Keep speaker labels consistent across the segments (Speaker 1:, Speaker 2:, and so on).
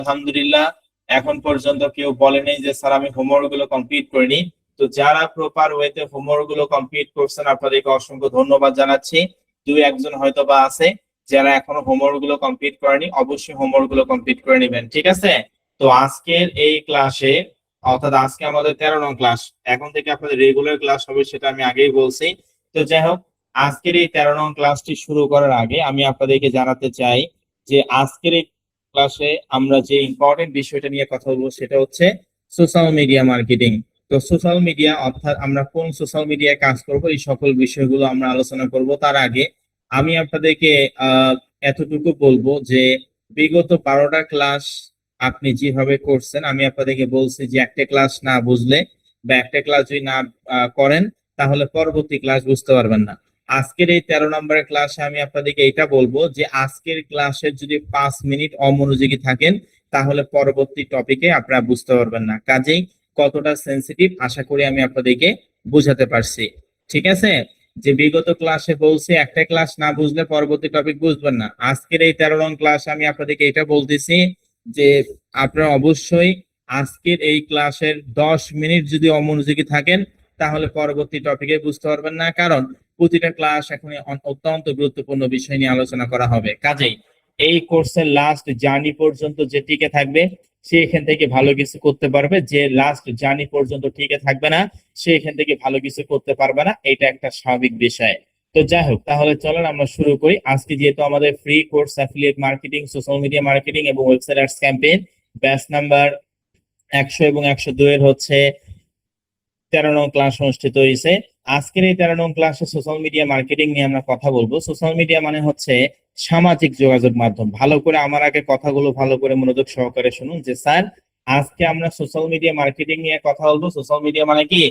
Speaker 1: আলহামদুলিল্লাহ এখন পর্যন্ত কেউ বলেনি যে স্যার আমি হোমওয়ার্ক গুলো কমপ্লিট করিনি। তো যারা প্রপার ওয়েতে হোমওয়ার্ক গুলো কমপ্লিট করছেন আপনাদেরকে অসংখ্য ধন্যবাদ জানাচ্ছি। দুই একজন হয়তো বা আছে যারা এখনো হোমওয়ার্ক গুলো কমপ্লিট করেনি, অবশ্যই হোমওয়ার্ক গুলো কমপ্লিট করে নেবেন, ঠিক আছে? তো আজকের এই ক্লাসে, অর্থাৎ আজকে আমাদের 13 নং ক্লাস, এখন থেকে আপনাদের রেগুলার ক্লাস হবে সেটা আমি আগেই বলছি। তো যাই হোক, আজকের এই 13 নং ক্লাসটি শুরু করার আগে আমি আপনাদেরকে জানাতে চাই যে আজকের এই ক্লাসে আমরা যে ইম্পর্টেন্ট বিষয়টা নিয়ে কথা বলবো সেটা হচ্ছে সোশ্যাল মিডিয়া মার্কেটিং। তো সোশ্যাল মিডিয়া অর্থাৎ আমরা কোন সোশ্যাল মিডিয়ায় কাজ করব, এই সকল বিষয়গুলো আমরা আলোচনা করব। তার আগে আমি আপনাদেরকে এতটুকু বলবো যে বিগত 12টা ক্লাস আপনি যেভাবে করছেন, আমি আপনাদেরকে বলছি যে একটা ক্লাস না বুঝলে বা একটা ক্লাস যদি না করেন তাহলে পরবর্তী ক্লাস বুঝতে পারবেন না। আজকের এই 13 নম্বরের ক্লাসে আমি আপনাদেরকে এটা বলবো যে আজকের ক্লাসে যদি 5 মিনিট অমনোযোগী থাকেন তাহলে পরবর্তী টপিকে আপনারা বুঝতে পারবেন না। কাজেই কতটা সেন্সিটিভ আশা করি আমি আপনাদেরকে বুঝাতে পারছি, ঠিক আছে? যে বিগত ক্লাসে বলছি একটা ক্লাস না বুঝলে পরবর্তী টপিক বুঝবেন না, আজকের এই 13 নং ক্লাসে আমি আপনাদেরকে এটা বলতেছি যে আপনারা অবশ্যই আজকের এই ক্লাসের 10 মিনিট যদি অমনোযোগী থাকেন তাহলে পরবর্তী টপিকে বুঝতে পারবেন না, কারণ প্রতিটা ক্লাস এখন অত্যন্ত গুরুত্বপূর্ণ বিষয় নিয়ে আলোচনা করা হবে। কাজেই এই কোর্সের লাস্ট জার্নি পর্যন্ত যে টিকে থাকবে সে এখান থেকে ভালো কিছু করতে পারবে, যে লাস্ট জার্নি পর্যন্ত টিকে থাকবে না সে এখান থেকে ভালো কিছু করতে পারবে না, এটা একটা স্বাভাবিক বিষয়। তো যাই হোক, তাহলে চলেন আমরা শুরু করি। আজকে যেহেতু আমাদের free course affiliate marketing, social media marketing এবং website ads campaign batch number 100 এবং 102 এর হচ্ছে 13 নং ক্লাস অনুষ্ঠিত হয়েছে। আজকের এই 13 নং ক্লাসে সোশ্যাল মিডিয়া মার্কেটিং নিয়ে আমরা কথা বলবো। সোশ্যাল মিডিয়া মানে হচ্ছে সামাজিক যোগাযোগ মাধ্যম। ভালো করে আমার আগে কথাগুলো ভালো করে মনোযোগ সহকারে শুনুন যে স্যার আজকে আমরা সোশ্যাল মিডিয়া মার্কেটিং নিয়ে কথা বলবো। সোশ্যাল মিডিয়া মানে কি?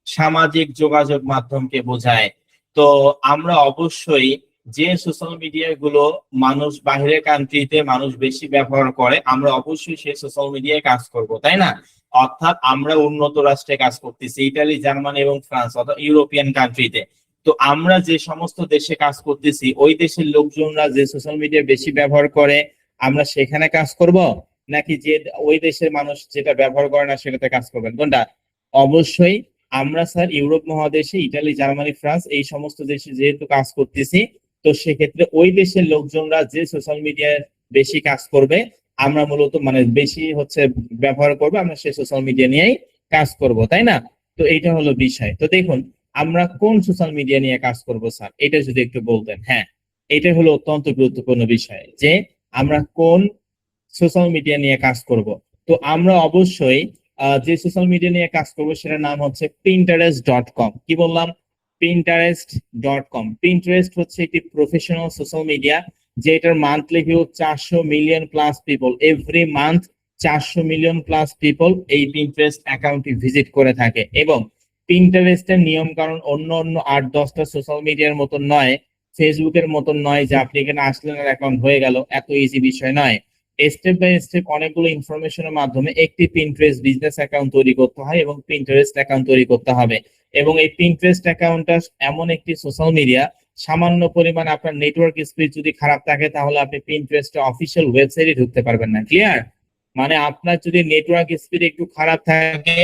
Speaker 1: সামাজিক যোগাযোগ মাধ্যমকে বোঝায়। তো আমরা অবশ্যই যে সোশ্যাল মিডিয়া গুলো মানুষ বাহিরের কান্ট্রিতে মানুষ বেশি ব্যবহার করে আমরা অবশ্যই সেই সোশ্যাল মিডিয়ায় কাজ করব, তাই না? অর্থাৎ আমরা উন্নত রাষ্ট্রে কাজ করতেছি, ইতালি, জার্মানি এবং ফ্রান্স অর্থাৎ ইউরোপিয়ান কান্ট্রিতে। তো আমরা যে সমস্ত দেশে কাজ করতেছি ওই দেশের লোকজনরা যে সোশ্যাল মিডিয়া বেশি ব্যবহার করে আমরা সেখানে কাজ করব, নাকি যে ওই দেশের মানুষ যেটা ব্যবহার করে না সেটাতে কাজ করবেন? কোনটা? অবশ্যই আমরা স্যার ইউরোপ মহাদেশে ইতালি, জার্মানি, ফ্রান্স এই সমস্ত দেশে যেহেতু কাজ করতেছি, তো সেক্ষেত্রে ওই দেশের লোকজনরা যে সোশ্যাল মিডিয়ায় বেশি কাজ করবে আমরা মূলত মানে বেশি হচ্ছে ব্যবহার করবো, আমরা সেই সোশ্যাল মিডিয়া নিয়েই কাজ করব, তাই না? তো এইটা হলো বিষয়। তো দেখুন আমরা কোন সোশ্যাল মিডিয়া নিয়ে কাজ করব স্যার, এটা যদি একটু বলতেন। হ্যাঁ, এটা হলো অত্যন্ত গুরুত্বপূর্ণ বিষয় যে আমরা কোন সোশ্যাল মিডিয়া নিয়ে কাজ করব। তো আমরা অবশ্যই যে সোশ্যাল মিডিয়া নিয়ে কাজ করব সেটার নাম হচ্ছে Pinterest.com। কি বললাম? Pinterest.com। Pinterest হচ্ছে একটি প্রফেশনাল সোশ্যাল মিডিয়া যেটার monthly view 400 million plus people. Every month 400 million plus people এই Pinterest অ্যাকাউন্টটি ভিজিট করে থাকে। এবং Pinterest-এর নিয়ম কারণ অন্য অন্য 8-10টা সোশ্যাল মিডিয়ার মতন নয়, ফেসবুকের মতন নয় যে আপনি এখানে আসলেন আর অ্যাকাউন্ট হয়ে গেল, এত ইজি বিষয় নয়। স্টেপ বাই স্টেপ অনেকগুলো ইনফরমেশনের মাধ্যমে একটি Pinterest বিজনেস অ্যাকাউন্ট তৈরি করতে হয় এবং Pinterest অ্যাকাউন্ট তৈরি করতে হবে। এবং এই Pinterest অ্যাকাউন্টটা এমন একটি সোশ্যাল মিডিয়া, সামান্য পরিমাণ আপনার নেটওয়ার্ক স্পিড যদি খারাপ থাকে তাহলে আপনি Pinterest অফিসিয়াল ওয়েবসাইটে ঢুকতে পারবেন না। ক্লিয়ার? মানে আপনার যদি নেটওয়ার্ক স্পিড একটু খারাপ থাকে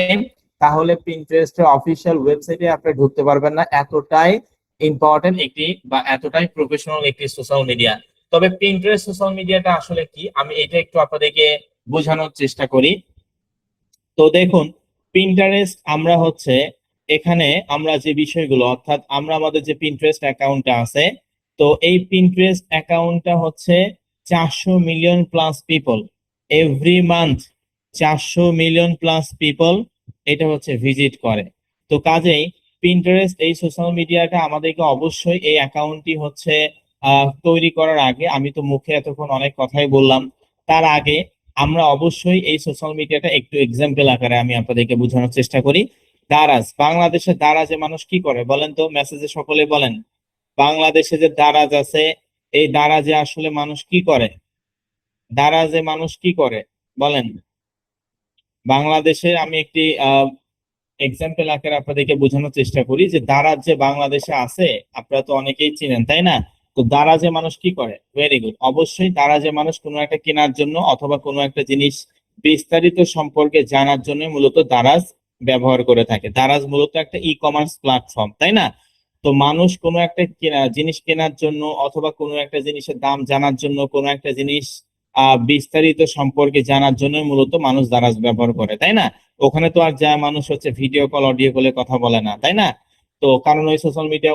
Speaker 1: তাহলে Pinterest অফিসিয়াল ওয়েবসাইটে আপনি ঢুকতে পারবেন না। এতটাই ইম্পর্টেন্ট একটি বা এতটাই প্রফেশনাল একটি সোশ্যাল মিডিয়া। তবে Pinterest সোশ্যাল মিডিয়াটা আসলে কি আমি এটা একটু আপনাদেরকে বোঝানোর চেষ্টা করি। তো দেখুন Pinterest আমরা হচ্ছে এখানে আমরা যে বিষয়গুলো অর্থাৎ আমরা আমাদের যে Pinterest অ্যাকাউন্টটা আছে, তো এই Pinterest অ্যাকাউন্টটা হচ্ছে 400 million plus people every month, 400 million plus people এটা হচ্ছে ভিজিট করে। তো কাজেই Pinterest এই সোশ্যাল মিডিয়াটা আমাদেরকে অবশ্যই এই অ্যাকাউন্টটি হচ্ছে তৈরি করার আগে, আমি তো মুখে এতক্ষণ অনেক কথাই বললাম, তার আগে আমরা অবশ্যই এই সোশ্যাল মিডিয়াটা একটু এক্সাম্পল আকারে আমি আপনাদেরকে বোঝানোর চেষ্টা করি। দারাজ, বাংলাদেশে দারাজে মানুষ কি করে বলেন তো? মেসেজে সকলে বলেন। বাংলাদেশে যে দারাজ আছে এই দারাজে আসলে মানুষ কি করে? দারাজে মানুষ কি করে বলেন? বাংলাদেশে আমি একটি এক্সাম্পল আকারে আপনাদেরকে বোঝানোর চেষ্টা করি যে দারাজ যে বাংলাদেশে আছে আপনারা তো অনেকেই চিনেন, তাই না? তো দারাজে মানুষ কি করে? ভেরি গুড, অবশ্যই দারাজে মানুষ কোনো একটা কেনার জন্য অথবা কোনো একটা জিনিস বিস্তারিত সম্পর্কে জানার জন্য মূলত দারাজ ব্যবহার করে থাকে। দারাজ মূলত একটা ই কমার্স প্ল্যাটফর্ম, তাই না? তো মানুষ কোনো একটা জিনিস কেনার জন্য অথবা কোনো একটা জিনিসের দাম জানার জন্য, কোনো একটা জিনিস বিস্তারিত সম্পর্কে জানার জন্য মূলত মানুষ দারাজ ব্যবহার করে, তাই না? ওখানে তো আর যা মানুষ হচ্ছে ভিডিও কল অডিও কলে কথা বলে না, তাই না? তো কারণ ওই সোশ্যাল মিডিয়া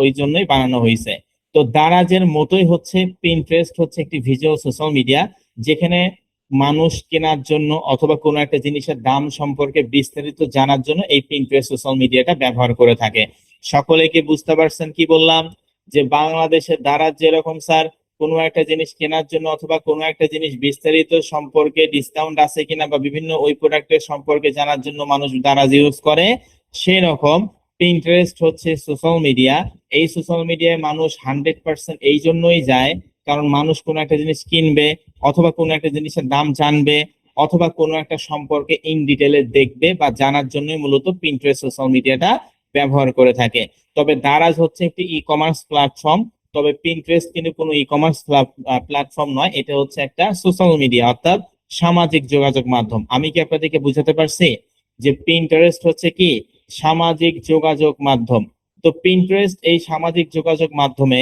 Speaker 1: ওই জন্যই বানানো হয়েছে। তো দারাজের মতোই হচ্ছে পিনট্রেস্ট হচ্ছে একটি ভিজুয়াল সোশ্যাল মিডিয়া, যেখানে মানুষ কেনার জন্য অথবা কোনো একটা জিনিসের দাম সম্পর্কে বিস্তারিত জানার জন্য এই পিনট্রেস্ট সোশ্যাল মিডিয়াটা ব্যবহার করে থাকে। সকলে কি বুঝতে পারছেন কি বললাম? যে বাংলাদেশের দারাজ যেরকম স্যার কোনো একটা জিনিস কেনার জন্য অথবা কোনো একটা জিনিস বিস্তারিত সম্পর্কে ডিসকাউন্ট আছে কিনা বা বিভিন্ন ওই প্রোডাক্টের সম্পর্কে জানার জন্য মানুষ দারাজ ইউজ করে, সেই রকম পিন্টারেস্ট হচ্ছে সোশ্যাল মিডিয়া। এই সোশ্যাল মিডিয়ায় মানুষ 100% এই জন্যই যায় কারণ মানুষ কোনো একটা জিনিস কিনবে অথবা কোনো একটা জিনিসের দাম জানবে অথবা কোনো একটা সম্পর্কে ইন ডিটেলে দেখবে বা জানার জন্যই মূলত পিন্টারেস্ট সোশ্যাল মিডিয়াটা ব্যবহার করে থাকে। তবে দারাজ হচ্ছে একটি ই কমার্স প্ল্যাটফর্ম, তবে পিন্টারেস্ট কিন্তু কোনো ই কমার্স প্ল্যাটফর্ম নয়, এটা হচ্ছে একটা সোশ্যাল মিডিয়া অর্থাৎ সামাজিক যোগাযোগ মাধ্যম। আমি কি আপনাদেরকে বুঝাতে পারছি যে পিন্টারেস্ট হচ্ছে কি সামাজিক যোগাযোগ মাধ্যম? তো পিন্টারেস্ট এই সামাজিক যোগাযোগ মাধ্যমে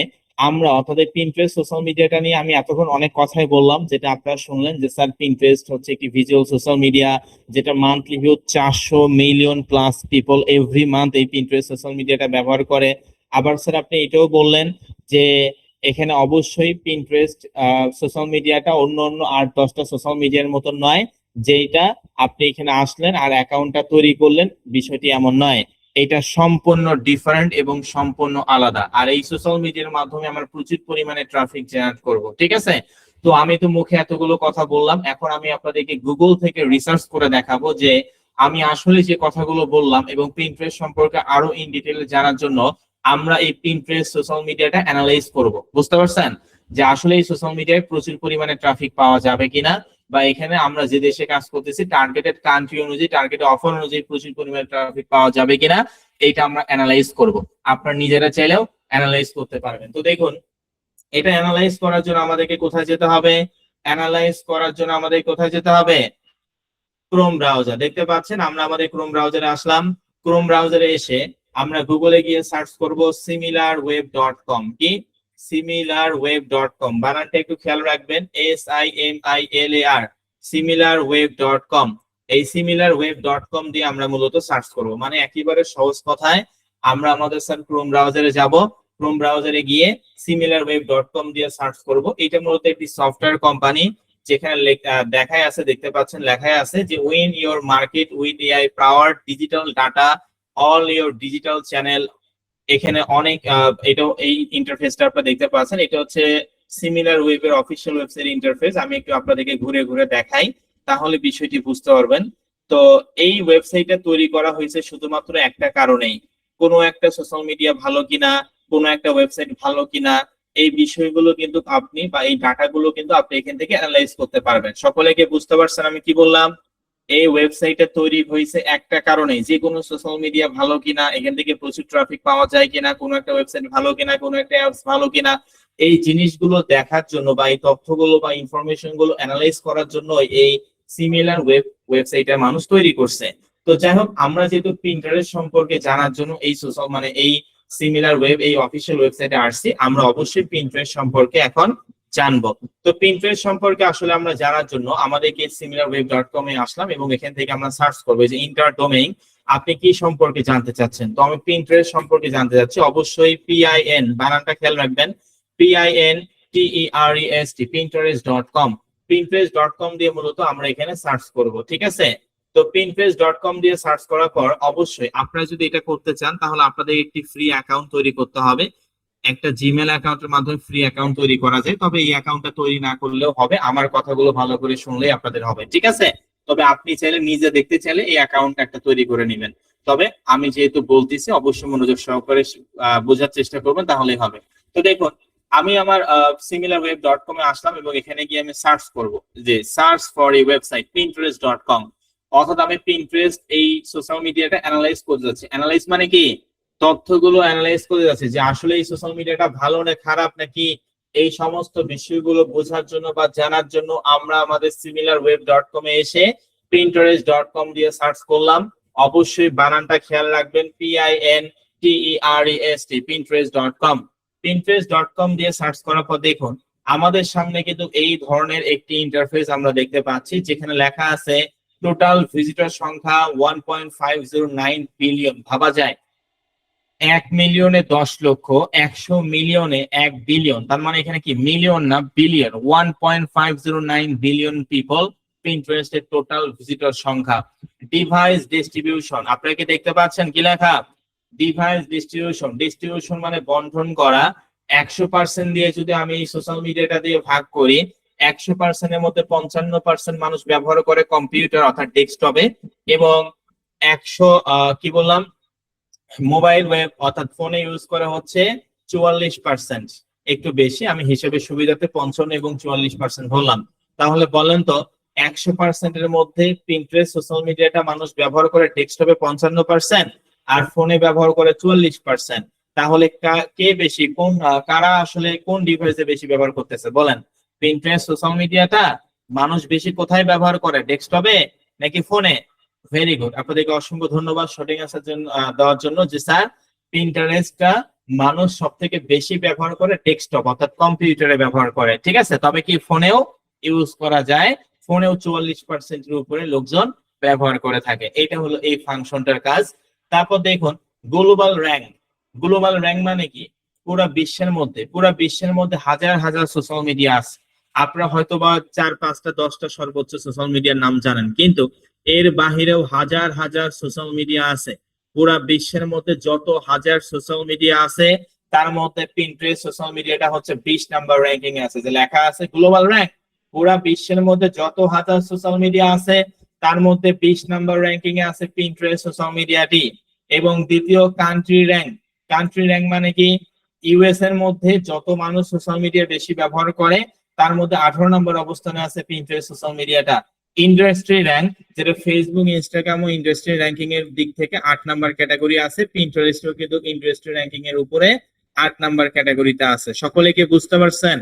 Speaker 1: আমরা অর্থাৎ পিন্টারেস্ট সোশ্যাল মিডিয়াটা নিয়ে আমি এতক্ষণ অনেক কথাই বললাম, যেটা আপনারা শুনলেন যে স্যার পিন্টারেস্ট হচ্ছে একটি ভিজুয়াল সোশ্যাল মিডিয়া, যেটা monthly view 400 million plus people every month এই পিন্টারেস্ট সোশ্যাল মিডিয়াটা ব্যবহার করে। আবার স্যার আপনি এটাও বললেন যে এখানে অবশ্যই পিন্টারেস্ট সোশ্যাল মিডিয়াটা অন্য অন্য 8-10টা সোশ্যাল মিডিয়ার মতো নয়, যেটা আপনি এখানে আসলেন আর অ্যাকাউন্টটা তৈরি করলেন, বিষয়টি এমন নয়। এটা সম্পূর্ণ ডিফারেন্ট এবং সম্পূর্ণ আলাদা। আর এই সোশ্যাল মিডিয়ার মাধ্যমে আমরা প্রচুর পরিমাণে ট্রাফিক জেনারেট করব, ঠিক আছে? তো আমি তো মুখে এতগুলো কথা বললাম, এখন আমি আপনাদেরকে গুগল থেকে রিসার্চ করে দেখাবো যে আমি আসলে যে কথাগুলো বললাম এবং পিন্টারেস্ট সম্পর্কে আরো ইন ডিটেইলে জানার জন্য আমরা এই পিন্টারেস্ট সোশ্যাল মিডিয়াটা অ্যানালাইজ করব। বুঝতে পারছেন যে আসলে এই সোশ্যাল মিডিয়ায় প্রচুর পরিমাণে ট্রাফিক পাওয়া যাবে কিনা, বা এখানে আমরা যে দেশে কাজ করতেছি টার্গেটেড কান্ট্রি অনুযায়ী, টার্গেট অফার অনুযায়ী প্রচুর পরিমাণে ট্রাফিক পাওয়া যাবে কিনা এইটা আমরা অ্যানালাইজ করব। আপনারা নিজেরা চাইলেও অ্যানালাইজ করতে পারবেন। তো দেখুন, এটা অ্যানালাইজ করার জন্য আমাদেরকে কোথায় যেতে হবে? অ্যানালাইজ করার জন্য আমাদের কোথায় যেতে হবে? Chrome browser. দেখতে পাচ্ছেন আমরা আমাদের ক্রোম ব্রাউজারে আসলাম। ক্রোম ব্রাউজারে এসে আমরা গুগলে গিয়ে সার্চ করব similarweb.com। কি? similarweb.com, বানানটা একটু খেয়াল রাখবেন, SIMILAR, similarweb.com। এই similarweb.com দিয়ে আমরা মূলত সার্চ করব, মানে একেবারে সহজ কথায় আমরা আমাদের স্যার ক্রোম ব্রাউজারে যাব, ক্রোম ব্রাউজারে গিয়ে similarweb.com দিয়ে সার্চ করব। এটা মূলত একটি সফটওয়্যার কোম্পানি, যেখানে দেখায় আছে, দেখতে পাচ্ছেন লেখায় আছে যে win your market with AI powered digital data all your digital channel. এখানে অনেক এটাও এই ইন্টারফেসটা আপনারা দেখতে পাচ্ছেন, এটা হচ্ছে সিমিলার ওয়েবের অফিসিয়াল ওয়েবসাইট ইন্টারফেস। আমি একটু আপনাদেরকে ঘুরে ঘুরে দেখাই, তাহলে বিষয়টি বুঝতে পারবেন। তো এই ওয়েবসাইটটা তৈরি করা হয়েছে শুধুমাত্র একটা কারণেই, কোনো একটা সোশ্যাল মিডিয়া ভালো কিনা, কোনো একটা ওয়েবসাইট ভালো কিনা, এই বিষয়গুলো কিন্তু আপনি বা এই ডাটাগুলো কিন্তু আপনি এখান থেকে অ্যানালাইজ করতে পারবেন। সকলেকে বুঝতে পারছেন আমি কি বললাম? এই ওয়েবসাইটটা তৈরি হয়েছে একটা কারণে, যে কোনো সোশ্যাল মিডিয়া ভালো কিনা, এখান থেকে প্রচুর ট্রাফিক পাওয়া যায় কিনা, কোনো একটা ওয়েবসাইট ভালো কিনা, কোনো একটা অ্যাপস ভালো কিনা, এই জিনিসগুলো দেখার জন্য বা এই তথ্যগুলো বা ইনফরমেশন গুলো অ্যানালাইজ করার জন্য এই সিমিলার ওয়েবসাইটটা মানুষ তৈরি করছে। তো যাই হোক, আমরা যেহেতু পিন্টারেস্ট সম্পর্কে জানার জন্য এই সোশ্যাল মানে এই সিমিলার ওয়েব এই অফিসিয়াল ওয়েবসাইটে আসছি, আমরা অবশ্যই পিন্টারেস্ট সম্পর্কে এখন জানবো। তো পিন্টারেস্ট সম্পর্কে আসলে আমরা জানার জন্য আমাদেরকে similarweb.com এ আসলাম এবং এখান থেকে আমরা সার্চ করবো যে ইন্টার ডোমেইন আপনি কি সম্পর্কে জানতে চাচ্ছেন। তো আমি পিন্টারেস্ট সম্পর্কে জানতে চাচ্ছি, অবশ্যই PIN, বানানটা খেয়াল রাখবেন, PINTEREST, pinterest.com। pinterest.com দিয়ে মূলত আমরা এখানে সার্চ করব, ঠিক আছে? তো pinterest.com দিয়ে সার্চ করার পর অবশ্যই আপনারা যদি এটা করতে চান তাহলে আপনাদের একটি ফ্রি অ্যাকাউন্ট তৈরি করতে হবে। একটা জিমেল অ্যাকাউন্টের মাধ্যমে ফ্রি অ্যাকাউন্ট তৈরি করা যায়, তবে এই অ্যাকাউন্টটা তৈরি না করলেও হবে, আমার কথাগুলো ভালো করে শুনলেই আপনাদের হবে, ঠিক আছে? তবে আপনি চাইলে নিজে দেখতে চাইলে এই অ্যাকাউন্ট একটা তৈরি করে নেবেন। তবে আমি যেহেতু বলতেছি অবশ্যই মনোযোগ সহকারে বোঝার চেষ্টা করবেন, তাহলেই হবে। তো দেখুন, আমি আমার similarweb.com এ আসলাম এবং এখানে গিয়ে আমি সার্চ করব যে search for a website pinterest.com, অর্থাৎ আমি পিন্টারেস্ট এই সোশ্যাল মিডিয়াটা অ্যানালাইজ করতে যাচ্ছি। অ্যানালাইজ মানে কি? তথ্যগুলো অ্যানালাইজ করে যাচ্ছি যে আসলে এই সোশ্যাল মিডিয়াটা ভালো না খারাপ নাকি, এই সমস্ত বিষয়গুলো বোঝার জন্য বা জানার জন্য আমরা আমাদের similarweb.com এ এসে pinterest.com দিয়ে সার্চ করলাম। অবশ্যই বানানটা খেয়াল রাখবেন, PINTEREST, pinterest.com। pinterest.com দিয়ে সার্চ করার পর দেখুন আমাদের সামনে কিন্তু এই ধরনের একটি ইন্টারফেস আমরা দেখতে পাচ্ছি, যেখানে লেখা আছে টোটাল ভিজিটর সংখ্যা 1.509 বিলিয়ন। ভাবা যায় 1 মিলিয়নে 10 লক্ষ, 100 মিলিয়নে 1 বিলিয়ন, তার মানে এখানে কি মিলিয়ন না বিলিয়ন। 1.509 বিলিয়ন পিপল পিন্টারেস্টের টোটাল ভিজিটর সংখ্যা। ডিভাইস ডিস্ট্রিবিউশন আপনারা কি দেখতে পাচ্ছেন কি লেখা? ডিভাইস ডিস্ট্রিবিউশন, ডিস্ট্রিবিউশন মানে বন্টন করা। 100% দিয়ে যদি আমি এই সোশ্যাল মিডিয়াটা দিয়ে ভাগ করি, 100%-এর মধ্যে 55% মানুষ ব্যবহার করে কম্পিউটার অর্থাৎ ডেস্কটপে, এবং 100 কি বললাম মোবাইল ওয়েব অর্থাৎ ফোনে ইউজ করা হচ্ছে 44%, একটু বেশি, আমি হিসেবে সুবিধাতে 55 এবং 44% বললাম। তাহলে বলেন তো 100% এর মধ্যে পিন্টারেস্ট সোশ্যাল মিডিয়াটা মানুষ ব্যবহার করে ডেস্কটপে 55% আর ফোনে ব্যবহার করে 44%, তাহলে কে বেশি, কোন কারা আসলে কোন ডিভাইসে বেশি ব্যবহার করতেছে বলেন? পিন্টারেস্ট সোশ্যাল মিডিয়াটা মানুষ বেশি কোথায় ব্যবহার করে, ডেস্কটপে নাকি ফোনে? ভেরি গুড, আপনাদেরকে অসংখ্য ধন্যবাদ সঠিক আনসার দেওয়ার জন্য। যে স্যার পিন্টারেস্টটা মানুষ সব থেকে বেশি ব্যবহার করে ডেস্কটপ অর্থাৎ কম্পিউটারে ব্যবহার করে, ঠিক আছে, তবে কি ফোনেও ইউজ করা যায়, ফোনেও 44%-এর উপরে লোকজন ব্যবহার করে থাকে। এটা হলো এই ফাংশনটার কাজ। তারপর দেখুন গ্লোবাল র্যাঙ্ক। গ্লোবাল র্যাঙ্ক মানে কি, পুরো বিশ্বের মধ্যে হাজার হাজার সোশ্যাল মিডিয়া আছে। আপনারা হয়তো বা 4, 5টা 10টা সর্বোচ্চ সোশ্যাল মিডিয়ার নাম জানেন, কিন্তু এর বাহিরেও হাজার হাজার সোশ্যাল মিডিয়া আছে। পুরা বিশ্বের মধ্যে যত হাজার সোশ্যাল মিডিয়া আছে তার মধ্যে পিন্টারেস্ট সোশ্যাল মিডিয়াটা হচ্ছে 20 নাম্বার র্যাঙ্কিং এ আছে, যে লেখা আছে গ্লোবাল র্যাঙ্ক। পুরা বিশ্বের মধ্যে যত হাজার সোশ্যাল মিডিয়া আছে তার মধ্যে 20 নাম্বার র্যাঙ্কিং এ আছে পিন্টারেস্ট সোশ্যাল মিডিয়াটি। এবং দ্বিতীয় কান্ট্রি র্যাঙ্ক। কান্ট্রি র্যাঙ্ক মানে কি, ইউএস এর মধ্যে যত মানুষ সোশ্যাল মিডিয়া বেশি ব্যবহার করে তার মধ্যে 18 নম্বর অবস্থানে আছে পিন্টারেস্ট সোশ্যাল মিডিয়াটা। ইন্ডাস্ট্রি র্যাঙ্ক, যেটা ফেসবুক ইনস্টাগ্রাম ও ইন্ডাস্ট্রি র্যাঙ্কিং এর দিক থেকে 8 নাম্বার ক্যাটাগরি আছে, পিন্টারেস্টও কিন্তু ইন্ডাস্ট্রি র্যাঙ্কিং এর উপরে 8 নাম্বার ক্যাটাগরিতে আছে। সকলে কি বুঝতে পারছেন?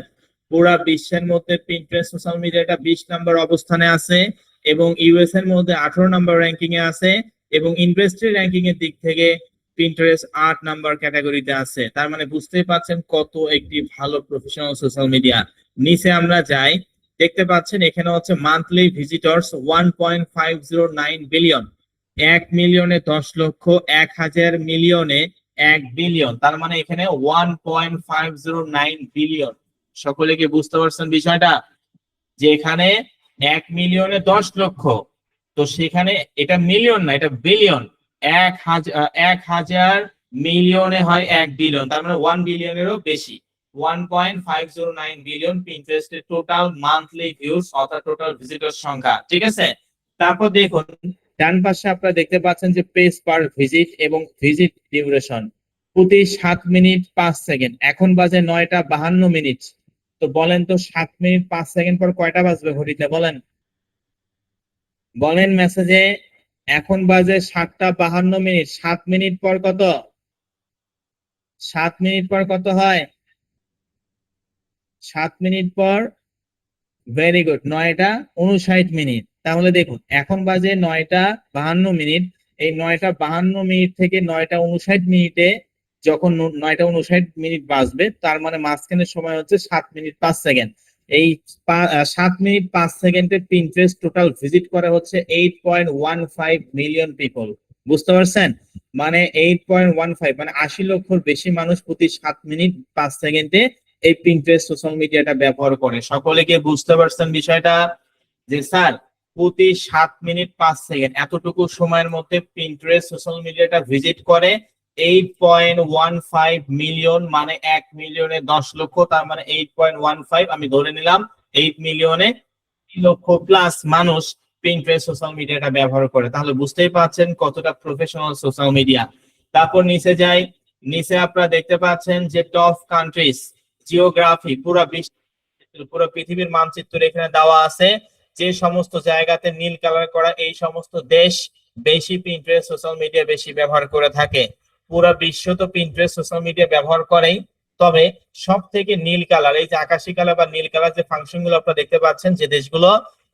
Speaker 1: পুরা বিশ্বের মধ্যে পিন্টারেস্ট সোশ্যাল মিডিয়াটা 20 নাম্বার অবস্থানে আছে এবং ইউএস এর মধ্যে 18 নাম্বার র্যাঙ্কিং এ আছে, এবং ইন্ডাস্ট্রি র্যাঙ্কিং এর দিক থেকে পিন্টারেস্ট 8 নাম্বার ক্যাটাগরিতে আছে। তার মানে বুঝতেই পাচ্ছেন কত একটি ভালো প্রফেশনাল সোশ্যাল মিডিয়া। নিচে আমরা যাই, দেখতে পাচ্ছেন এখানে হচ্ছে মান্থলি ভিজিটরস 1.509 বিলিয়ন। 1 মিলিয়নে 10 লক্ষ, 1000 মিলিয়নে 1 বিলিয়ন, তার মানে এখানে 1.509 বিলিয়ন। সকলে কি বুঝতে পারছেন বিষয়টা? যে এখানে 1 মিলিয়নে 10 লক্ষ, তো সেখানে এটা মিলিয়ন না, এটা বিলিয়ন। 1000 মিলিয়নে হয় 1 বিলিয়ন, তার মানে 1 বিলিয়নেরও বেশি। 1.509 বিলিয়ন পিন্টারেস্টের টোটাল মান্থলি ভিউজ অর্থাৎ টোটাল ভিজিটর সংখ্যা, ঠিক আছে। তারপর দেখুন ডান পাশে আপনারা দেখতে পাচ্ছেন যে পেজ পার ভিজিট এবং ভিজিট ডিউরেশন প্রতি 7 মিনিট 5 সেকেন্ড। এখন বাজে 9টা 52 মিনিট, তো বলেন তো 7 মিনিট 5 সেকেন্ড পর কয়টা বাজবে ঘড়িতে বলেন? বলেন মেসেজে। এখন বাজে 7টা 52 মিনিট, 7 মিনিট পর কত? 7 মিনিট পর কত হয়? 7 মিনিট পর, ভেরি গুড, 9টা 59 মিনিট। তাহলে দেখুন এখন বাজে 9টা 52 মিনিট, এই 9টা 52 মিনিট থেকে 9টা 59 মিনিটে যখন 9টা 59 মিনিট বাজবে, তার মানে মাঝখানের সময় হচ্ছে 7 মিনিট 5 সেকেন্ড। এই 7 মিনিট 5 সেকেন্ডে পিন্টারেস্ট টোটাল ভিজিট করে হচ্ছে 8.15 মিলিয়ন পিপল। বুঝতে পারছেন? মানে 8.15 মানে 80 লক্ষর বেশি মানুষ প্রতি 7 মিনিট 5 সেকেন্ডে এই পিন্টারেস্ট সোশ্যাল মিডিয়াটা ব্যবহার করে। সকলে কি বুঝতে পারছেন বিষয়টা? যে স্যার প্রতি 7 মিনিট 5 সেকেন্ড এতটুকু সময়ের মধ্যে পিন্টারেস্ট সোশ্যাল মিডিয়াটা ভিজিট করে 8.15 মিলিয়ন, মানে 1 মিলিয়নে 10 লক্ষ, তার মানে 8.15 আমি ধরে নিলাম 8 মিলিয়নে লক্ষ প্লাস মানুষ পিন্টারেস্ট সোশ্যাল মিডিয়াটা ব্যবহার করে। তাহলে বুঝতেই পারছেন কতটা প্রফেশনাল সোশ্যাল মিডিয়া। তারপর নিচে যাই, নিচে আপনারা দেখতে পাচ্ছেন যে টপ কান্ট্রিজ জিওগ্রাফি, পুরো পৃথিবীর মানচিত্র এখানে দেওয়া আছে। যে সমস্ত জায়গাতে নীল কালার করা এই সমস্ত দেশ বেশি পিন্টারেস্ট সোশ্যাল মিডিয়া বেশি ব্যবহার করে থাকে। পুরো বিশ্ব তো পিন্টারেস্ট সোশ্যাল মিডিয়া ব্যবহার করেই, তবে সব থেকে নীল কালার, এই যে আকাশি কালার বা নীল কালার যে ফাংশন গুলো আপনারা দেখতে পাচ্ছেন, যে দেশগুলো,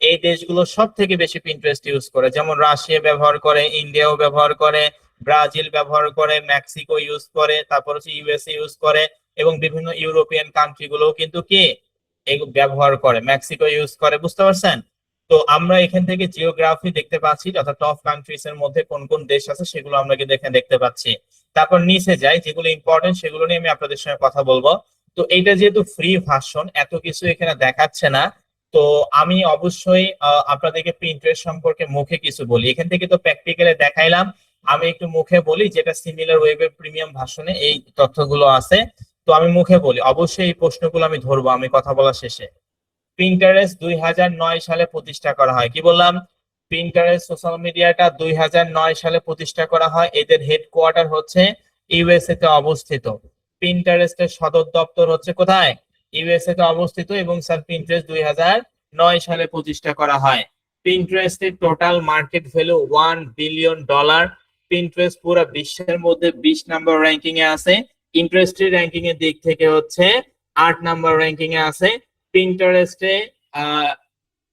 Speaker 1: এই দেশগুলো সব থেকে বেশি পিন্টারেস্ট ইউজ করে। যেমন রাশিয়া ব্যবহার করে, ইন্ডিয়াও ব্যবহার করে, ব্রাজিল ব্যবহার করে, মেক্সিকো ইউজ করে, তারপর হচ্ছে ইউএসএ ইউজ করে, এবং বিভিন্ন ইউরোপিয়ান কান্ট্রি গুলোও কিন্তু কি ব্যবহার করে, মেক্সিকো ইউজ করে। বুঝতে পারছেন? তো আমরা এখান থেকে জিওগ্রাফি দেখতে পাচ্ছি, অর্থাৎ টপ কান্ট্রিজ এর মধ্যে কোন কোন দেশ আছে সেগুলো আমরা কিন্তু এখানে দেখতে পাচ্ছি। তারপর নিচে যাই, যেগুলো ইম্পর্টেন্ট সেগুলো নিয়ে আমি আপনাদের সঙ্গে কথা বলবো। তো এইটা যেহেতু ফ্রি ভার্সন, এত কিছু এখানে দেখাচ্ছে না, তো আমি অবশ্যই আপনাদেরকে প্রিন্টারেস্ট সম্পর্কে মুখে কিছু বলি। এখান থেকে তো প্র্যাকটিক্যালি দেখাইলাম, আমি একটু মুখে বলি, যেটা সিমিলার ওয়েবের প্রিমিয়াম ভার্সনে এই তথ্যগুলো আছে। তো আমি মুখে বলি, অবশ্যই এই প্রশ্নগুলো আমি ধরবো আমি কথা বলার শেষে। পিন্টারেস্ট 2009 সালে প্রতিষ্ঠা করা হয়, কি বললাম? পিন্টারেস্ট সোশ্যাল মিডিয়াটা 2009 সালে প্রতিষ্ঠা করা হয়। এদের হেডকোয়ার্টার হচ্ছে ইউএসএ তে অবস্থিত। পিন্টারেস্টের সদর দপ্তর হচ্ছে কোথায়? ইউএসএ তে অবস্থিত। এবং স্যার পিন্টারেস্ট 2009 সালে প্রতিষ্ঠা করা হয়। পিন্টারেস্টের total market value $1 billion. Pinterest পুরো বিশ্বের মধ্যে 20 নম্বর র্যাঙ্কিং এ আছে। ইন্টারেস্টের র্যাঙ্কিং এর দিক থেকে হচ্ছে 8 নম্বর র্যাঙ্কিং এ আছে। পিন্টারেস্টে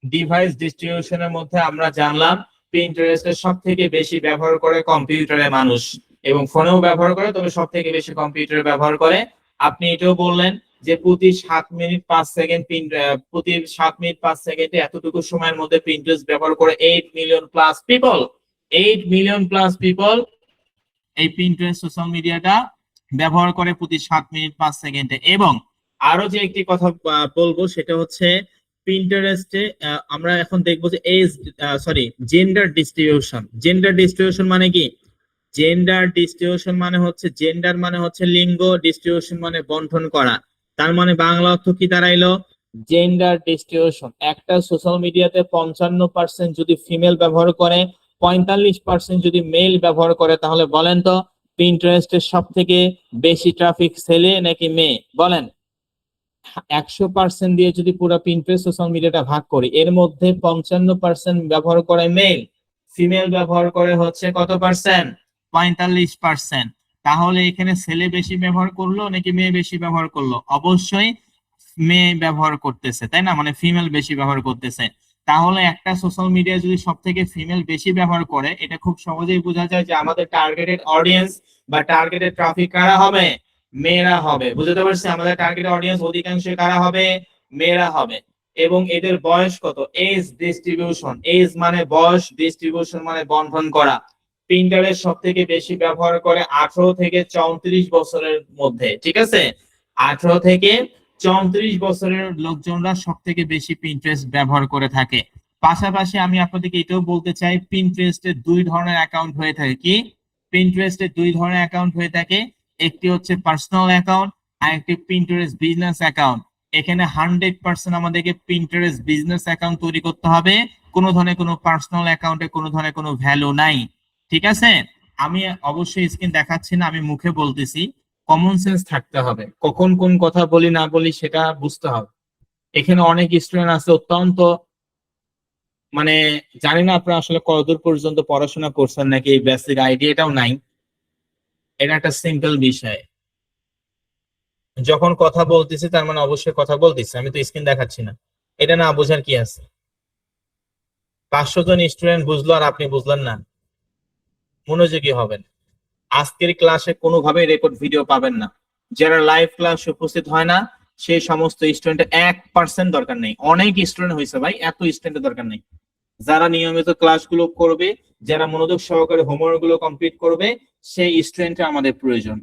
Speaker 1: ডিভাইস ডিস্ট্রিবিউশনের মধ্যে আমরা জানলাম পিন্টারেস্টে সব থেকে বেশি ব্যবহার করে কম্পিউটারে মানুষ, এবং ফোনেও ব্যবহার করে, তবে সব থেকে বেশি কম্পিউটারে ব্যবহার করে। আপনি এটাও বললেন যে প্রতি 7 মিনিট 5 সেকেন্ড প্রতি 7 মিনিট 5 সেকেন্ডে এতটুকু সময়ের মধ্যে পিন্টারেস্ট ব্যবহার করে 8 million plus people. 8 million plus people এই পিন্টারেস্ট সোশ্যাল মিডিয়াটা ব্যবহার করে প্রতি 7 মিনিট 5 সেকেন্ডে। এবং আরো যে একটি কথা বলবো সেটা হচ্ছে পিন্টারেস্টে আমরা এখন দেখবো যে age gender distribution. Gender distribution মানে কি? জেন্ডার ডিস্ট্রিবিউশন মানে হচ্ছে, জেন্ডার মানে হচ্ছে লিঙ্গ, ডিস্ট্রিবিউশন মানে বন্টন করা। তার মানে বাংলা অর্থ কি দাঁড়াইলো? Gender distribution. একটা সোশ্যাল মিডিয়াতে 55% যদি ফিমেল ব্যবহার করে, 45% যদি মেল ব্যবহার করে, তাহলে বলেন তো পিন্টারেস্টের সব থেকে বেশি ট্রাফিক ছেলে নাকি মেয়ে? বলেন। 100% দিয়ে যদি পুরো পিন্টারেস্ট সোশ্যাল মিডিয়াটা ভাগ করি, এর মধ্যে 55% ব্যবহার করে মেল, ফিমেল ব্যবহার করে হচ্ছে কত পার্সেন্ট? 45%। তাহলে এখানে ছেলে বেশি ব্যবহার করলো নাকি মেয়ে বেশি ব্যবহার করলো? অবশ্যই মেয়ে ব্যবহার করতেছে, তাই না? মানে ফিমেল বেশি ব্যবহার করতেছে। তাহলে একটা সোশ্যাল মিডিয়া যদি সব থেকে ফিমেল বেশি ব্যবহার করে, এটা খুব সহজেই বোঝা যায় যে আমাদের টার্গেটেড অডিয়েন্স বা টার্গেটেড ট্রাফিক কারা হবে? মেয়েরা হবে। বুঝতে পারছি? আমাদের টার্গেট অডিয়েন্স অধিকাংশই কারা হবে? মেয়েরা হবে। এবং এদের বয়স কত? Age distribution. এজ মানে বয়স, ডিস্ট্রিবিউশন মানে বন্টন করা। পিন্টারেস্ট সব থেকে বেশি ব্যবহার করে 18 থেকে 34 বছরের মধ্যে, ঠিক আছে? 18 থেকে 34 বছরের লোকজনরা সব থেকে বেশি পিন্টারেস্ট ব্যবহার করে থাকে। পাশাপাশি আমি আপনাদেরকে এটাও বলতে চাই, পিন্টারেস্টে 2 ধরনের অ্যাকাউন্ট হয়ে থাকে। কি? পিন্টারেস্টে 2 ধরনের অ্যাকাউন্ট হয়ে থাকে। একটি হচ্ছে পার্সোনাল অ্যাকাউন্ট আর একটি পিন্টারেস্ট বিজনেস অ্যাকাউন্ট। এখানে 100% আমাদেরকে পিন্টারেস্ট বিজনেস অ্যাকাউন্ট তৈরি করতে হবে। কোনো ধরনের কোনো পার্সোনাল অ্যাকাউন্টে কোনো ধরনের কোনো ভ্যালু নাই, ঠিক আছে? আমি অবশ্যই স্ক্রিন দেখাচ্ছি না, আমি মুখে বলতেছি। কমন সেন্স থাকতে হবে, কখন কোন কথা বলি না বলি সেটা বুঝতে হবে। এখানে অনেক স্টুডেন্ট আছে অত্যন্ত, মানে জানি না আপনারা আসলে কতদূর পর্যন্ত পড়াশোনা করছেন নাকি এই বেসিক আইডিয়াটাও নাই। এটা একটা সিম্পল বিষয়। যখন কথা বলতেছি তার মানে অবশ্যই কথা বলতেছি, আমি তো স্ক্রিন দেখাচ্ছি না। এটা না বোঝার কি আছে? 500 জন স্টুডেন্ট বুঝলো আর আপনি বুঝলেন না, মনোযোগী হবেন। আজকের ক্লাসে কোনোভাবেই রেকর্ড ভিডিও পাবেন না। যারা লাইভ ক্লাস উপস্থিত হয় না সেই সমস্ত স্টুডেন্টের 1% দরকার নেই। অনেক স্টুডেন্ট হয়েছে ভাই, এত স্টুডেন্টের দরকার নেই। যারা নিয়মিত ক্লাসগুলো করবে, যারা মনোযোগ সহকারে হোমওয়ার্ক গুলো কমপ্লিট করবে, সেই স্টুডেন্টের আমাদের প্রয়োজন।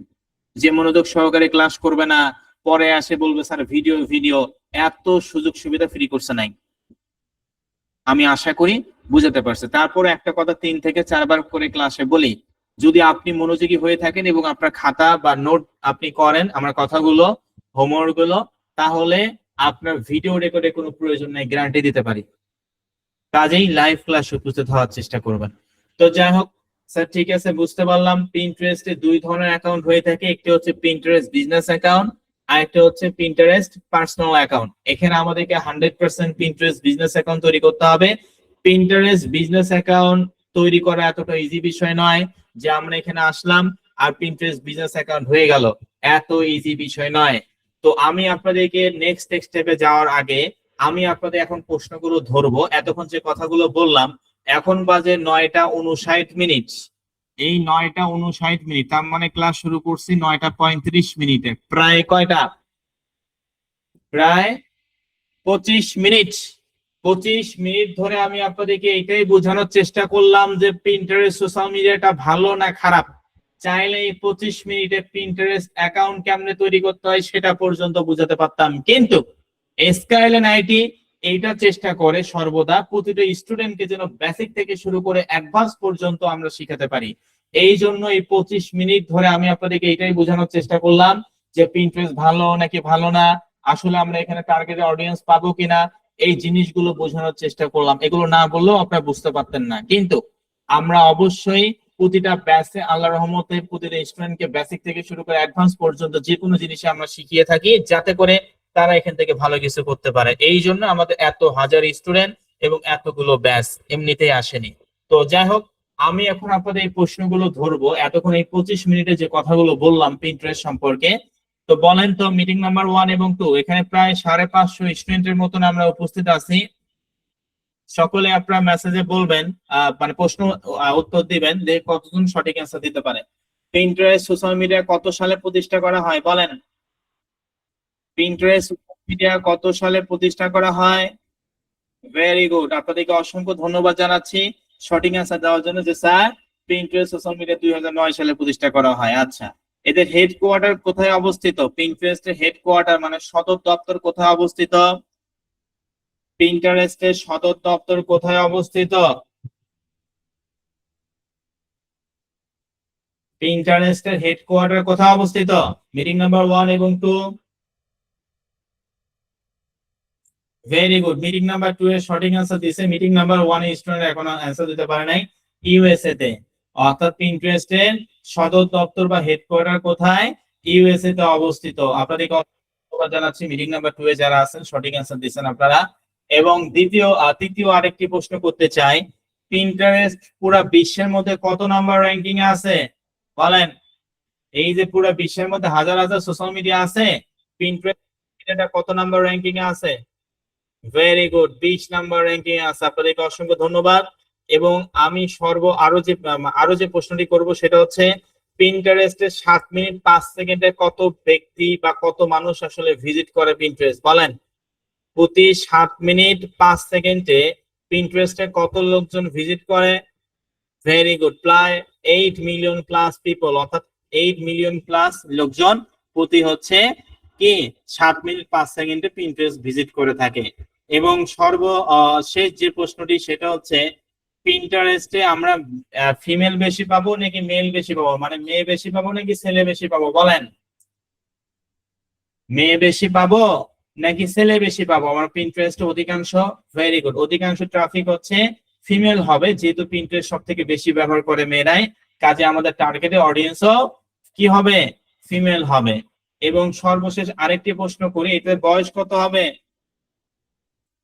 Speaker 1: যে মনোযোগ সহকারে ক্লাস করবে না, পরে আসে বলবে স্যার ভিডিও ভিডিও, এত সুযোগ সুবিধা ফ্রি করছে নাই। আমি আশা করি বুঝাতে পারছি। তারপরে একটা কথা 3 থেকে 4 বার করে ক্লাসে বলি, যদি আপনি মনোযোগী হয়ে থাকেন এবং আপনার খাতা বা নোট আপনি করেন আমার কথাগুলো, হোমওয়ার্ক গুলো, তাহলে আপনার ভিডিও রেকর্ডের কোনো প্রয়োজন নেই, গ্যারান্টি দিতে পারি। কাজেই লাইভ ক্লাস উপস্থিত হওয়ার চেষ্টা করবেন। তো যাই হোক স্যার, ঠিক আছে, বুঝতে পারলাম। পিন্টারেস্টে 2 ধরনের অ্যাকাউন্ট হয়ে থাকে, একটি হচ্ছে পিন্টারেস্ট বিজনেস অ্যাকাউন্ট আর একটা হচ্ছে পিন্টারেস্ট পার্সোনাল অ্যাকাউন্ট। এখানে আমাদেরকে 100% পিন্টারেস্ট বিজনেস অ্যাকাউন্ট তৈরি করতে হবে। পিন্টারেস্ট বিজনেস অ্যাকাউন্ট তৈরি করা এতটা ইজি বিষয় নয় যে আমরা এখানে আসলাম, আর পিন্টারেস্ট বিজনেস অ্যাকাউন্ট হয়ে গেল। এত ইজি বিষয় নয়। তো আমি আপনাদেরকে নেক্সট স্টেপে যাওয়ার আগে আমি আপনাদের এখন প্রশ্নগুলো ধরবো। এতক্ষণ যে কথাগুলো বললাম, এখন বাজে 9টা 59 মিনিট। এই 9টা 59 মিনিট, তার মানে ক্লাস শুরু করছি 9টা 35 মিনিটে। প্রায় কয়টা? প্রায় 25 মিনিট। 25 মিনিট ধরে আমি আপনাদেরকে এটাই বোঝানোর চেষ্টা করলাম যে পিন্টারেস্ট সোশ্যাল মিডিয়াটা ভালো না খারাপ। চাইলে এই 25 মিনিটে পিন্টারেস্ট অ্যাকাউন্ট কেমনে তৈরি করতে হয় সেটা পর্যন্ত বুঝাতে পারতাম, কিন্তু স্কাইলাইন আইটি এইটা চেষ্টা করে সর্বদা প্রতিটা স্টুডেন্টকে যেন বেসিক থেকে শুরু করে অ্যাডভান্স পর্যন্ত আমরা শিখাতে পারি। এই জন্য এই 25 মিনিট ধরে আমি আপনাদেরকে এটাই বোঝানোর চেষ্টা করলাম যে পিন্টারেস্ট ভালো নাকি ভালো না, আসলে আমরা এখানে টার্গেট অডিয়েন্স পাবো কিনা, এই জিনিসগুলো বোঝানোর চেষ্টা করলাম। এগুলো না বললেও আপনারা বুঝতে পারতেন না, কিন্তু আমরা অবশ্যই প্রতিটা ব্যাচে আল্লাহর রহমতে প্রতিটা স্টুডেন্টকে বেসিক থেকে শুরু করে অ্যাডভান্স পর্যন্ত যে কোনো জিনিসে আমরা শিখিয়ে থাকি, যাতে করে তারা এখান থেকে ভালো কিছু করতে পারে। এই জন্য আমাদের এত হাজার স্টুডেন্ট এবং এতগুলো ব্যাচ এমনিতেই আসেনি। তো যাই হোক, আমি এখন আপনাদের এই প্রশ্নগুলো ধরবো। এতক্ষণ এই 25 মিনিটে যে কথাগুলো বললাম পিন্টারেস্ট সম্পর্কে, তো বলেন তো মিটিং নাম্বার 1 এবং 2 এখানে প্রায় 550 স্টুডেন্টের মতন আমরা উপস্থিত আছি। সকলে আপনারা মেসেজে বলবেন, মানে প্রশ্ন উত্তর দিবেন যে কতজন সঠিক অ্যান্সার দিতে পারে। পিন্টারেস্ট সোশ্যাল মিডিয়া কত সালে প্রতিষ্ঠা করা হয় বলেন? পিন্টারেস্ট সোশ্যাল মিডিয়া কত সালে প্রতিষ্ঠা করা হয়? ভেরি গুড, আপনাদেরকে অসংখ্য ধন্যবাদ জানাচ্ছি সঠিক অ্যান্সার দেওয়ার জন্য, যে স্যার পিন্টারেস্ট সোশ্যাল মিডিয়া 2009 সালে প্রতিষ্ঠা করা হয়। আচ্ছা, এদের হেডকোয়ার্টার কোথায় অবস্থিত? পিন্টারেস্টের হেডকোয়ার্টার মানে সদর দপ্তর কোথায় অবস্থিত? পিন্টারেস্টের সদর দপ্তর কোথায় অবস্থিত? পিন্টারেস্টের হেডকোয়ার্টার কোথায় অবস্থিত? মিটিং নাম্বার 1 এবং 2। ভেরি গুড, মিটিং নাম্বার 2 এর সঠিক অ্যান্সার দিয়েছে। মিটিং নাম্বার 1 এর স্টুডেন্ট এখনো অ্যান্সার দিতে পারে নাই। ইউএসএ তে, অর্থাৎ পিন্টারেস্টের সদর দপ্তর বা হেডকোয়ার্টার কোথায়? ইউএসএ তে অবস্থিত। আপনাদেরকে ধন্যবাদ জানাচ্ছি মিটিং নাম্বার 2 এ যারা আছেন, সঠিক অ্যান্সার দিয়েছেন আপনারা। এবং তৃতীয় আরেকটি প্রশ্ন করতে চাই, পিন্টারেস্ট পুরো বিশ্বের মধ্যে কত নাম্বার র্যাঙ্কিং এ আছে বলেন? এই যে পুরো বিশ্বের মধ্যে হাজার হাজার সোশ্যাল মিডিয়া আছে, পিন্টারেস্ট কত নাম্বার র্যাঙ্কিং এ আছে? ভেরি গুড, 20 নাম্বার র্যাঙ্কিং আছে। আপনাদেরকে অসংখ্য ধন্যবাদ। এবং আমি আরো যে প্রশ্নটি করব সেটা হচ্ছে, পিন্টারেস্টে 7 মিনিট 5 সেকেন্ডে কত ব্যক্তি বা কত মানুষ আসলে ভিজিট করে পিন্টারেস্ট বলেন? প্রতি 7 মিনিট 5 সেকেন্ডে পিন্টারেস্টে কত লোকজন ভিজিট করে? ভেরি গুড, প্রায় 8 মিলিয়ন প্লাস পিপল, অর্থাৎ 8 মিলিয়ন প্লাস লোকজন প্রতি হচ্ছে কি 7 মিনিট 5 সেকেন্ডে পিন্টারেস্ট ভিজিট করে থাকে। এবং শেষ যে প্রশ্নটি সেটা হচ্ছে, পিন্টারেস্টে আমরা ফিমেল বেশি পাবো নাকি মেল বেশি পাবো, মানে মেয়ে বেশি পাবো নাকি ছেলে বেশি পাবো বলেন? মেয়ে বেশি পাবো নাকি ছেলে বেশি পাবো আমার পিন্টারেস্টে অধিকাংশ? ভেরি গুড, অধিকাংশ ট্রাফিক হচ্ছে ফিমেল হবে, যেহেতু পিন্টারেস্ট সব থেকে বেশি ব্যবহার করে মেয়েরাই, কাজে আমাদের টার্গেটেড অডিয়েন্সও কি হবে? ফিমেল হবে। এবং সর্বশেষ আরেকটি প্রশ্ন করি, এদের বয়স কত হবে?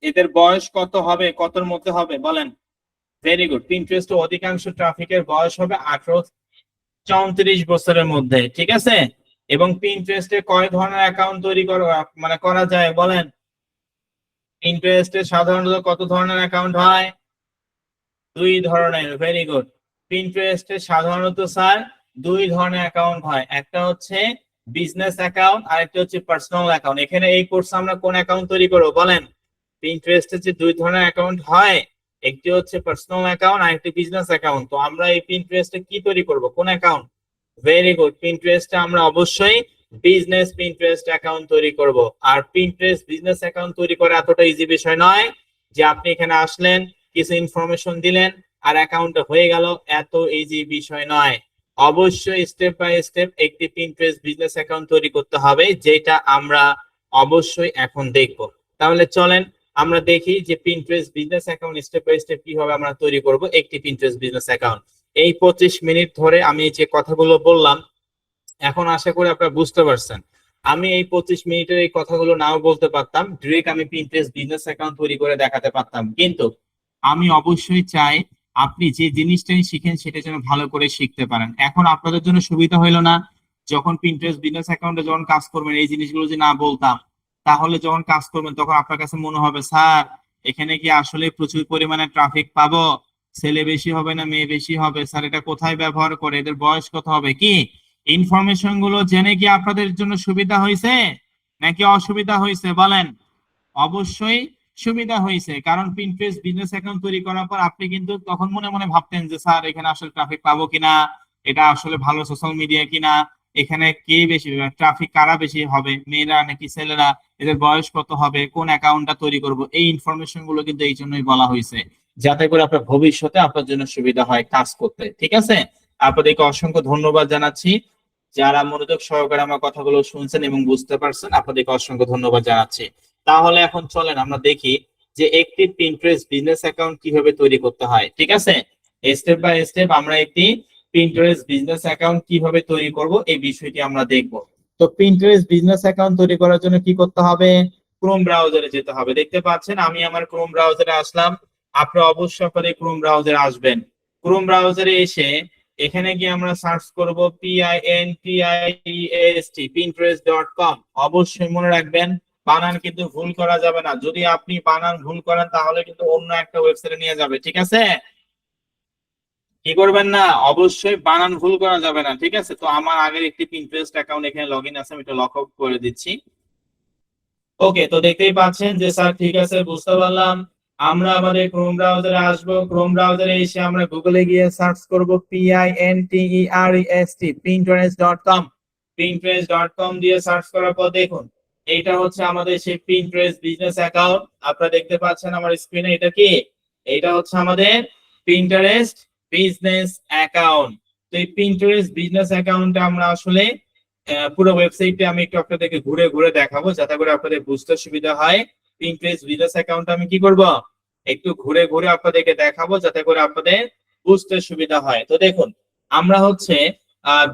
Speaker 1: এদের বয়স কত হবে, কতর মধ্যে হবে বলেন? ভেরি গুড, পিন্টারেস্ট অধিকাংশ ট্রাফিকের বয়স হবে 18-34 বছরের মধ্যে, ঠিক আছে? এবং পিন্টারেস্টে কয় ধরনের অ্যাকাউন্ট তৈরি করা যায় বলেন? পিন্টারেস্টে সাধারণত কত ধরনের অ্যাকাউন্ট হয়? 2 ধরনের। ভেরি গুড, পিন্টারেস্টে সাধারণত স্যার 2 ধরনের অ্যাকাউন্ট হয়, একটা হচ্ছে বিজনেস অ্যাকাউন্ট আর একটা হচ্ছে পার্সোনাল অ্যাকাউন্ট। এখানে এই কোর্সে আমরা কোন অ্যাকাউন্ট তৈরি করব বলেন? পিন্টারেস্টে যে 2 ধরনের অ্যাকাউন্ট হয়, একটি হচ্ছে পার্সোনাল অ্যাকাউন্ট আর একটি বিজনেস অ্যাকাউন্ট। তো আমরা এই পিন্টারেস্টে কি তৈরি করব, কোন অ্যাকাউন্ট? ভেরি গুড, পিন্টারেস্টে আমরা অবশ্যই বিজনেস পিন্টারেস্ট অ্যাকাউন্ট তৈরি করব। আর পিন্টারেস্ট বিজনেস অ্যাকাউন্ট তৈরি করা এতটা ইজি বিষয় নয় যে আপনি এখানে আসলেন, কিছু ইনফরমেশন দিলেন আর অ্যাকাউন্টটা হয়ে গেল, এত ইজি বিষয় নয়। অবশ্যই স্টেপ বাই স্টেপ একটি পিন্টারেস্ট বিজনেস অ্যাকাউন্ট তৈরি করতে হবে, যেটা আমরা অবশ্যই এখন দেখব। তাহলে চলেন আমরা দেখি যে Pinterest business account step by step কিভাবে আমরা তৈরি করব একটি পিন্টারেস্ট বিজনেস অ্যাকাউন্ট। এই 25 মিনিট ধরে আমি যে কথাগুলো বললাম, এখন আশা করি আপনারা বুঝতে পারছেন। আমি এই 25 মিনিটের এই কথাগুলো নাও বলতে পারতাম, ডিরেক্ট আমি পিন্টারেস্ট বিজনেস অ্যাকাউন্ট তৈরি করে দেখাতে পারতাম, কিন্তু আমি অবশ্যই চাই আপনি যে জিনিসটাই শিখেন সেটা যেন ভালো করে শিখতে পারেন। এখন আপনাদের জন্য সুবিধা হইলো না, যখন পিন্টারেস্ট বিজনেস অ্যাকাউন্টে যখন কাজ করবেন এই জিনিসগুলো যে না বলতাম, তাহলে যখন কাজ করবেন তখন আপনার কাছে মনে হবে স্যার এখানে কি আসলে প্রচুর পরিমাণে ট্রাফিক পাবো, ছেলে বেশি হবে না মেয়ে বেশি হবে, স্যার এটা কোথায় ব্যবহার করে, এদের বয়স কত হবে, কি ইনফরমেশন গুলো জেনে কি আপনাদের জন্য সুবিধা হয়েছে নাকি অসুবিধা হয়েছে বলেন? অবশ্যই সুবিধা হয়েছে, কারণ পিন্টারেস্ট বিজনেস অ্যাকাউন্ট তৈরি করার পর আপনি কিন্তু তখন মনে মনে ভাবতেন যে স্যার এখানে আসলে ট্রাফিক পাবো কিনা, এটা আসলে ভালো সোশ্যাল মিডিয়া কিনা, এখানে কে বেশি ট্রাফিক, কারা বেশি হবে, মেয়েরা নাকি ছেলেরা, এদের বয়স কত হবে, কোন অ্যাকাউন্টটা তৈরি করব, এই ইনফরমেশন গুলো কিন্তু এই জন্যই বলা হয়েছে, যাতে করে আপনার ভবিষ্যতে আপনার জন্য সুবিধা হয় কাজ করতে। ঠিক আছে, আপনাদেরকে অসংখ্য ধন্যবাদ জানাচ্ছি, যারা মনোযোগ সহকারে আমার কথাগুলো শুনছেন এবং বুঝতে পারছেন আপনাদেরকে অসংখ্য ধন্যবাদ জানাচ্ছি। তাহলে এখন চলেন আমরা দেখি যে একটি পিন্টারেস্ট বিজনেস অ্যাকাউন্ট কিভাবে তৈরি করতে হয়। ঠিক আছে, স্টেপ বাই স্টেপ আমরা একটি পিন্টারেস্ট বিজনেস অ্যাকাউন্ট কিভাবে তৈরি করব এই বিষয়টি আমরা দেখব। তো পিন্টারেস্ট বিজনেস অ্যাকাউন্ট তৈরি করার জন্য কি করতে হবে? ক্রোম ব্রাউজারে যেতে হবে। দেখতে পাচ্ছেন আমি আমার ক্রোম ব্রাউজারে আসলাম, আপনারা অবশ্যই আপনাদের ক্রোম ব্রাউজারে আসবেন। ক্রোম ব্রাউজারে এসে এখানে গিয়ে আমরা সার্চ করব pinterest.com। অবশ্যই মনে রাখবেন বানান কিন্তু ভুল করা যাবে না, যদি আপনি বানান ভুল করেন তাহলে কিন্তু অন্য একটা ওয়েবসাইটে নিয়ে যাবে। ঠিক আছে, কি করবেন না, অবশ্যই বানান ভুল করা যাবে না। ঠিক আছে, তো আমার আগের একটি পিন্টারেস্ট অ্যাকাউন্ট এখানে লগইন আছে, আমি এটা লক আউট করে দিচ্ছি। ওকে, তো দেখতেই পাচ্ছেন যে স্যার ঠিক আছে বুঝতে পারলাম। আমরা আমাদের ক্রোম ব্রাউজারে আসবো, ক্রোম ব্রাউজারে এসে আমরা গুগলে গিয়ে সার্চ করব pinterest.com। pinterest.com দিয়ে সার্চ করার পর দেখুন এটা হচ্ছে আমাদের সেই পিন্টারেস্ট বিজনেস অ্যাকাউন্ট। আপনারা দেখতে পাচ্ছেন আমার স্ক্রিনে, এটা কি, এটা হচ্ছে আমাদের পিন্টারেস্ট বিজনেস অ্যাকাউন্ট। তো এই পিন্টারেস্ট বিজনেস অ্যাকাউন্টে আমরা আসলে পুরো ওয়েবসাইটে আমি একটু আপনাদেরকে ঘুরে ঘুরে দেখাবো যাতে করে আপনাদের বুঝতে সুবিধা হয়। পিন্টারেস্ট বিজনেস অ্যাকাউন্ট আমি কি করব, একটু ঘুরে ঘুরে আপনাদেরকে দেখাবো যাতে করে আপনাদের বুঝতে সুবিধা হয়। তো দেখুন আমরা হচ্ছে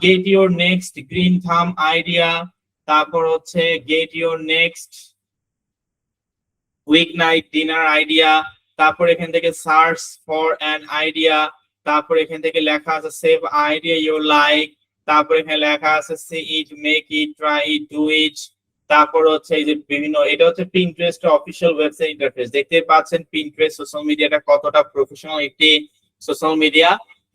Speaker 1: get your next green thumb idea, তারপর হচ্ছে get your next weeknight dinner idea, তারপর এখান থেকে সার্চ ফর অ্যান আইডিয়া, তারপর এখান থেকে লেখা আছে সেভ আইডিয়া ইউর লাইক, তারপর এখানে লেখা আছে see it, make it, try it, do it, তারপর হচ্ছে এই যে বিভিন্ন, এটা হচ্ছে পিন্টারেস্ট অফিসিয়াল ওয়েবসাইট ইন্টারফেস। দেখতে পাচ্ছেন পিন্টারেস্ট সোশ্যাল মিডিয়াটা কতটা প্রফেশনাল একটি সোশ্যাল মিডিয়া,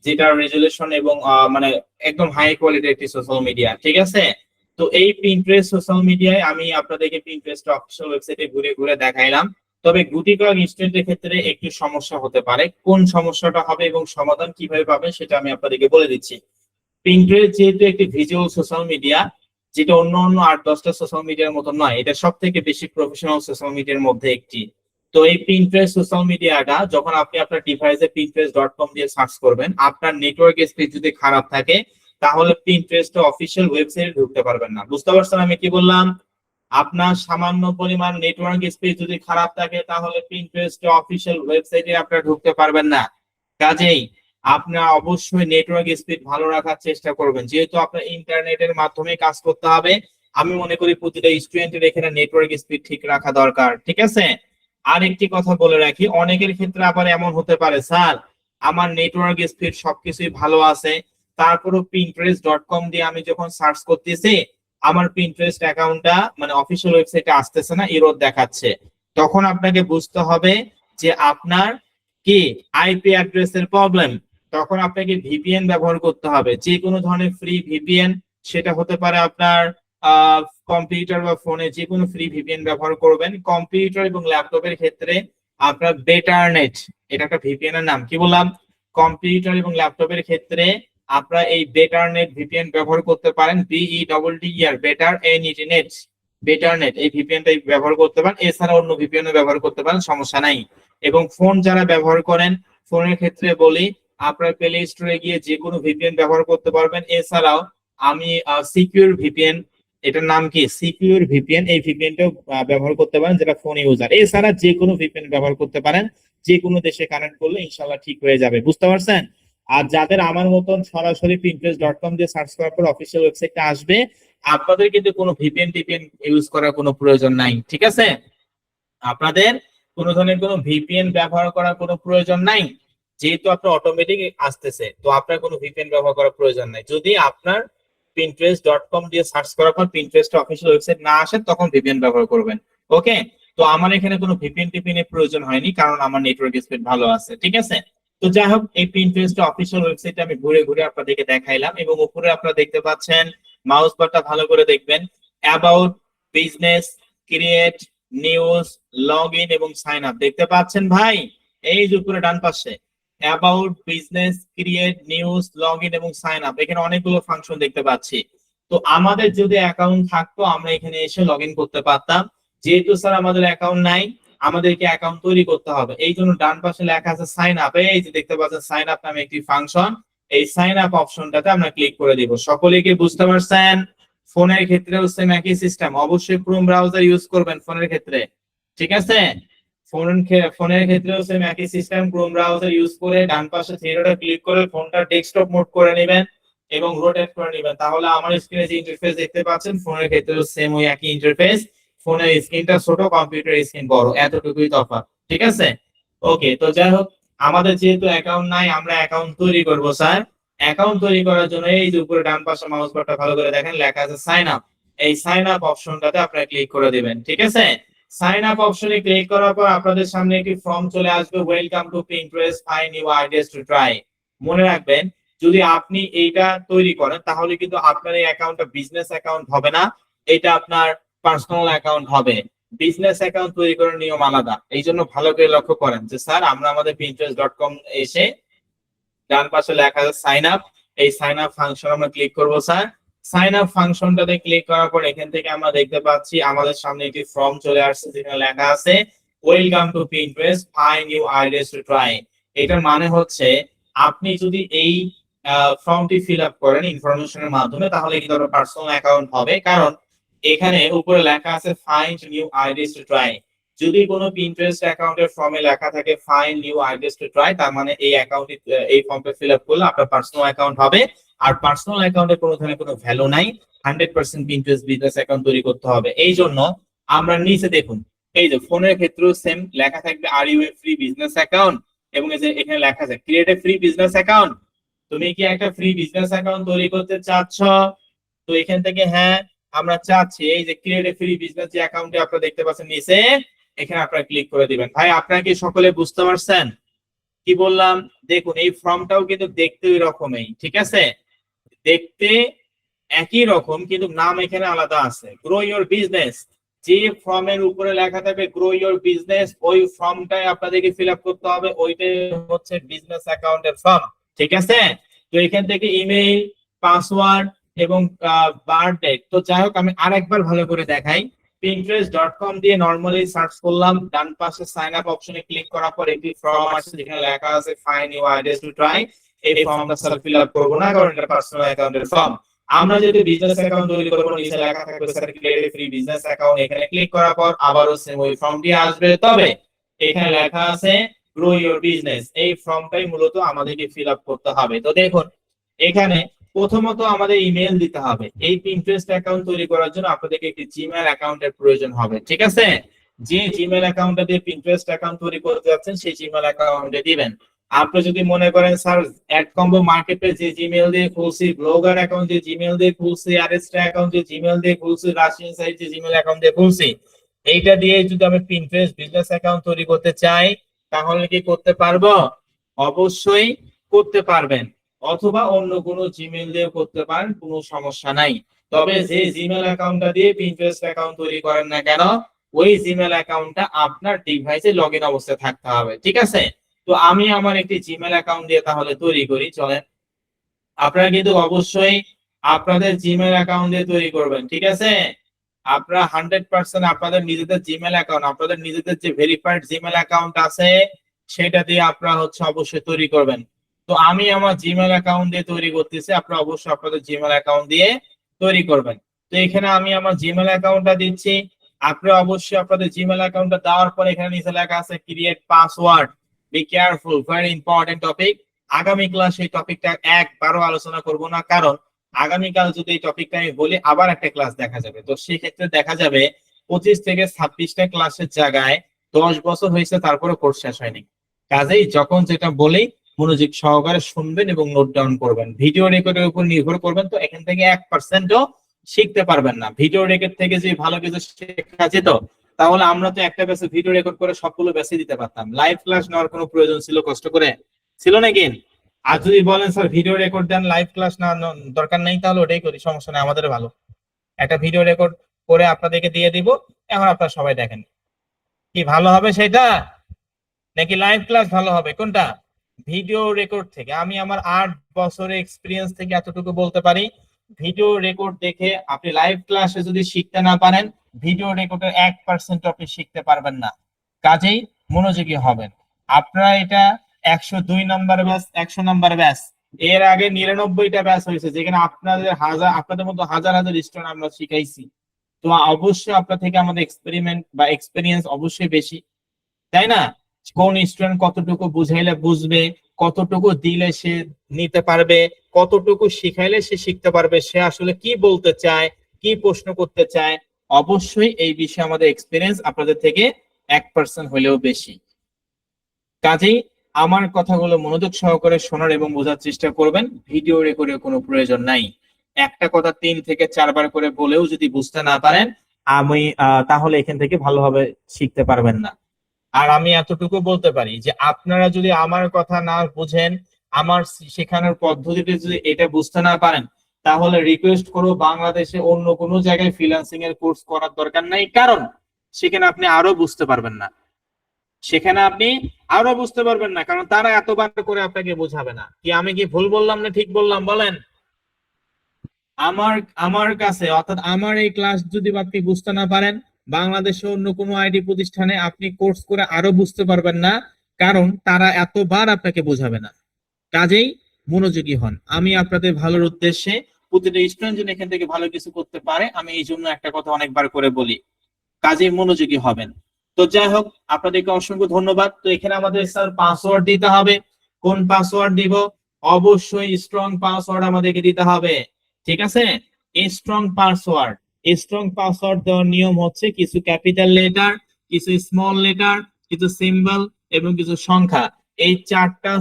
Speaker 1: যেটা রেজুলেশন এবং মানে একদম হাই কোয়ালিটির একটি সোশ্যাল মিডিয়া। ঠিক আছে, তো এই পিন্টারেস্ট সোশ্যাল মিডিয়ায় আমি আপনাদেরকে পিন্টারেস্ট অফিসিয়াল ওয়েবসাইটে ঘুরে ঘুরে দেখাইলাম। তবে গুটি কয়েক স্টুডেন্টের ক্ষেত্রে একটু সমস্যা হতে পারে, কোন সমস্যাটা হবে এবং সমাধান কিভাবে পাবেন সেটা আমি আপনাদেরকে বলে দিচ্ছি। পিন্টারেস্ট যেহেতু একটি ভিজুয়াল সোশ্যাল মিডিয়া, যেটা অন্য অন্য 8-10টা সোশ্যাল মিডিয়ার মতো নয়, এটা সব থেকে বেশি প্রফেশনাল সোশ্যাল মিডিয়ার মধ্যে একটি। তো এই পিন্টারেস্ট সোশ্যাল মিডিয়াটা যখন আপনি আপনার ডিভাইসে pinterest.com দিয়ে সার্চ করবেন, আপনার নেটওয়ার্ক স্পিড যদি খারাপ থাকে তাহলে পিন্টারেস্ট অফিসিয়াল ওয়েবসাইটে ঢুকতে পারবেন না। বুঝতে পারছেন আমি কি বললাম? আপনার সামান্য পরিমাণ নেটওয়ার্ক স্পিড যদি খারাপ থাকে তাহলে পিন্টারেস্ট অফিসিয়াল ওয়েবসাইটে আপনারা ঢুকতে পারবেন না। কাজেই আপনার অবশ্যই নেটওয়ার্ক স্পিড ভালো রাখার চেষ্টা করবেন, যেহেতু আপনার ইন্টারনেটের মাধ্যমে কাজ করতে হবে। আমি মনে করি প্রতিটা স্টুডেন্টের এখানে নেটওয়ার্ক স্পিড ঠিক রাখা দরকার। ঠিক আছে, আর একটি কথা বলে রাখি, অনেকের ক্ষেত্রে আবার এমন হতে পারে স্যার আমার নেটওয়ার্ক স্পিড সবকিছুই ভালো আছে, তারপরও pinterest.com দিয়ে আমি যখন সার্চ করতেছি আমার পিন্টারেস্ট অ্যাকাউন্টটা মানে অফিসিয়াল ওয়েবসাইটে আসতেছে না, এরর দেখাচ্ছে। তখন আপনাকে বুঝতে হবে যে আপনার কি আইপি অ্যাড্রেসের প্রবলেম। তখন আপনাকে ভিপিএন ব্যবহার করতে হবে, যে কোনো ধরনের ফ্রি ভিপিএন, সেটা হতে পারে আপনার কম্পিউটার বা ফোনে যে কোনো ফ্রি ভিপিএন ব্যবহার করবেন। কম্পিউটার এবং ল্যাপটপের ক্ষেত্রে আপনার বেটার নেট, এটা একটা ভিপিএন এর নাম, কি বললাম, কম্পিউটার এবং ল্যাপটপের ক্ষেত্রে আপনারা এই বেটার নেট ভিপিএন ব্যবহার করতে পারেন, BETTER better net, better net এই ভিপিএনটা ব্যবহার করতে পারেন। এছাড়া অন্য ভিপিএন ব্যবহার করতে পারেন, সমস্যা নাই। এবং ফোন যারা ব্যবহার করেন, ফোনের ক্ষেত্রে বলি আপনারা প্লে স্টোরে গিয়ে যে কোনো ভিপিএন ব্যবহার করতে পারবেন। এছাড়াও আমি সিকিউর ভিপিএন, এটার নাম কি সিকিউর ভিপিএন, এই ভিপিএনটাও ব্যবহার করতে পারেন যেটা ফোন ইউজার। এছাড়া যে কোনো ভিপিএন ব্যবহার করতে পারেন, যে কোনো দেশে কানেক্ট করলে ইনশাআল্লাহ ঠিক হয়ে যাবে। বুঝতে পারছেন? আর যাদের আমার মতন সরাসরি pinterest.com দিয়ে সার্চ করার পর অফিসিয়াল ওয়েবসাইটটা আসবে, আপনাদের কিন্তু কোনো ভিপিএন টিপিএন ইউজ করার কোনো প্রয়োজন নাই। ঠিক আছে, আপনাদের কোনো ধরনের কোনো ভিপিএন ব্যবহার করার কোনো প্রয়োজন নাই। যেহেতু আপনার অটোমেটিক আসতেছে, তো আপনার কোনো ভিপিএন ব্যবহার করার প্রয়োজন নাই। যদি আপনার pinterest.com দিয়ে সার্চ করার পর পিন্টারেস্ট অফিসিয়াল ওয়েবসাইট না আসে, তখন ভিপিএন ব্যবহার করবেন। ওকে, তো আমার এখানে কোনো ভিপিএন টিপিএন প্রয়োজন হয়নি, কারণ আমার নেটওয়ার্ক স্পিড ভালো আছে। ঠিক আছে, তো যাই হোক, এই পিন্টারেস্ট অফিসিয়াল ওয়েবসাইট আমি ঘুরে ঘুরে আপনাদেরকে দেখাইলাম, এবং উপরে আপনারা দেখতে পাচ্ছেন, মাউস বারটা ভালো করে দেখবেন, about, business, create, news, log in এবং সাইন আপ দেখতে পাচ্ছেন ভাই, এই যে উপরে ডান পাশে about, business, create, news, log in এবং সাইন আপ, এখানে অনেকগুলো ফাংশন দেখতে পাচ্ছি। তো আমাদের যদি অ্যাকাউন্ট থাকতো আমরা এখানে এসে লগ ইন করতে পারতাম। যেহেতু স্যার আমাদের অ্যাকাউন্ট নাই, আমাদেরকে অ্যাকাউন্ট তৈরি করতে হবে। এই জন্য ডান পাশে লেখা আছে সাইন আপ, এই যে দেখতে পাচ্ছেন সাইন আপ নামে একটি ফাংশন, এই সাইন আপ অপশনটাতে আমরা ক্লিক করে দিব। সকলেই কি বুঝতে পারছেন? ফোনের ক্ষেত্রেও সেম একই সিস্টেম, অবশ্যই ক্রোম ব্রাউজার ইউজ করবেন ফোনের ক্ষেত্রে। ঠিক আছে, ফোনের ক্ষেত্রেও সেম একই সিস্টেম, ক্রোম ব্রাউজার ইউজ করে ডান পাশে থ্রি ক্লিক করে ফোনটা ডেস্কটপ মোড করে নেবেন এবং রোটেট করে নেবেন। তাহলে আমার স্ক্রিনে যে ইন্টারফেস দেখতে পাচ্ছেন, ফোনের ক্ষেত্রেও সেম ওই একই ইন্টারফেস। ফোনের স্ক্রিনটা ছোট, কম্পিউটার স্ক্রিন বড়, এতটুকুই তফাৎ। ঠিক আছে, ওকে। তো যাই হোক, আমাদের যেহেতু অ্যাকাউন্ট নাই, আমরা অ্যাকাউন্ট তৈরি করব স্যার। অ্যাকাউন্ট তৈরি করার জন্য এই যে উপরে ডান পাশে মাউস বারটা ভালো করে দেখেন, লেখা আছে সাইন আপ, এই সাইন আপ অপশনটাতে আপনারা ক্লিক করে দিবেন। ঠিক আছে, সাইন আপ অপশনে ক্লিক করার পর আপনাদের সামনে একটি ফর্ম চলে আসবে, welcome to Pinterest, find new ideas to try. মনে রাখবেন, যদি আপনি এইটা তৈরি করেন তাহলে কিন্তু আপনার এই অ্যাকাউন্টটা বিজনেস অ্যাকাউন্ট হবে না, এটা আপনার পার্সোনাল অ্যাকাউন্ট হবে। বিজনেস অ্যাকাউন্ট তৈরি করার নিয়ম আলাদা, এই জন্য ভালো করে লক্ষ্য করেন যে স্যার আমরা আমাদের pinterest.com এসে ডান পাশে লেখা আছে সাইন আপ, এই সাইন আপ ফাংশন আমরা ক্লিক করব স্যার। সাইন আপ ফাংশনটাতে ক্লিক করার পর এখান থেকে আমরা দেখতে পাচ্ছি আমাদের সামনে একটি ফর্ম চলে আসছে, যেখানে লেখা আছে welcome to Pinterest, find new ideas to try. এটার মানে হচ্ছে আপনি যদি এই ফর্মটি ফিল আপ করেন ইনফরমেশনের মাধ্যমে, তাহলে কিন্তু আপনার পার্সোনাল অ্যাকাউন্ট হবে, কারণ এখানে উপরে লেখা আছে find new ideas to try. যদি কোনো পিন্টারেস্ট অ্যাকাউন্টের ফর্মে লেখা থাকে find new ideas to try, তার মানে এই অ্যাকাউন্টে, এই ফর্মটা ফিল আপ করলে আপনার পার্সোনাল অ্যাকাউন্ট হবে। আর পার্সোনাল অ্যাকাউন্টে কোনো ধরনের কোনো ভ্যালু নাই, 100% পিন্টারেস্ট বিজনেস অ্যাকাউন্ট তৈরি করতে হবে। এই জন্য আমরা নিচে দেখুন, এই যে ফোনের ক্ষেত্রেও সেম লেখা থাকবে are you a free business account, এবং এই যে এখানে লেখা আছে create a free business account. তুমি কি একটা ফ্রি বিজনেস অ্যাকাউন্ট তৈরি করতে চাচ্ছ? তো এখান থেকে হ্যাঁ আমরা চাচ্ছি, এই যে ক্রিয়েট এ ফ্রি বিজনেস যে অ্যাকাউন্টে আপনারা দেখতে পাচ্ছেন নিচে, এখানে আপনারা ক্লিক করে দিবেন। ভাই আপনারা কি সকলে বুঝতে পারছেন কি বললাম? দেখুন এই ফর্মটাও কিন্তু দেখতে ওই রকমই, ঠিক আছে, দেখতে একই রকম, কিন্তু নাম এখানে আলাদা আছে, গ্রো ইওর বিজনেস। যে ফর্মের উপরে লেখা থাকবে গ্রো ইওর বিজনেস, ওই ফর্মটাই আপনাদেরকে ফিল আপ করতে হবে, ওইটাই হচ্ছে বিজনেস অ্যাকাউন্টের ফর্ম। ঠিক আছে, তো এখান থেকে ইমেইল, পাসওয়ার্ড এবং বার্থডে। তো যাই হোক, আমি আরেকবার ভালো করে দেখাই। pinterest.com দিয়ে নরমালি সার্চ করলাম, ডান পাশে সাইন আপ অপশনে ক্লিক করার পর একটি ফর্ম আসছে, যেখানে লেখা আছে find new ideas to try. এই ফর্মটা স্যার ফিল আপ করব না, কারণ এটা পার্সোনাল অ্যাকাউন্টের ফর্ম। আমরা যদি বিজনেস অ্যাকাউন্ট তৈরি করব, নিচে লেখা থাকবে sir create a free business account, এখানে ক্লিক করার পর আবারও সেম ওই ফর্মটি আসবে, তবে এখানে লেখা আছে গ্রো ইওর বিজনেস। এই ফর্মটাই মূলত আমাদেরকে ফিল আপ করতে হবে। তো দেখুন এখানে প্রথমত আমাদের ইমেল দিতে হবে। এই পিন্টারেস্ট অ্যাকাউন্ট তৈরি করার জন্য আপনাদেরকে একটি জিমেইল অ্যাকাউন্টের প্রয়োজন হবে। ঠিক আছে, যে জিমেইল অ্যাকাউন্টটা দিয়ে পিন্টারেস্ট অ্যাকাউন্ট তৈরি করতে যাচ্ছেন সেই জিমেইল অ্যাকাউন্টে দিবেন। আপনি যদি মনে করেন স্যার অ্যাড কম্বো মার্কেটে যে জিমেইল দিয়ে খুলছি, ব্লগার অ্যাকাউন্ট যে জিমেইল দিয়ে খুলছি, আরএসটা অ্যাকাউন্ট যে জিমেইল দিয়ে খুলছি, রাশিয়ান সাইট যে জিমেইল অ্যাকাউন্ট দিয়ে খুলছি, এইটা দিয়ে যদি আমি পিন্টারেস্ট বিজনেস অ্যাকাউন্ট তৈরি করতে চাই, তাহলে কি করতে পারবো? অবশ্যই করতে পারবেন, অথবা অন্য কোনো জিমেইল দিয়ে করতে পারেন, কোনো সমস্যা নাই। তবে যে জিমেইল অ্যাকাউন্টটা দিয়ে পিন্টারেস্ট অ্যাকাউন্ট তৈরি করেন না কেন, ওই জিমেইল অ্যাকাউন্টটা আপনার ডিভাইসে লগইন অবস্থায় থাকতে হবে। ঠিক আছে, তো আমি আমার একটি জিমেইল অ্যাকাউন্ট দিয়ে তাহলে তৈরি করি, চলেন। আপনারা কিন্তু অবশ্যই আপনাদের জিমেইল অ্যাকাউন্ট দিয়ে তৈরি করবেন। ঠিক আছে, আপনারা 100% আপনাদের নিজেদের জিমেইল অ্যাকাউন্ট, আপনাদের নিজেদের যে ভেরিফাইড জিমেইল অ্যাকাউন্ট আছে সেটা দিয়ে আপনারা হচ্ছে অবশ্যই তৈরি করবেন। তো আমি আমার জিমেইল অ্যাকাউন্ট দিয়ে তৈরি করতেছি, আপনারা অবশ্যই আপনাদের জিমেইল অ্যাকাউন্ট দিয়ে তৈরি করবেন। তো এখানে আমি আমার জিমেইল অ্যাকাউন্টটা দিচ্ছি, আপনারা অবশ্যই আপনাদের জিমেইল অ্যাকাউন্টটা দেওয়ার পর এখানে নিচে লেখা আছে create password. Be careful, very important topic. আগামী ক্লাসে এই টপিকটা একবারও আলোচনা করব না, কারণ আগামীকাল যদি এই টপিকটা আমি বলি আবার একটা ক্লাস দেখা যাবে। তো সেই ক্ষেত্রে দেখা যাবে 25 থেকে 26টা ক্লাসের জায়গায় 10 বছর হয়েছে তারপরে কোর্স শেষ হয়নি। কাজেই যখন যেটা বলি মনোযোগ সহকারে শুনবেন এবং নোট ডাউন করবেন। ভিডিও রেকর্ডের উপর নির্ভর করবেন তো এখান থেকে 1%ও শিখতে পারবেন না। ভিডিও রেকর্ড থেকে যে ভালো কিছু শেখা যেত তাহলে আমরা তো একটা ব্যাচে ভিডিও রেকর্ড করে সবগুলো ব্যাচে দিতে পারতাম। লাইভ ক্লাস নেওয়ার কোনো প্রয়োজন ছিল কষ্ট করে? ছিল নাকি? আর যদি বলেন স্যার ভিডিও রেকর্ড দেন লাইভ ক্লাস না দরকার নেই, তাহলে ওটাই করি, সমস্যা নেই, আমাদের ভালো। একটা ভিডিও রেকর্ড করে আপনাদেরকে দিয়ে দিব, এখন আপনারা সবাই দেখেন। কি ভালো হবে সেটা, নাকি লাইভ ক্লাস ভালো হবে, কোনটা? ভিডিও রেকর্ড থেকে আমি আমার 8 বছরের এক্সপিরিয়েন্স থেকে এতটুকু বলতে পারি, ভিডিও রেকর্ড দেখে আপনি লাইভ ক্লাসে যদি শিখতে না পারেন, ভিডিও রেকর্ডের 1% আপনি শিখতে পারবেন না। কাজেই মনোযোগী হবেন। আপনারা এটা 102 নাম্বার ব্যাচ, 100 নাম্বার ব্যাচ, এর আগে 99টা ব্যাচ হয়েছে যেখানে আপনাদের মতো হাজার হাজার স্টুডেন্ট আমরা শিখাইছি। তো অবশ্যই আপনার থেকে আমাদের এক্সপেরিমেন্ট বা এক্সপেরিয়েন্স অবশ্যই বেশি, তাই না? কোন স্টুডেন্ট কতটুকু বুঝাইলে বুঝবে, কতটুকু দিলে সে নিতে পারবে, কতটুকু শিখাইলে সে শিখতে পারবে, সে আসলে কি বলতে চায়, কি প্রশ্ন করতে চায়, অবশ্যই এই বিষয়ে আমাদের এক্সপিরিয়েন্স আপনাদের থেকে 1% হলেও বেশি। কাজেই আমার কথাগুলো মনোযোগ সহকারে শোনার এবং বোঝার চেষ্টা করবেন। ভিডিও রেকর্ডের কোনো প্রয়োজন নাই। একটা কথা 3 থেকে 4 বার করে বলেও যদি বুঝতে না পারেন তাহলে এখান থেকে ভালোভাবে শিখতে পারবেন না। আর আমি এতটুকু বলতে পারি যে আপনারা যদি আমার কথা না বুঝেন, আমার শেখানোর পদ্ধতিতে যদি এটা বুঝতে না পারেন, তাহলে রিকোয়েস্ট করো বাংলাদেশে অন্য কোনো জায়গায় ফ্রিল্যান্সিং এর কোর্স করার দরকার নাই, কারণ সেখানে আপনি আরো বুঝতে পারবেন না। সেখানে আপনি আরো বুঝতে পারবেন না, কারণ তারা এতবার করে আপনাকে বোঝাবে না। কি আমি কি ভুল বললাম না ঠিক বললাম বলেন? আমার আমার কাছে অর্থাৎ আমার এই ক্লাস যদি আপনি বুঝতে না পারেন, বাংলাদেশে অন্য কোনো আইডি প্রতিষ্ঠানে আপনি কোর্স করে আরো বুঝতে পারবেন না, কারণ তারা এতবার আপনাকে বোঝাবে না। কাজেই মনোযোগী হন। আমি আপনাদের ভালোর উদ্দেশ্যে প্রতিটা স্টুডেন্ট যেন এখান থেকে ভালো কিছু করতে পারে, আমি এই জন্য একটা কথা অনেকবার করে বলি, কাজেই মনোযোগী হবেন। তো যাই হোক, আপনাদেরকে অসংখ্য ধন্যবাদ। তো এখানে আমাদের স্যার পাসওয়ার্ড দিতে হবে। কোন পাসওয়ার্ড দিব? অবশ্যই স্ট্রং পাসওয়ার্ড আমাদেরকে দিতে হবে, ঠিক আছে? Strong password. স্ট্রং পাসওয়ার্ড দেওয়ার নিয়ম হচ্ছে কিছু ক্যাপিটাল লেটার, কিছু স্মল লেটার, কিছু সিম্বল এবং কিছু সংখ্যা, এই 4টা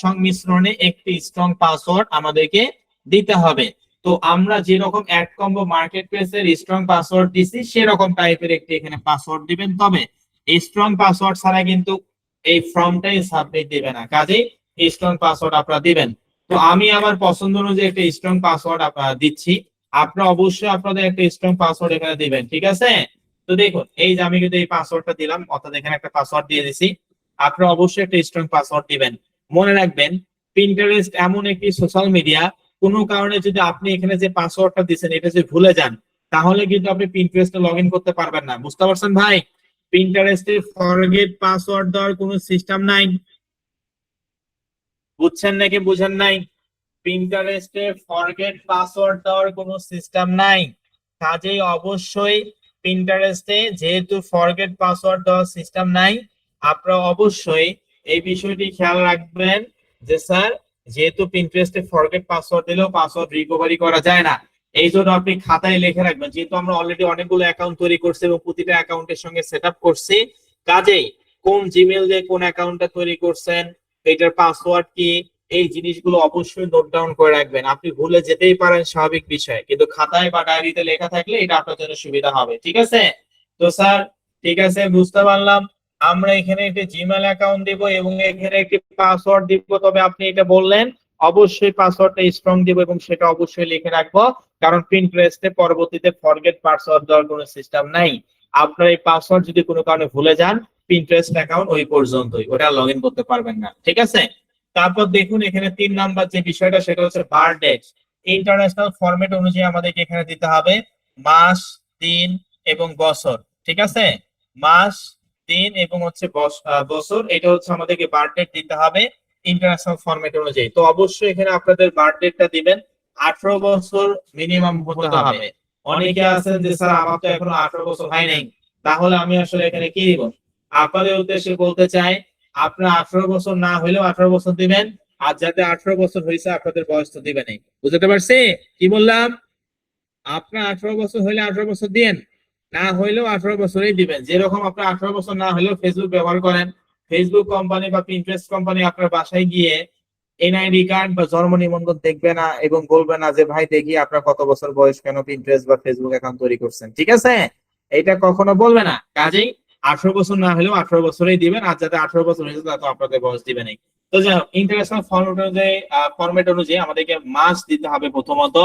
Speaker 1: সংমিশ্রণে একটি স্ট্রং পাসওয়ার্ড আমাদেরকে দিতে হবে। তো আমরা যেরকম অ্যাড কম্বো মার্কেট প্লেসের স্ট্রং পাসওয়ার্ড দিছি সেরকম টাইপের একটি এখানে পাসওয়ার্ড দিবেন। তবে এই স্ট্রং পাসওয়ার্ড ছাড়া কিন্তু এই ফর্মটাই সাবমিট দিবে না, কাজেই স্ট্রং পাসওয়ার্ড আপনারা দিবেন। তো আমি আমার পছন্দ অনুযায়ী একটা স্ট্রং পাসওয়ার্ড আপনারা দিচ্ছি, আপনারা অবশ্যই আপনাদের একটা স্ট্রং পাসওয়ার্ড এখানে দিবেন, ঠিক আছে? তো দেখুন, এই যে আমি কিন্তু এই পাসওয়ার্ডটা দিলাম, অর্থাৎ এখানে একটা পাসওয়ার্ড দিয়ে দিছি। আপনারা অবশ্যই একটা স্ট্রং পাসওয়ার্ড দিবেন। মনে রাখবেন, পিন্টারেস্ট এমন একটি সোশ্যাল মিডিয়া, কোনো কারণে যদি আপনি এখানে যে পাসওয়ার্ডটা দিচ্ছেন এটা যদি ভুলে যান, তাহলে কিন্তু আপনি পিন্টারেস্টে লগ ইন করতে পারবেন না। বুঝতে পারছেন ভাই? পিন্টারেস্টে ফরগেট পাসওয়ার্ড দেওয়ার কোনো সিস্টেম নাই। বুঝছেন নাকি বুঝেন নাই? পিন্টারেস্টে ফরগেট পাসওয়ার্ড দেওয়ার কোনো সিস্টেম নাই। কাজেই অবশ্যই পিন্টারেস্টে যেহেতু ফরগেট পাসওয়ার্ড দেওয়ার সিস্টেম নাই, আপনারা অবশ্যই এই বিষয়টি খেয়াল রাখবেন যে স্যার, যেহেতু পিন্টারেস্টে ফরগেট পাসওয়ার্ড দিলেও পাসওয়ার্ড রিকভারি করা যায় না, এই জন্য আপনি খাতায় লিখে রাখবেন। যেহেতু আমরা অলরেডি অনেকগুলো অ্যাকাউন্ট তৈরি করছি এবং প্রতিটা অ্যাকাউন্টের সঙ্গে সেটআপ করছি, কাজেই কোন জিমেইল দিয়ে কোন অ্যাকাউন্টটা তৈরি করছেন, এটার পাসওয়ার্ড কি, এই জিনিসগুলো অবশ্যই নোট ডাউন করে রাখবেন। আপনি ভুলে যেতেই পারেন, স্বাভাবিক বিষয়, কিন্তু খাতায় বা ডায়েরিতে লেখা থাকলে এটা আপনার জন্য সুবিধা হবে, ঠিক আছে? তো স্যার, ঠিক আছে, বুঝতে পারলাম। আমরা এখানে একটি জিমেইল অ্যাকাউন্ট দিব এবং এখানে একটি পাসওয়ার্ড দিব। তবে আপনি এটা বললেন অবশ্যই পাসওয়ার্ডটা স্ট্রং দিব এবং সেটা অবশ্যই লিখে রাখবো, কারণ পিন্টারেস্টে পরবর্তীতে ফরগেট পাসওয়ার্ড দেওয়ার কোনো সিস্টেম নাই। আপনার এই পাসওয়ার্ড যদি কোনো কারণে ভুলে যান, পিন্টারেস্ট অ্যাকাউন্ট ওই পর্যন্তই, ওটা লগ ইন করতে পারবেন না, ঠিক আছে? তারপর দেখুন এখানে 3 নাম্বার যে বিষয়টা সেটা হচ্ছে বার্থডে। ইন্টারন্যাশনাল ফরম্যাট অনুযায়ী আমাদেরকে এখানে দিতে হবে মাস, দিন এবং বছর, ঠিক আছে? মাস, দিন এবং হচ্ছে বছর, এটা হচ্ছে আমাদেরকে বার্থডে দিতে হবে ইন্টারন্যাশনাল ফরম্যাট অনুযায়ী। তো অবশ্যই এখানে আপনাদের বার্থডেটা দিবেন 18 বছর মিনিমাম হতে হবে। অনেকে আছেন যে স্যার আমার তো এখনো 18 বছর হয় নাই, তাহলে আমি আসলে এখানে কি দিব? আপনাদের উদ্দেশ্যে বলতে চাই, আপনার 18 বছর না হলেও 18 বছর দিবেন, আর যাতে 18 বছর হয়েছে আপনাদের বয়স তো দিবেনই। বুঝতে পারছি কি বললাম? আপনার 18 বছর হইলে 18 বছর দিন, না হইলেও 18 বছরই দিবেন। যেরকম আপনার 18 বছর না হলেও ফেসবুক ব্যবহার করেন, 18 বছর হইলে 18 বছর দিবেন। ফেসবুক কোম্পানি বা পিন্টারেস্ট কোম্পানি আপনার বাসায় গিয়ে এনআইডি কার্ড বা জন্ম নিবন্ধন দেখবে না এবং বলবে না যে ভাই দেখি আপনার কত বছর বয়স, কেন পিন্টারেস্ট বা ফেসবুক অ্যাকাউন্ট তৈরি করছেন, ঠিক আছে? এটা কখনো বলবে না। কাজেই 18 বছর না হলেও 18 বছরেই দিবেন, আর যাতে 18 বছর হয়েছে তা তো আপনাদের বয়স দিবেন। তো যাই হোক, ইন্টারন্যাশনাল ফরম্যাট অনুযায়ী আমাদেরকে মাস দিতে হবে প্রথমত,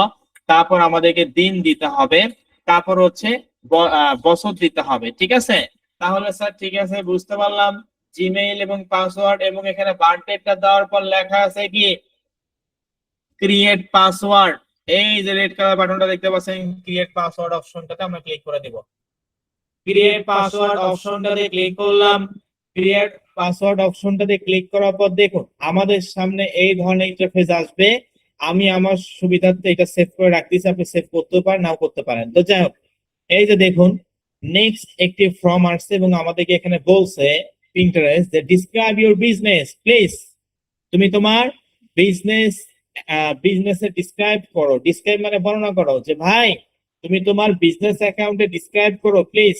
Speaker 1: তারপর আমাদেরকে দিন দিতে হবে, তারপর হচ্ছে বছর দিতে হবে, ঠিক আছে? তাহলে স্যার ঠিক আছে, বুঝতে পারলাম। জিমেইল এবং পাসওয়ার্ড, এবং এখানে বার্থডেটা দেওয়ার পর লেখা আছে কি ক্রিয়েট পাসওয়ার্ড। এই যে রেড কালার বাটনটা দেখতে পাচ্ছেন, ক্রিয়েট পাসওয়ার্ড অপশনটাতে আমরা ক্লিক করে দিব। ক্রিয়েট পাসওয়ার্ড অপশনটাতে ক্লিক করলাম। ক্রিয়েট পাসওয়ার্ড অপশনটাতে ক্লিক করার পর দেখুন আমাদের সামনে এই ধরনের ইন্টারফেস আসবে। আমি আমার সুবিধার্থে এটা সেভ করে রাখতেছি, আপনি সেভ করতে পারেন নাও করতে পারেন। তো যাই হোক, এই যে দেখুন নেক্সট একটি ফর্ম আসছে এবং আমাদেরকে এখানে বলছে Pinterest যে ডিসক্রাইব ইউর বিজনেস প্লিজ, তুমি তোমার বিজনেসে ডিসক্রাইব করো। ডিসক্রাইব মানে বর্ণনা করো, যে ভাই তুমি তোমার বিজনেস অ্যাকাউন্টে ডিসক্রাইব করো প্লিজ।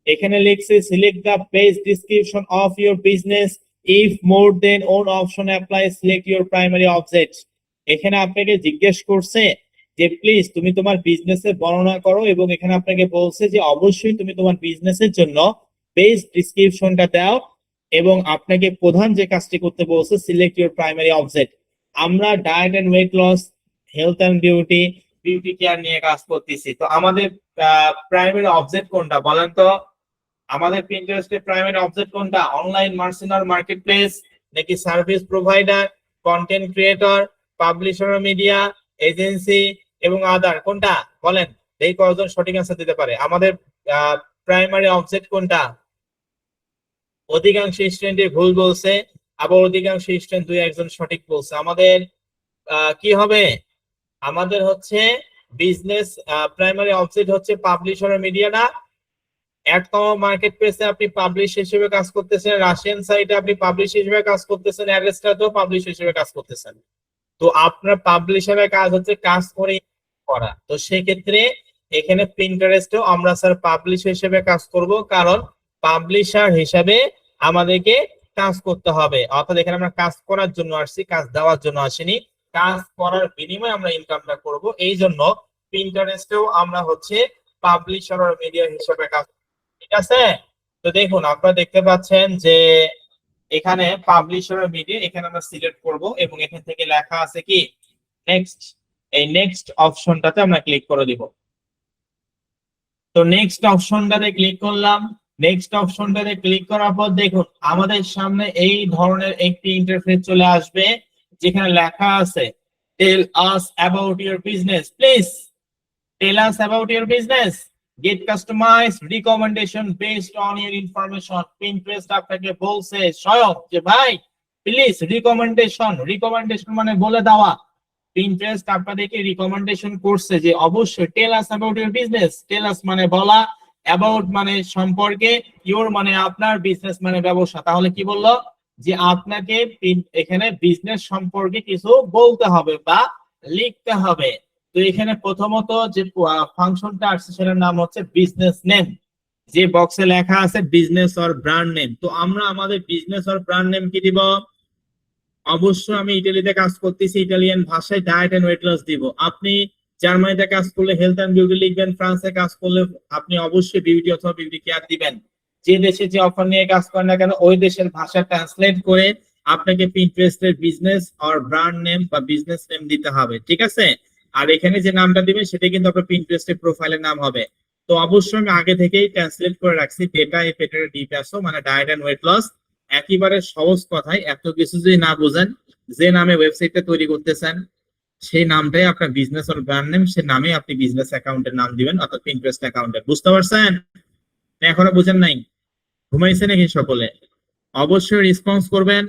Speaker 1: এখানে লিখছে select the page description of your business, if more than one option apply, select your primary object. এখানে আপনাকে জিজ্ঞেস করছে যে প্লিজ তুমি তোমার বিজনেসের বর্ণনা করো, এবং এখানে আপনাকে বলছে যে অবশ্যই তুমি তোমার বিজনেসের জন্য পেজ ডিসক্রিপশনটা দাও, এবং আপনাকে প্রধান যে কাজটি করতে বলছে সিলেক্ট ইউর প্রাইমারি অবজেক্ট। আমরা diet and weight loss, health and beauty, beauty care নিয়ে কাজ করতেছি। তো আমাদের প্রাইমারি অবজেক্ট কোনটা বলেন তো? আমাদের পিন্টারেস্টের প্রাইমারি অবজেক্ট কোনটা? অনলাইন মার্সেনার মার্কেটপ্লেস, নাকি service provider, content creator, publisher media, agency এবং আদার? কোনটা বলেন, এই কয়জন সঠিক অ্যান্সার দিতে পারে? আমাদের প্রাইমারি অবজেক্ট কোনটা? অধিকাংশ স্টুডেন্টই ভুল বলছে, আবার অধিকাংশ স্টুডেন্ট দুই একজন সঠিক বলছে। আমাদের কি হবে? আমাদের হচ্ছে বিজনেস প্রাইমারি অবজেক্ট হচ্ছে পাবলিশার মিডিয়া না, অ্যাডকম মার্কেট প্লেসে আপনি পাবলিশ হিসেবে কাজ করতেছেন, রাশিয়ান সাইটে আপনি পাবলিশ হিসেবে কাজ করতেছেন, অ্যাড্রেসটাতেও পাবলিশ হিসেবে কাজ করতেছেন। তো আপনার পাবলিশারের কাজ হচ্ছে কাজ করে করা। তো সেক্ষেত্রে এখানে প্রিন্টারেস্টেও আমরা স্যার পাবলিশ হিসেবে কাজ করব, কারণ পাবলিশার হিসাবে আমাদেরকে কাজ করতে হবে। অর্থাৎ এখানে আমরা কাজ করার জন্য আসছি, কাজ দেওয়ার জন্য আসিনি। কাজ করার বিনিময়ে আমরা ইনকামটা করব, এই জন্য প্রিন্টারেস্টেও আমরা হচ্ছে পাবলিশার আর মিডিয়া হিসেবে কাজ, ঠিক আছে? তো দেখুন আপনারা দেখতে পাচ্ছেন যে এখানে পাবলিশার আর মিডিয়া, এখানে আমরা সিলেক্ট করব এবং এখান থেকে লেখা আছে কি নেক্সট। এই নেক্সট অপশনটাতে আমরা ক্লিক করে দিব। তো নেক্সট অপশনটাতে ক্লিক করলাম। নেক্সট অপশনটাতে ক্লিক করার পর দেখুন আমাদের সামনে এই ধরনের একটি ইন্টারফেস চলে আসবে, যেখানে লেখা আছে tell us about your business please, tell us about your business, get customised recommendation based on your information. Pinterest আপনাকে বলছে স্বয়ং যে ভাই প্লিজ রিকমেন্ডেশন, রিকমেন্ডেশন মানে বলে দেওয়া। পিন্টারেস্ট আপনাদেরকে রিকমেন্ডেশন করছে যে অবশ্যই টেল আস অ্যাবাউট ইউর বিজনেস। টেল আস মানে বলা, অ্যাবাউট মানে সম্পর্কে, ইউর মানে আপনার, বিজনেস মানে ব্যবসা। তাহলে কি বললো? যে আপনাকে এখানে বিজনেস সম্পর্কে কিছু বলতে হবে বা লিখতে হবে। তো এখানে প্রথমত যে ফাংশনটা আসছে সেটার নাম হচ্ছে বিজনেস নেম। যে বক্সে লেখা আছে বিজনেস অর ব্র্যান্ড নেম, তো আমরা আমাদের বিজনেস অর ব্র্যান্ড নেম কি দিব? অবশ্যই আমি ইটালিতে কাজ করতেছি, ইটালিয়ান ভাষায় ডায়েট এন্ড ওয়েট লস দিব। আপনি জার্মানিতে কাজ করলে হেলথ এন্ড বিউটি লিখবেন, ফ্রান্সে কাজ করলে আপনি অবশ্যই বিউটি অথবা বিউটি কেয়ার দিবেন। যে দেশে যে অফার নিয়ে কাজ করেন না কেন ওই দেশের ভাষা ট্রান্সলেট করে আপনাকে পিন্টারেস্টের বিজনেস অর ব্র্যান্ড নেম বা বিজনেস নেম দিতে হবে, ঠিক আছে? আর এখানে যে নামটা দিবেন সেটা কিন্তু আপনার পিন্টারেস্টের প্রোফাইলের নাম হবে। তো অবশ্যই আমি আগে থেকেই ট্রান্সলেট করে রাখছি ডেটা এফেক্টের ডিপ্যাসো মানে ডায়েট এন্ড ওয়েট লস। একেবারে সহজ কথায়, এত কিছু যদি না বোঝেন, যে নামে ওয়েবসাইটটা তৈরি করতেছেন সেই নামটাই আপনার বিজনেস অর ব্র্যান্ড নেম, সে নামে আপনি বিজনেস অ্যাকাউন্টের নাম দিবেন, অর্থাৎ পিন্টারেস্ট অ্যাকাউন্টের। বুঝতে পারছেন? এখনো বুঝেন নাই? ঘুমাইছে নাকি সকলে? অবশ্যই রেসপন্স করবেন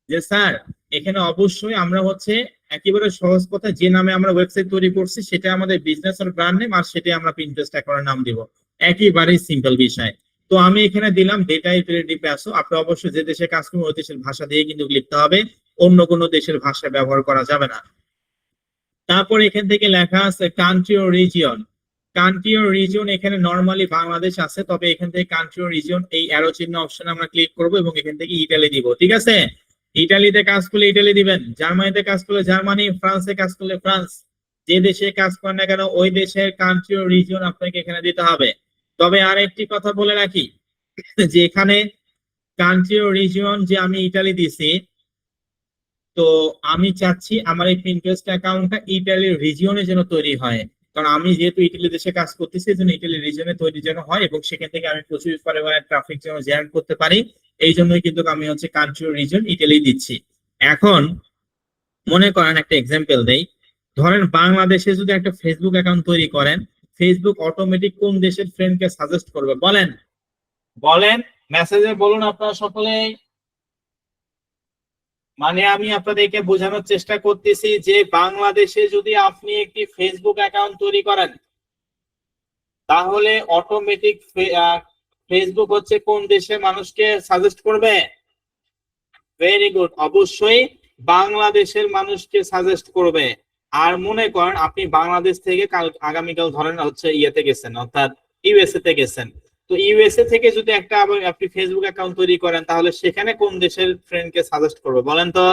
Speaker 1: যে স্যার এখানে অবশ্যই আমরা হচ্ছে একেবারে সহজ কথা, যে নামে আমরা ওয়েবসাইট তৈরি করছি সেটা আমাদের বিজনেস অর ব্র্যান্ড নেম, আর সেটাই আমরা পিন্টারেস্ট অ্যাকাউন্টের নাম দিব। একেবারেই সিম্পল বিষয়। তো আমি এখানে দিলাম ডেটা ইউটিলিটি প্যাসো। আপনি অবশ্যই যে দেশে কাজ করবেন ওই দেশের ভাষা দিয়ে কিন্তু লিখতে হবে, অন্য কোনো দেশের ভাষা ব্যবহার করা যাবে না। তারপর এখান থেকে লেখা আছে কান্ট্রি ও রিজিয়ন। কান্ট্রি ও রিজন এখানে নরমালি বাংলাদেশ আছে, তবে এখান থেকে কান্ট্রি ও রিজন এই অ্যারো চিহ্ন অপশনে আমরা ক্লিক করব এবং এখান থেকে ইটালি দিব। ঠিক আছে, ইটালিতে কাজ করলে ইটালি দিবেন, জার্মানিতে কাজ করলে জার্মানি, ফ্রান্সে কাজ করলে ফ্রান্স। যে দেশে কাজ করেন না কেন ওই দেশের কান্ট্রি ও রিজন আপনাকে এখানে দিতে হবে। তবে আর একটি কথা বলে রাখি যে এখানে কান্ট্রি ও রিজিয়ন যে আমি ইটালি দিছি, তো আমি চাচ্ছি আমার এই পিন্টারেস্ট অ্যাকাউন্টটা ইটালির রিজিয়নে যেন তৈরি হয়, কারণ আমি যেহেতু ইটালি দেশে কাজ করতেছি এই জন্য ইটালি রিজিয়নে তৈরি যেন হয় এবং সেখান থেকে আমি প্রচুর পরিমাণে ট্রাফিক যেন জেনারেট করতে পারি। এই জন্যই কিন্তু আমি হচ্ছে কান্ট্রি ও রিজিয়ন ইটালি দিচ্ছি। এখন মনে করেন একটা এক্সাম্পল দেই, ধরেন বাংলাদেশে যদি একটা ফেসবুক অ্যাকাউন্ট তৈরি করেন, ফেসবুক অটোমেটিক কোন দেশের ফ্রেন্ডকে সাজেস্ট করবে বলেন? বলেন, মেসেজে বলুন আপনারা সকলে। মানে আমি আপনাদেরকে বোঝানোর চেষ্টা করতেছি যে বাংলাদেশে যদি আপনি একটি ফেসবুক অ্যাকাউন্ট তৈরি করেন তাহলে অটোমেটিক ফেসবুক হচ্ছে কোন দেশের মানুষকে সাজেস্ট করবে? ভেরি গুড, অবশ্যই বাংলাদেশের মানুষকে সাজেস্ট করবে। আর মনে করেন আপনি বাংলাদেশ থেকে আগামীকাল ধরেন হচ্ছে ইয়েতে গেছেন, অর্থাৎ ইউএসএ তে গেছেন, তো ইউএসএ থেকে যদি একটা আপনি ফেসবুক অ্যাকাউন্ট তৈরি করেন তাহলে সেখানে কোন দেশের ফ্রেন্ডকে সাজেস্ট করবে বলেন তো?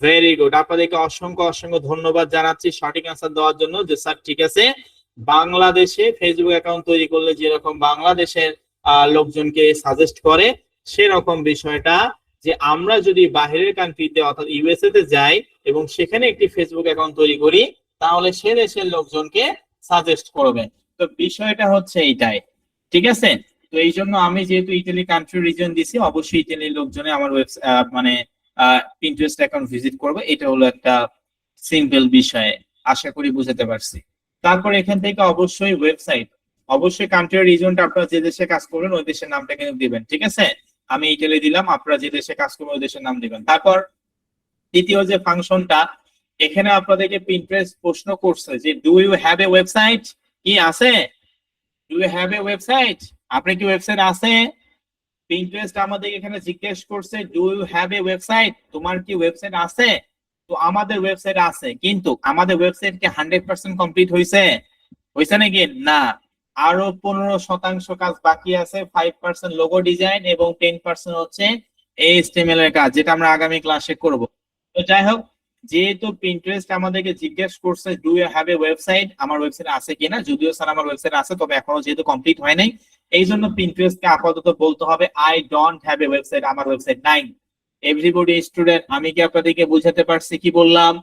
Speaker 1: ভেরি গুড, আপনাদেরকে অসংখ্য অসংখ্য ধন্যবাদ জানাচ্ছি সঠিক অ্যান্সার দেওয়ার জন্য যে স্যার ঠিক আছে, বাংলাদেশে ফেসবুক অ্যাকাউন্ট তৈরি করলে যেরকম বাংলাদেশের লোকজনকে সাজেস্ট করে সেরকম বিষয়টা যে আমরা যদি বাইরের কান্ট্রিতে অর্থাৎ ইউএসএ তে যাই এবং সেখানে একটি ফেসবুক অ্যাকাউন্ট তৈরি করি তাহলে সে দেশের লোকজনকে সাজেস্ট করবে। তো বিষয়টা হচ্ছে এইটাই, ঠিক আছে। তো এই জন্য আমি যেহেতু ইটালি কান্ট্রি রিজন দিছি, অবশ্যই ইটালির লোকজনে আমার ওয়েবসাইট মানে পিন্টারেস্ট অ্যাকাউন্ট ভিজিট করবে, এটা হলো একটা সিম্পল বিষয়, আশা করি বুঝাতে পারছি। তারপর এখান থেকে অবশ্যই ওয়েবসাইট, অবশ্যই কান্ট্রি রিজনটা আপনারা যে দেশে কাজ করবেন ওই দেশের নামটা কিন্তু দিবেন, ঠিক আছে। আমি ইটালি দিলাম, আপনারা যে দেশে কাজ করবেন ওই দেশের নাম দিবেন। তারপর দ্বিতীয় যে ফাংশনটা, এখানে আপনাদেরকে পিন্টারেস্ট প্রশ্ন করছে যে do you have a website, কি আছে? Do you have a website, আপনি কি ওয়েবসাইট আছে? পিন্টারেস্ট আমাদের এখানে জিজ্ঞেস করছে do you have a website, তোমার কি ওয়েবসাইট আছে? তো আমাদের ওয়েবসাইট আছে, কিন্তু আমাদের ওয়েবসাইট কি 100% কমপ্লিট হয়েছে? হয়েছে নাকি? না, আরো 15% কাজ বাকি আছে। 5% লোগো ডিজাইন এবং 10% হচ্ছে এইচটিএমএল এর কাজ, যেটা আমরা আগামী ক্লাসে করব। তো যাই হোক, যেহেতু পিন্টারেস্ট আমাদেরকে জিজ্ঞেস করছে do you have a website, আমার ওয়েবসাইট আছে কিনা, যদিও স্যার আমার ওয়েবসাইট আছে তবে এখনো যেহেতু কমপ্লিট হয় নাই এই জন্য পিন্টারেস্টকে আপাতত বলতে হবে I don't have a website, আমার ওয়েবসাইট নাই। এভরিবডি স্টুডেন্ট, আমি কি আপনাদেরকে বুঝাতে পারছি কি বললাম?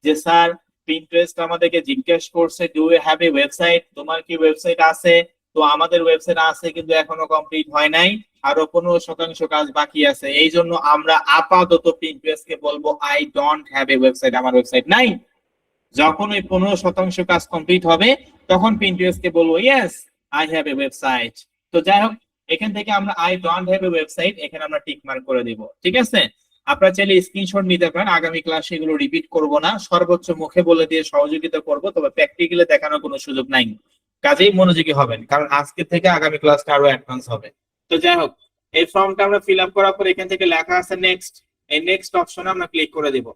Speaker 1: যে স্যার পিন্টারেস্ট আমাদেরকে জিজ্ঞেস করছে do you have a website, তোমার কি ওয়েবসাইট আছে? তো আমাদের ওয়েবসাইট আছে কিন্তু এখনো কমপ্লিট হয় নাই, আরো 15% কাজ বাকি আছে। এই জন্য আমরা আপাতত পিন্টারেস্টকে বলবো I don't have a website, আমার ওয়েবসাইট নাই। যখন ওই 15% কাজ কমপ্লিট হবে তখন পিন্টারেস্টকে বলবো yes I have a website. তো যাই হোক, এখান থেকে আমরা I don't have a website এখানে আমরা টিক মার্ক করে দিব, ঠিক আছে। আপনারা চাইলে স্ক্রিনশট নিতে পারেন, আগামী ক্লাসে এগুলো রিপিট করব না, সর্বোচ্চ মুখে বলে দিয়ে সহযোগিতা করব, তবে প্র্যাকটিক্যালি দেখানোর কোনো সুযোগ নাই। কাজেই মনোযোগী হবেন, কারণ আজকে থেকে আগামী ক্লাসটা আরো অ্যাডভান্স হবে। তো যাই হোক, এই ফর্মটা আমরা ফিল আপ করার পর এখান থেকে লেখা আছে নেক্সট, এই নেক্সট অপশনে আমরা ক্লিক করে দিব।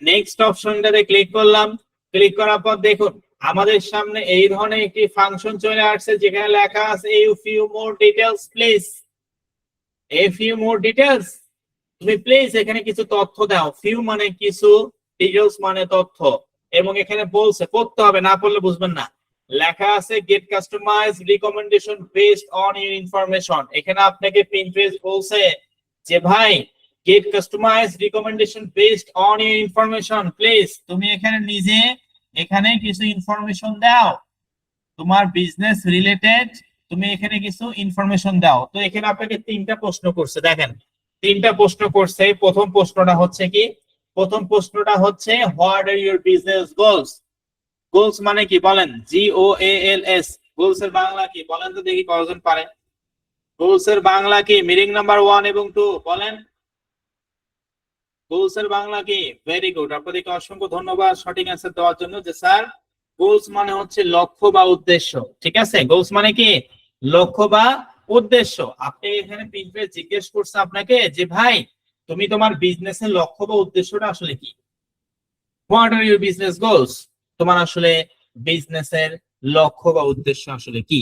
Speaker 1: নেক্সট অপশনটাতে ক্লিক করলাম, ক্লিক করার পর দেখুন আমাদের সামনে এই ধরনের একটি ফাংশন চলে আসছে যেখানে লেখা আছে a few more details please, a few more details, তুমি প্লিজ এখানে কিছু তথ্য দাও। ফিউ মানে কিছু, ডিটেইলস মানে তথ্য, এবং এখানে বলছে, পড়তে হবে, না পড়লে বুঝবেন না। লেখা আছে get customize recommendation based on your information. এখানে আপনাকে পিন্টারেস্ট বলছে যে ভাই get customize recommendation based on your information, please তুমি এখানে নিজে এখানে কিছু ইনফরমেশন দাও, তোমার বিজনেস রিলেটেড তুমি এখানে কিছু ইনফরমেশন দাও। তো এখানে আপনাকে তিনটা প্রশ্ন করছে, দেখেন তিনটা প্রশ্ন করছে। প্রথম প্রশ্নটা হচ্ছে কি, প্রথম প্রশ্নটা হচ্ছে what are your business goals. Goals মানে কি বলেন? GOALS, গোলস এর বাংলা কি বলেন তো দেখি কয়জন পারে? গোলস এর বাংলা কি? মিনিং নাম্বার 1 এবং 2 বলেন, গোলস এর বাংলা কি? ভেরি গুড, আপনাদেরকে অসংখ্য ধন্যবাদ সঠিক অ্যান্সার দেওয়ার জন্য। যে স্যার গোলস মানে হচ্ছে লক্ষ্য বা উদ্দেশ্য, ঠিক আছে। গোলস মানে কি? লক্ষ্য বা উদ্দেশ্য। আপনি এখানে পিন্টারেস্ট জিজ্ঞেস করছে আপনাকে যে ভাই তুমি তোমার বিজনেসের লক্ষ্য বা উদ্দেশ্যটা আসলে কি? What are your business goals, তোমার আসলে বিজনেসের লক্ষ্য বা উদ্দেশ্য আসলে কি?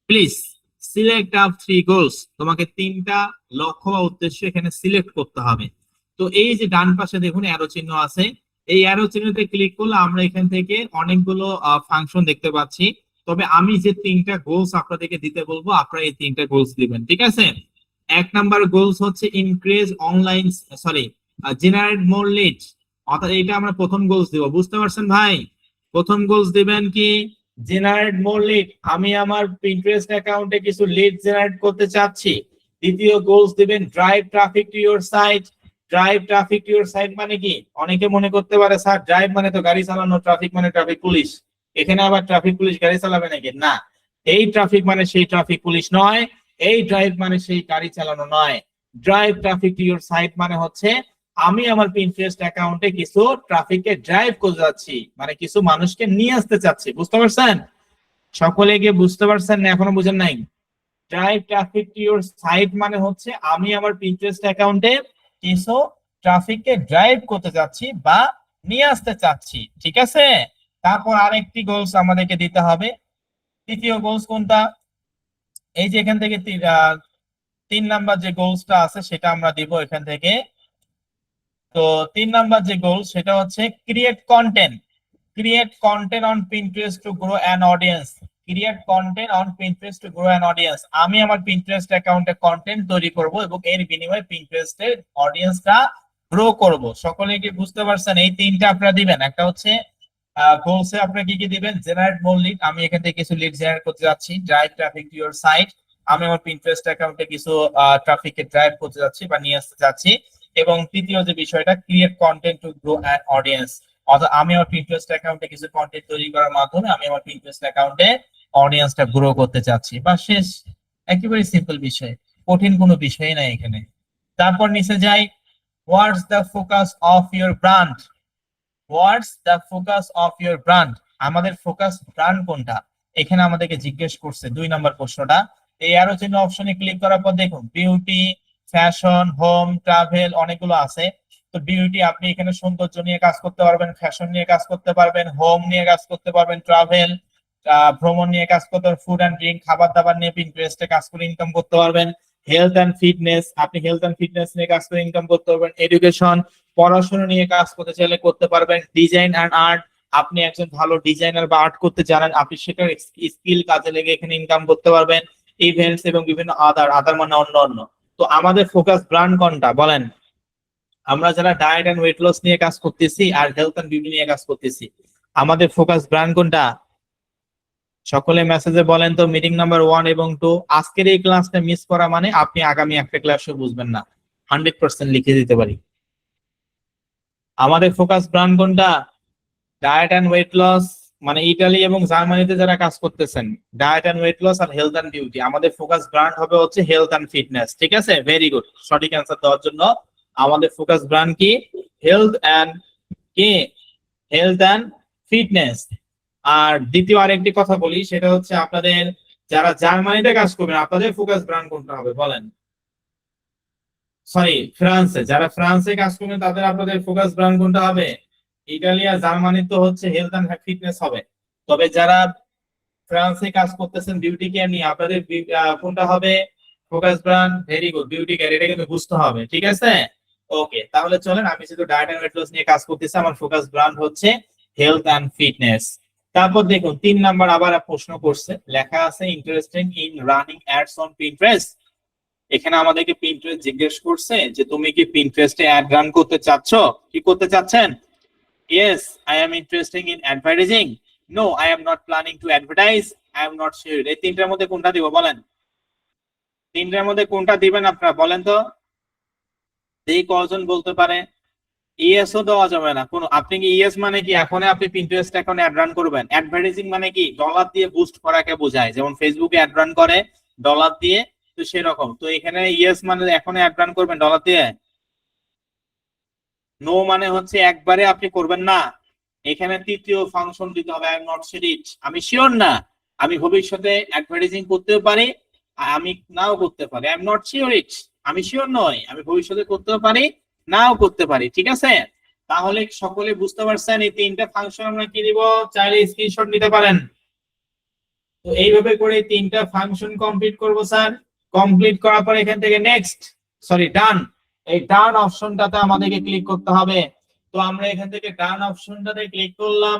Speaker 1: প্লিজ সিলেক্ট আপ 3 গোলস, তোমাকে 3টা লক্ষ্য বা উদ্দেশ্য এখানে সিলেক্ট করতে হবে। তো এই যে ডান পাশে দেখুন অ্যারো চিহ্ন আছে, এই অ্যারো চিহ্নতে ক্লিক করলে আমরা এখান থেকে অনেকগুলো ফাংশন দেখতে পাচ্ছি। তবে আমি যে 3টা গোলস আপনাদেরকে দিতে বলবো, আপনারা এই 3টা গোলস দিবেন, ঠিক আছে? 1 নাম্বার গোলস হচ্ছে ইনক্রিজ অনলাইন, সরি, জেনারেট মোর লিড, অর্থাৎ এটা আমরা প্রথম গোলস দিব। বুঝতে পারছেন ভাই? প্রথম গোলস দিবেন কি? জেনারেট মোর লিড, আমি আমার পিন্টারেস্ট অ্যাকাউন্টে কিছু লিড জেনারেট করতে চাচ্ছি। দ্বিতীয় গোলস দিবেন drive traffic to your site. Drive traffic to your site মানে কি? অনেকে মনে করতে পারে স্যার ড্রাইভ মানে তো গাড়ি চালানো, ট্রাফিক মানে ট্রাফিক পুলিশ, এখানে আবার ট্রাফিক পুলিশ গাড়ি চালাবে নাকি? না, এই ট্রাফিক মানে সেই ট্রাফিক পুলিশ নয়, এই ড্রাইভ মানে সেই গাড়ি চালানো নয়। Drive traffic to your site মানে হচ্ছে আমি আমার পিন্টারেস্ট অ্যাকাউন্টে কিছু ট্রাফিককে ড্রাইভ করে যাচ্ছি, মানে কিছু মানুষকে নিয়ে আসতে চাচ্ছি। বুঝতে পারছেন? সকলে গিয়ে বুঝতে পারছেন না এখনো বুঝেন নাই? Drive traffic to your site মানে হচ্ছে আমি আমার পিন্টারেস্ট অ্যাকাউন্টে কিছু ট্রাফিককে ড্রাইভ করতে যাচ্ছি বা নিয়ে আসতে চাচ্ছি, ঠিক আছে? তারপর আরেকটি গোলস আমাদেরকে দিতে হবে। তৃতীয় গোলস কোনটা? এই যে এখান থেকে 3 নাম্বার যে গোলসটা আছে সেটা আমরা দিব এখান থেকে। তো 3 নাম্বার যে গোল সেটা হচ্ছে create content. Create content on Pinterest to grow an audience. Create content on Pinterest to grow an audience, আমি আমার পিন্টারেস্ট অ্যাকাউন্টে কন্টেন্ট তৈরি করব এবং এর বিনিময়ে পিন্টারেস্টের অডিয়েন্সটা গ্রো করব। সকলে কি বুঝতে পারছেন? এই 3টা আপনারা দিবেন। একটা হচ্ছে গোলসে আপনারা কি কি দিবেন? জেনারেট মোর লিড, আমি এখান থেকে কিছু লিড জেনারেট করতে যাচ্ছি। Drive traffic to your site, আমি আমার পিন্টারেস্ট অ্যাকাউন্টে কিছু ট্রাফিককে ড্রাইভ করতে যাচ্ছি বা নিয়ে আসতে যাচ্ছি। এবং তৃতীয় যে বিষয়টা create content to grow an audience, অর্থাৎ আমি আমার পিন্টারেস্ট অ্যাকাউন্টে কিছু কন্টেন্ট তৈরি করার মাধ্যমে আমি আমার পিন্টারেস্ট অ্যাকাউন্টে অডিয়েন্সটা গ্রো করতে চাচ্ছি। বা শেষ, একেবারে সিম্পল বিষয়, কঠিন কোনো বিষয় নাই এখানে। তারপর নিচে যাই, what's the focus of your brand. What's the focus of your brand, আমাদের ফোকাস ব্র্যান্ড কোনটা এখানে আমাদেরকে জিজ্ঞেস করছে 2 নম্বর প্রশ্নটা। এই অ্যারো চিহ্ন অপশনে ক্লিক করার পর দেখুন বিউটি, ফ্যাশন, হোম, ট্রাভেল অনেকগুলো আছে। তো বিউটি আপনি এখানে সৌন্দর্য নিয়ে কাজ করতে পারবেন, ফ্যাশন নিয়ে কাজ করতে পারবেন, হোম নিয়ে কাজ করতে পারবেন, ট্রাভেল ভ্রমণ নিয়ে কাজ করতে পারবেন, ফুড অ্যান্ড ড্রিঙ্ক খাবার দাবার নিয়ে পিন্টারেস্টে কাজ করে ইনকাম করতে পারবেন, হেলথ অ্যান্ড ফিটনেস আপনি হেলথ অ্যান্ড ফিটনেস নিয়ে কাজ করে ইনকাম করতে পারবেন, এডুকেশন পড়াশোনা নিয়ে কাজ করতে চাইলে করতে পারবেন, ডিজাইন অ্যান্ড আর্ট আপনি একজন ভালো ডিজাইনার বা আর্ট করতে জানেন, আপনি সেটার স্কিল কাজে লেগে এখানে ইনকাম করতে পারবেন, ইভেন্টস এবং বিভিন্ন আদার আদার মানে অন্য অন্য। তো আমাদের ফোকাস ব্র্যান্ড কোনটা বলেন? আমরা যারা ডায়েট এন্ড ওয়েট লস নিয়ে কাজ করতেছি আর হেলথ এন্ড বিউটি নিয়ে কাজ করতেছি, আমাদের ফোকাস ব্র্যান্ড কোনটা? সকলে মেসেজে বলেন তো মিটিং নাম্বার 1 এবং 2। আজকের এই ক্লাসটা মিস করা মানে আপনি আগামী একটা ক্লাসও বুঝবেন না, 100% লিখে দিতে পারি। আমাদের ফোকাস ব্র্যান্ড কোনটা? ডায়েট এন্ড ওয়েট লস, মানে ইতালি এবং জার্মানিতে যারা কাজ করতেছেন ডায়েট এন্ড ওয়েট লস আর হেলথ এন্ড বিউটি, আমাদের ফোকাস ব্র্যান্ড হবে হচ্ছে হেলথ এন্ড ফিটনেস, ঠিক আছে? ভেরি গুড, সঠিক অ্যান্সার দেওয়ার জন্য। আমাদের ফোকাস ব্র্যান্ড কি? হেলথ এন্ড কি? Health and fitness. আর দ্বিতীয় আরেকটি কথা বলি, সেটা হচ্ছে আপনাদের যারা জার্মানিতে কাজ করবেন আপনাদের ফোকাস ব্র্যান্ড কোনটা হবে বলেন? সরি, ফ্রান্সে, যারা ফ্রান্সে কাজ করবেন তাদের আপনাদের ফোকাস ব্র্যান্ড কোনটা হবে? ইটালি আর জার্মানি তো হচ্ছে হেলথ এন্ড ফিটনেস হবে। তবে যারা ফ্রান্সে কাজ করতেছেন বিউটি কেয়ার নিয়ে আপনাদের কোনটা হবে focus brand? Very good, beauty care, এটা কিন্তু বুঝতে হবে, ঠিক আছে? ওকে, তাহলে চলেন, আমি যেহেতু ডায়েট এন্ড ওয়েট লস নিয়ে কাজ করতেছি আমার ফোকাস ব্র্যান্ড হচ্ছে হেলথ এন্ড ফিটনেস। তারপর দেখুন 3 নাম্বার আবার প্রশ্ন করছে, লেখা আছে interested in running ads on Pinterest. এখানে আমাদেরকে পিন্টারেস্ট জিজ্ঞেস করছে যে তুমি কি পিন্টারেস্টে অ্যাড রান করতে চাচ্ছ? কি করতে চাচ্ছেন? Yes, I am interested in advertising. No, I am not planning to advertise. I am not sure. এই 3টার মধ্যে কোনটা দিব বলেন? 3টার মধ্যে কোনটা দিবেন আপনারা বলেন তো? এই কজন বলতে পারে? ইয়েসও দেওয়া যাবে না কোন। আপনি কি ইয়েস মানে কি এখন আপনি পিন্টারেস্ট এখন অ্যাড রান করবেন? অ্যাডভার্টাইজিং মানে কি ডলার দিয়ে বুস্ট করাকে বোঝায়, যেমন ফেসবুকে অ্যাড রান করে ডলার দিয়ে, তো সেরকম। তো এখানে ইয়েস মানে এখন অ্যাড রান করবেন ডলার দিয়ে। নো মানে হচ্ছে একবারে আপনি করবেন না। এখানে তৃতীয় ফাংশন দিতে হবে, I am not sure it, আমি শিওর না, আমি ভবিষ্যতে অ্যাডভার্টাইজিং করতেও পারি, আমি নাও করতে পারি। I am not sure it, আমি শিওর নই, আমি ভবিষ্যতে করতেও পারি, নাও করতে পারি, ঠিক আছে? তাহলে সকলে বুঝতে পারছেন এই 3টা ফাংশন আমরা কি দিব? চাইলে স্ক্রিনশট নিতে পারেন। তো এইভাবে করে তিনটা ফাংশন কমপ্লিট করব স্যার। কমপ্লিট করার পর এখান থেকে নেক্সট ডান, এই ডান অপশনটাতে আমাদেরকে ক্লিক করতে হবে। তো আমরা এখান থেকে ডান অপশনটাতে ক্লিক করলাম।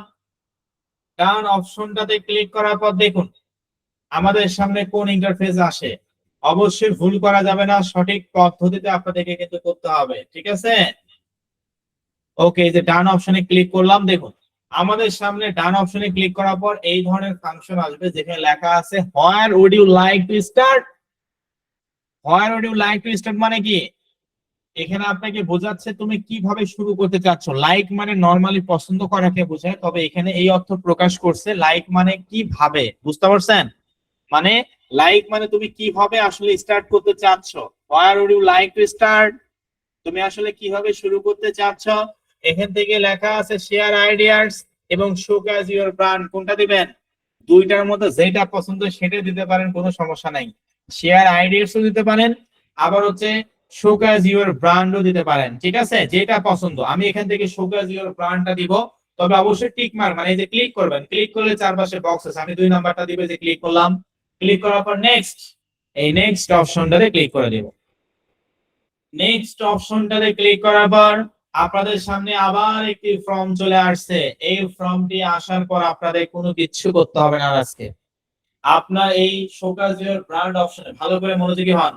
Speaker 1: ডান অপশনটাতে ক্লিক করার পর দেখুন আমাদের সামনে কোন ইন্টারফেস আসে। অবশ্যই ভুল করা যাবে না, সঠিক পদ্ধতিতে আপনাদেরকে কিন্তু করতে হবে, ঠিক আছে? ওকে, যে ডান অপশনে ক্লিক করলাম, দেখুন আমাদের সামনে ডান অপশনে ক্লিক করার পর এই ধরনের ফাংশন আসবে যেখানে লেখা আছে where would you like to start. Where would you like to start মানে কি? এখানে আপনাকে বোঝাচ্ছে তুমি কিভাবে শুরু করতে চাচ্ছ। লাইক মানে নরমালি পছন্দ করাকে বোঝায়, তবে এখানে এই অর্থ প্রকাশ করছে লাইক মানে কিভাবে, বুঝতে পারছেন? মানে লাইক মানে তুমি কিভাবে আসলে স্টার্ট করতে চাচ্ছ। Where would you like to start, তুমি আসলে কিভাবে শুরু করতে চাচ্ছ। এখান থেকে লেখা আছে শেয়ার আইডিয়াস এবং শোকেস ইওর ব্র্যান্ড। কোনটা দিবেন? দুইটার মধ্যে যেটা পছন্দ সেটা দিতে পারেন, কোনো সমস্যা নাই। শেয়ার আইডিয়াসও দিতে পারেন, আবার হচ্ছে শোকেস ইওর ব্র্যান্ডও দিতে পারেন, ঠিক আছে? যেটা পছন্দ। আমি এখান থেকে শোকেস ইওর ব্র্যান্ডটা দিব, তবে অবশ্যই টিক মার্ক মানে এই যে ক্লিক করবেন, ক্লিক করলে চারপাশে বক্স আছে, আমি 2 নাম্বারটা দিবে যে ক্লিক করলাম। ক্লিক করার পর নেক্সট, এই নেক্সট অপশনটাতে ক্লিক করে দেব। নেক্সট অপশনটাতে ক্লিক করার পর আপনাদের সামনে আবার একটি ফর্ম চলে আসছে। এই ফর্মটি আসার পর আপনাদের কোনো কিছু করতে হবে না আজকে। আপনার এই শোকেস ইওর ব্র্যান্ড অপশনে ভালো করে মনোযোগী হন।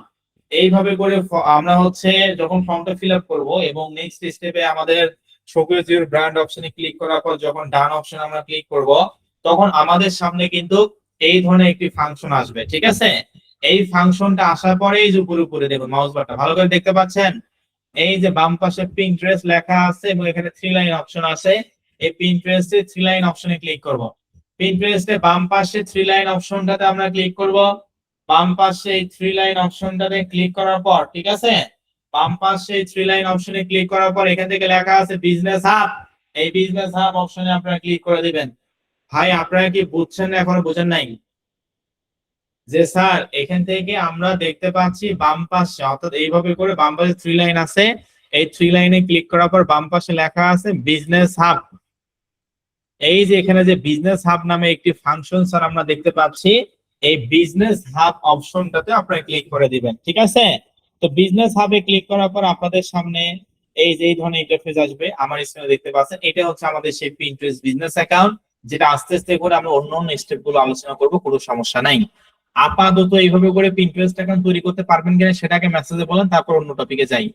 Speaker 1: এইভাবে করে আমরা হচ্ছে যখন ফর্মটা ফিল আপ করবো এবং নেক্সট স্টেপে আমাদের শোকেস ইওর ব্র্যান্ড অপশনে ক্লিক করার পর যখন ডান অপশন আমরা ক্লিক করব, তখন আমাদের সামনে কিন্তু এই ধরনের একটি ফাংশন আসবে, ঠিক আছে? এই ফাংশনটা আসার পরে এই যে উপরে দেখুন মাউস বাটন ভালো করে দেখতে পাচ্ছেন, এই যে বাম পাশে পিন্টারেস্ট লেখা আছে এবং এখানে 3 লাইন অপশন আছে। এই পিন্টারেস্টে 3 লাইন অপশনে ক্লিক করব। পিন্টারেস্টে বাম পাশে 3 লাইন অপশনটাতে আমরা ক্লিক করব। বাম পাশে এই 3 লাইন অপশনটাতে ক্লিক করার পর, ঠিক আছে, বাম পাশে এই 3 লাইন অপশনে ক্লিক করার পর এখান থেকে লেখা আছে বিজনেস হাব। এই বিজনেস হাব অপশনে আপনারা ক্লিক করে দিবেন। ভাই আপনারা কি বুঝছেন না, এখনো বুঝেন নাই? যে স্যার এখান থেকে আমরা দেখতে পাচ্ছি বাম পাশে, অর্থাৎ এইভাবে করে বাম পাশে 3 লাইন আছে। এই 3 লাইনে ক্লিক করার পর বাম পাশে লেখা আছে বিজনেস হাব। এই যে এখানে যে বিজনেস হাব নামে একটি ফাংশন স্যার আমরা দেখতে পাচ্ছি, এই বিজনেস হাব অপশনটাতে আপনারা ক্লিক করে দিবেন, ঠিক আছে? তো বিজনেস হাবে ক্লিক করার পর আপনাদের সামনে এই যে এই ধরনের ইন্টারফেস আসবে। আমার স্ক্রিনে দেখতে পাচ্ছেন এটা হচ্ছে আমাদের সেই পিন্টারেস্ট বিজনেস অ্যাকাউন্ট, যেটা আস্তে আস্তে করে আমরা অন্য অন্য স্টেপ গুলো আলোচনা করব, কোনো সমস্যা নাই। আপাতত এইভাবে করে পিন্টারেস্ট অ্যাকাউন্ট তৈরি করতে পারবেন কিনা সেটাকে মেসেজে বলেন, তারপর অন্য টপিকে যাই।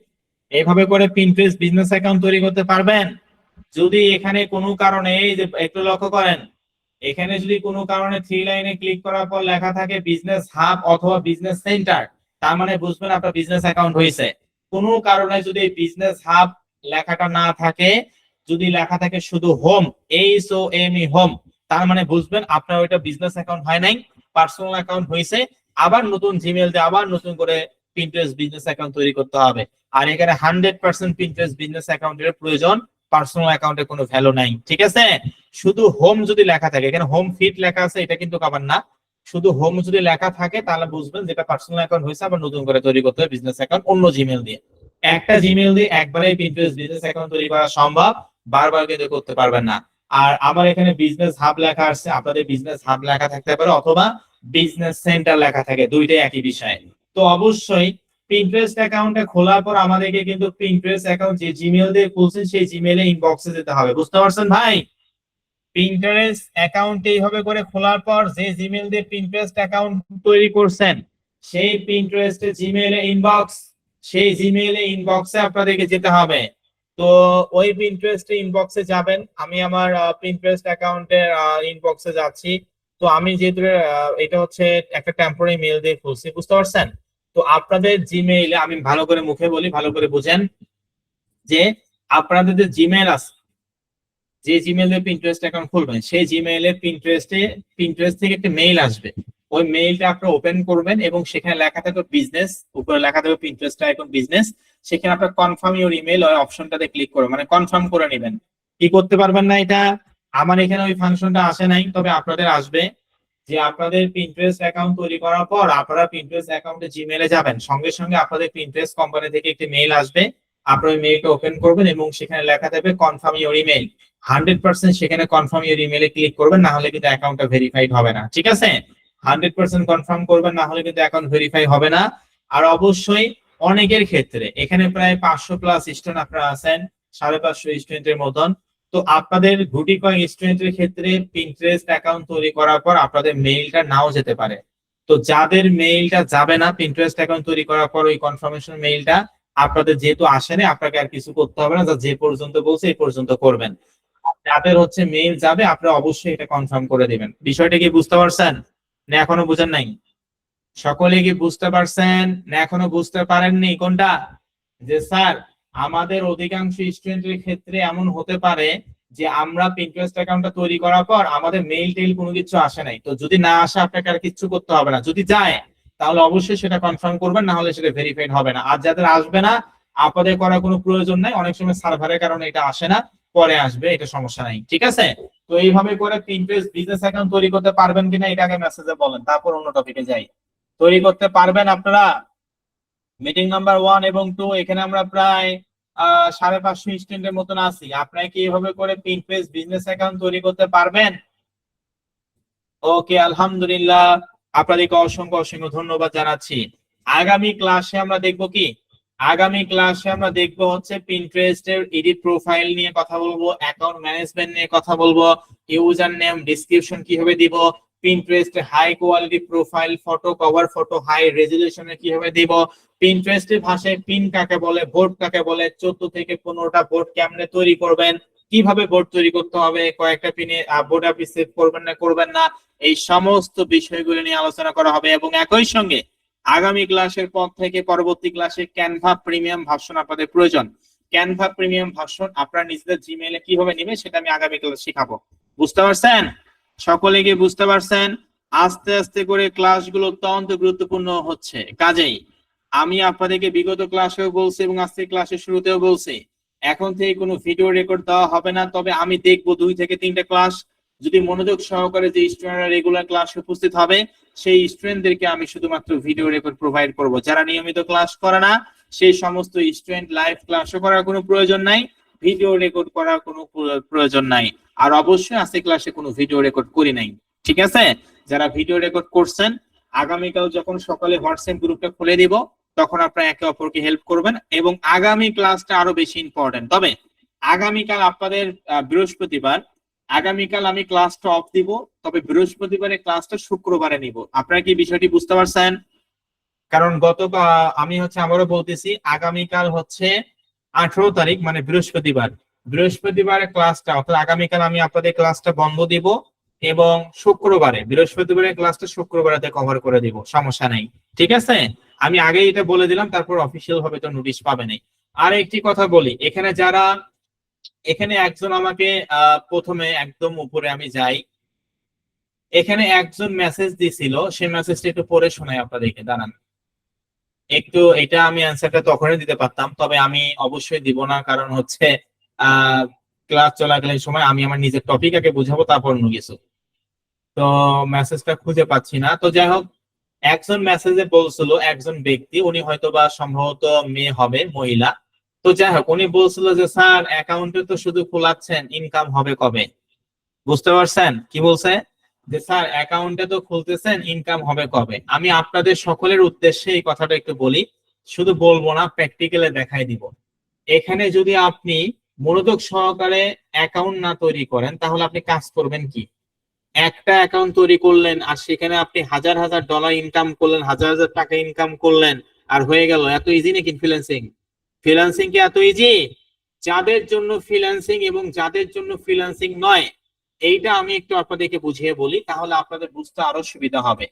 Speaker 1: এইভাবে করে পিন্টারেস্ট বিজনেস অ্যাকাউন্ট তৈরি করতে পারবেন। যদি এখানে কোনো কারণে এই যে একটু লক্ষ্য করেন, এখানে যদি কোনো কারণে 3 লাইনে ক্লিক করার পর লেখা থাকে বিজনেস হাব অথবা বিজনেস সেন্টার, তার মানে বুঝবেন আপনার বিজনেস অ্যাকাউন্ট হয়েছে। কোনো কারণে যদি বিজনেস হাব লেখাটা না থাকে, যদি লেখা থাকে শুধু হোম, HOME হোম, তার মানে বুঝবেন আপনার ওইটা বিজনেস অ্যাকাউন্ট হয় নাই, পার্সোনাল অ্যাকাউন্ট হয়েছে। আবার নতুন জিমেইল দিয়ে আবার নতুন করে পিন্টারেস্ট বিজনেস অ্যাকাউন্ট তৈরি করতে হবে। আর এখানে 100% পিন্টারেস্ট বিজনেস অ্যাকাউন্টের প্রয়োজন, পার্সোনাল অ্যাকাউন্টে কোনো ভ্যালু নাই, ঠিক আছে? শুধু হোম যদি লেখা থাকে, এখানে হোম ফিট লেখা আছে, এটা কিন্তু কভার না। শুধু হোম যদি লেখা থাকে তাহলে বুঝবেন যেটা পার্সোনাল অ্যাকাউন্ট হয়েছে, আবার নতুন করে তৈরি করতে হবে বিজনেস অ্যাকাউন্ট অন্য জিমেইল দিয়ে। একটা জিমেইল দিয়ে একবারেই পিন্টারেস্ট বিজনেস অ্যাকাউন্ট তৈরি করা সম্ভব, বারবার কিন্তু করতে পারবেন না। আর আমার এখানে বিজনেস হাব লেখা আছে, আপনাদের বিজনেস হাব লেখা থাকতে পারে অথবা বিজনেস সেন্টার লেখা থাকে, দুইটাই একই বিষয়। তো অবশ্যই পিন্টারেস্ট অ্যাকাউন্টে খোলার পর আমাদেরকে কিন্তু পিন্টারেস্ট অ্যাকাউন্ট যে জিমেইল দিয়ে খুলছেন সেই জিমেইলে ইনবক্সে যেতে হবে, বুঝতে পারছেন ভাই? পিন্টারেস্ট অ্যাকাউন্ট এইভাবে করে খোলার পর যে জিমেইল দিয়ে পিন্টারেস্ট অ্যাকাউন্ট তৈরি করছেন সেই পিন্টারেস্টে জিমেইলে ইনবক্স, সেই জিমেইলে ইনবক্সে আপনাদেরকে যেতে হবে। তো ওই পিন্টারেস্টে ইনবক্সে যাবেন। আমি আমার পিন্টারেস্ট অ্যাকাউন্টের ইনবক্সে যাচ্ছি। তো আমি যেহেতু এটা হচ্ছে একটা টেম্পোরারি মেইল দিয়ে খুলছি, বুঝতে পারছেন? তো আপনাদের জিমেইলে আমি ভালো করে মুখে বলি, ভালো করে বুঝেন, যে আপনাদের যে জিমেইল আছে, যে জিমেইলে পিন্টারেস্ট অ্যাকাউন্ট খুলবেন সেই জিমেইলে পিন্টারেস্ট থেকে একটা মেইল আসবে। ওই মেইলটা আপনারা ওপেন করবেন এবং সেখানে লেখা থাকবে বিজনেস, উপরে লেখা থাকবে পিন্টারেস্ট আইকন বিজনেস। সেখানে আপনারা কনফার্ম ইওর ইমেল ওই অপশনটাতে ক্লিক করে মানে কনফার্ম করে নেবেন। কি করতে পারবেন না এটা? আমার এখানে ওই ফাংশনটা আসে নাই, তবে আপনাদের আসবে। যে আপনাদের পিন্টারেস্ট অ্যাকাউন্ট তৈরি করার পর আপনারা পিন্টারেস্ট অ্যাকাউন্টে জিমেইলে যাবেন, সঙ্গে সঙ্গে আপনাদের পিন্টারেস্ট কোম্পানি থেকে একটি মেইল আসবে। আপনারা ওই মেইলটা ওপেন করবেন এবং সেখানে লেখা থাকবে কনফার্ম ইওর ইমেল। 100% সেখানে কনফার্ম ইওর ইমেলে ক্লিক করবেন, না হলে কিন্তু অ্যাকাউন্টটা ভেরিফাইড হবে না, ঠিক আছে? 100% কনফার্ম করবেন, না হলে কিন্তু অ্যাকাউন্ট ভেরিফাই হবে না। আর অবশ্যই অনেকের ক্ষেত্রে এখানে প্রায় 500 প্লাস স্টুডেন্ট আপনারা আছেন, 550 স্টুডেন্টের মতন। তো আপনাদের গুটি কয়েক স্টুডেন্টের ক্ষেত্রে পিন্টারেস্ট অ্যাকাউন্ট তৈরি করার পর আপনাদের মেইলটা নাও যেতে পারে। তো যাদের মেইলটা যাবে না পিন্টারেস্ট অ্যাকাউন্ট তৈরি করার পর, ওই কনফার্মেশন মেইলটা আপনাদের যেহেতু আসেনি, আপনাকে আর কিছু করতে হবে না, যে পর্যন্ত বলছে এই পর্যন্ত করবেন। যাদের হচ্ছে মেইল যাবে আপনারা অবশ্যই এটা কনফার্ম করে দিবেন। বিষয়টা কি বুঝতে পারছেন না এখনো বুঝেন নাই? সকলে কি বুঝতে পারছেন না এখনো বুঝতে পারেননি? কোনটা? যে স্যার আমাদের অধিকাংশ স্টুডেন্টের ক্ষেত্রে এমন হতে পারে যে আমরা পিন্টারেস্ট অ্যাকাউন্টটা তৈরি করার পর আমাদের মেইল টেইল কোনো কিছু আসে নাই। তো যদি না আসে আপনাকে আর কিছু করতে হবে না, যদি যায় তাহলে অবশ্যই সেটা কনফার্ম করবেন, না হলে সেটা ভেরিফাইড হবে না। আর যাদের আসবে না আপনাদের করার কোনো প্রয়োজন নাই, অনেক সময় সার্ভারের কারণে এটা আসে না, পরে আসবে, এটা সমস্যা নাই, ঠিক আছে? তো এইভাবে করে পিন্টারেস্ট বিজনেস অ্যাকাউন্ট তৈরি করতে পারবেন কিনা এটা আগে মেসেজে বলেন, তারপর অন্য টপিকে যাই। তৈরি করতে পারবেন আপনারা? মিটিং নাম্বার 1 এবং 2 এখানে আমরা প্রায় 550 স্টুডেন্টের মতন আছি। আপনারা কি এভাবে করে পিন্টারেস্ট বিজনেস অ্যাকাউন্ট তৈরি করতে পারবেন? ওকে, আলহামদুলিল্লাহ, আপনাদেরকে অসংখ্য অসংখ্য ধন্যবাদ জানাচ্ছি। আগামী ক্লাসে আমরা দেখব কি? আগামী ক্লাসে আমরা দেখব হচ্ছে পিন্টারেস্ট এর এডিট প্রোফাইল নিয়ে কথা বলবো, অ্যাকাউন্ট ম্যানেজমেন্ট নিয়ে কথা বলবো, ইউজার নেম ডেসক্রিপশন কিভাবে দিব, Pinterest high quality profile photo, cover photo high রেজোলিউশনে কিভাবে দিব, পিন্টারেস্টের ভাষায় পিন কাকে বলে, বোর্ড কাকে বলে, 14 থেকে 15টা বোর্ড কেমনে তৈরি করবেন, কিভাবে বোর্ড তৈরি করতে হবে, কয়েকটা পিনে বোর্ড আপনি সেভ করবেন না করবেন না, এই সমস্ত বিষয়গুলো নিয়ে আলোচনা করা হবে। এবং একই সঙ্গে আগামী ক্লাসের পর থেকে পরবর্তী ক্লাসে ক্যানভা প্রিমিয়াম ভার্সন আপনাদের প্রয়োজন। ক্যানভা প্রিমিয়াম ভার্সন আপনারা নিজেদের জিমেইলে কিভাবে নেবেন সেটা আমি আগামী ক্লাসে শেখাবো। বুঝতে পারছেন? সকলে কি বুঝতে পারছেন? আস্তে আস্তে করে ক্লাসগুলো অত্যন্ত গুরুত্বপূর্ণ হচ্ছে। কাজেই আমি আপনাদেরকে বিগত ক্লাসেও বলছি এবং আজকে ক্লাসের শুরুতেও বলছি, এখন থেকে কোনো ভিডিও রেকর্ড দেওয়া হবে না। তবে আমি দেখবো 2 থেকে 3টা ক্লাস যদি মনোযোগ সহকারে যে স্টুডেন্টরা রেগুলার ক্লাসে উপস্থিত হবে সেই স্টুডেন্টদেরকে আমি শুধুমাত্র ভিডিও রেকর্ড প্রোভাইড করব। যারা নিয়মিত ক্লাস করে না সেই সমস্ত স্টুডেন্ট লাইভ ক্লাসও করার কোনো প্রয়োজন নাই, ভিডিও রেকর্ড করার কোনো প্রয়োজন নাই। আর অবশ্যই আজকে ক্লাসে কোনো ভিডিও রেকর্ড করি নাই, ঠিক আছে? যারা ভিডিও রেকর্ড করছেন আগামীকাল যখন সকালে হোয়াটসঅ্যাপ গ্রুপটা খুলে দিব তখন আপনারা একে অপরকে হেল্প করবেন। এবং আগামী ক্লাসটা আরো বেশি ইম্পর্টেন্ট। তবে আগামীকাল আপনাদের বৃহস্পতিবার, আগামীকাল আমি ক্লাসটা অফ দিব, তবে বৃহস্পতিবারে ক্লাসটা শুক্রবারে নিব। আপনারা কি বিষয়টি বুঝতে পারছেন? কারণ আমি হচ্ছে আবারও বলতেছি, আগামীকাল হচ্ছে 18 তারিখ মানে বৃহস্পতিবার, বৃহস্পতিবারে ক্লাসটা অর্থাৎ আগামীকাল আমি আপনাদের ক্লাসটা বন্ধ দিব এবং শুক্রবারে, বৃহস্পতিবারের ক্লাসটা শুক্রবারে কভার করে দিব, সমস্যা নাই, ঠিক আছে? আমি আগে এটা বলে দিলাম, তারপর অফিসিয়াল ভাবে তো নোটিশ পাবেনই। আর একটি কথা বলি, এখানে একজন আমাকে প্রথমে একদম উপরে আমি যাই, এখানে একজন মেসেজ দিছিল, সেই মেসেজটা একটু পড়ে শোনাই আপনাদেরকে, দাঁড়ান একটু। এটা আমি অ্যান্সারটা তখনই দিতে পারতাম, তবে আমি অবশ্যই দিব না, কারণ হচ্ছে ক্লাস চলাকালীন সময় আমি আমার নিজের টপিক আগে বুঝাবো, তারপর অন্য কিছু। তো মেসেজটা খুঁজে পাচ্ছি না। তো যাই হোক, একজন মেসেজে বলছিল, একজন ব্যক্তি, উনি হয়তো বা সম্ভবত মেয়ে হবে, মহিলা। তো যাই হোক, উনি বলছিল যে স্যার অ্যাকাউন্টে তো শুধু খোলাচ্ছেন, ইনকাম হবে কবে? বুঝতে পারছেন কি বলছে? যে স্যার অ্যাকাউন্টে তো খুলতেছেন, ইনকাম হবে কবে? আমি আপনাদের সকলের উদ্দেশ্যে এই কথাটা একটু বলি, শুধু বলবো না, প্র্যাকটিক্যালে দেখাই দিব। এখানে যদি আপনি মনোযোগ সহকারে অ্যাকাউন্ট না তৈরি করেন তাহলে আপনি কাজ করবেন কি? একটা অ্যাকাউন্ট তৈরি করলেন আর সেখানে আপনি হাজার হাজার ডলার ইনকাম করলেন, হাজার হাজার টাকা ইনকাম করলেন, আর হয়ে গেল? এত ইজি নাকি ফ্রিল্যান্সিং? ফ্রিল্যান্সিং কি এত ইজি? যাদের জন্য ফ্রিল্যান্সিং এবং যাদের জন্য ফ্রিল্যান্সিং নয়, এইটা আমি একটু আপনাদেরকে বুঝিয়ে বলি, তাহলে আপনাদের বুঝতে আরো সুবিধা হবে।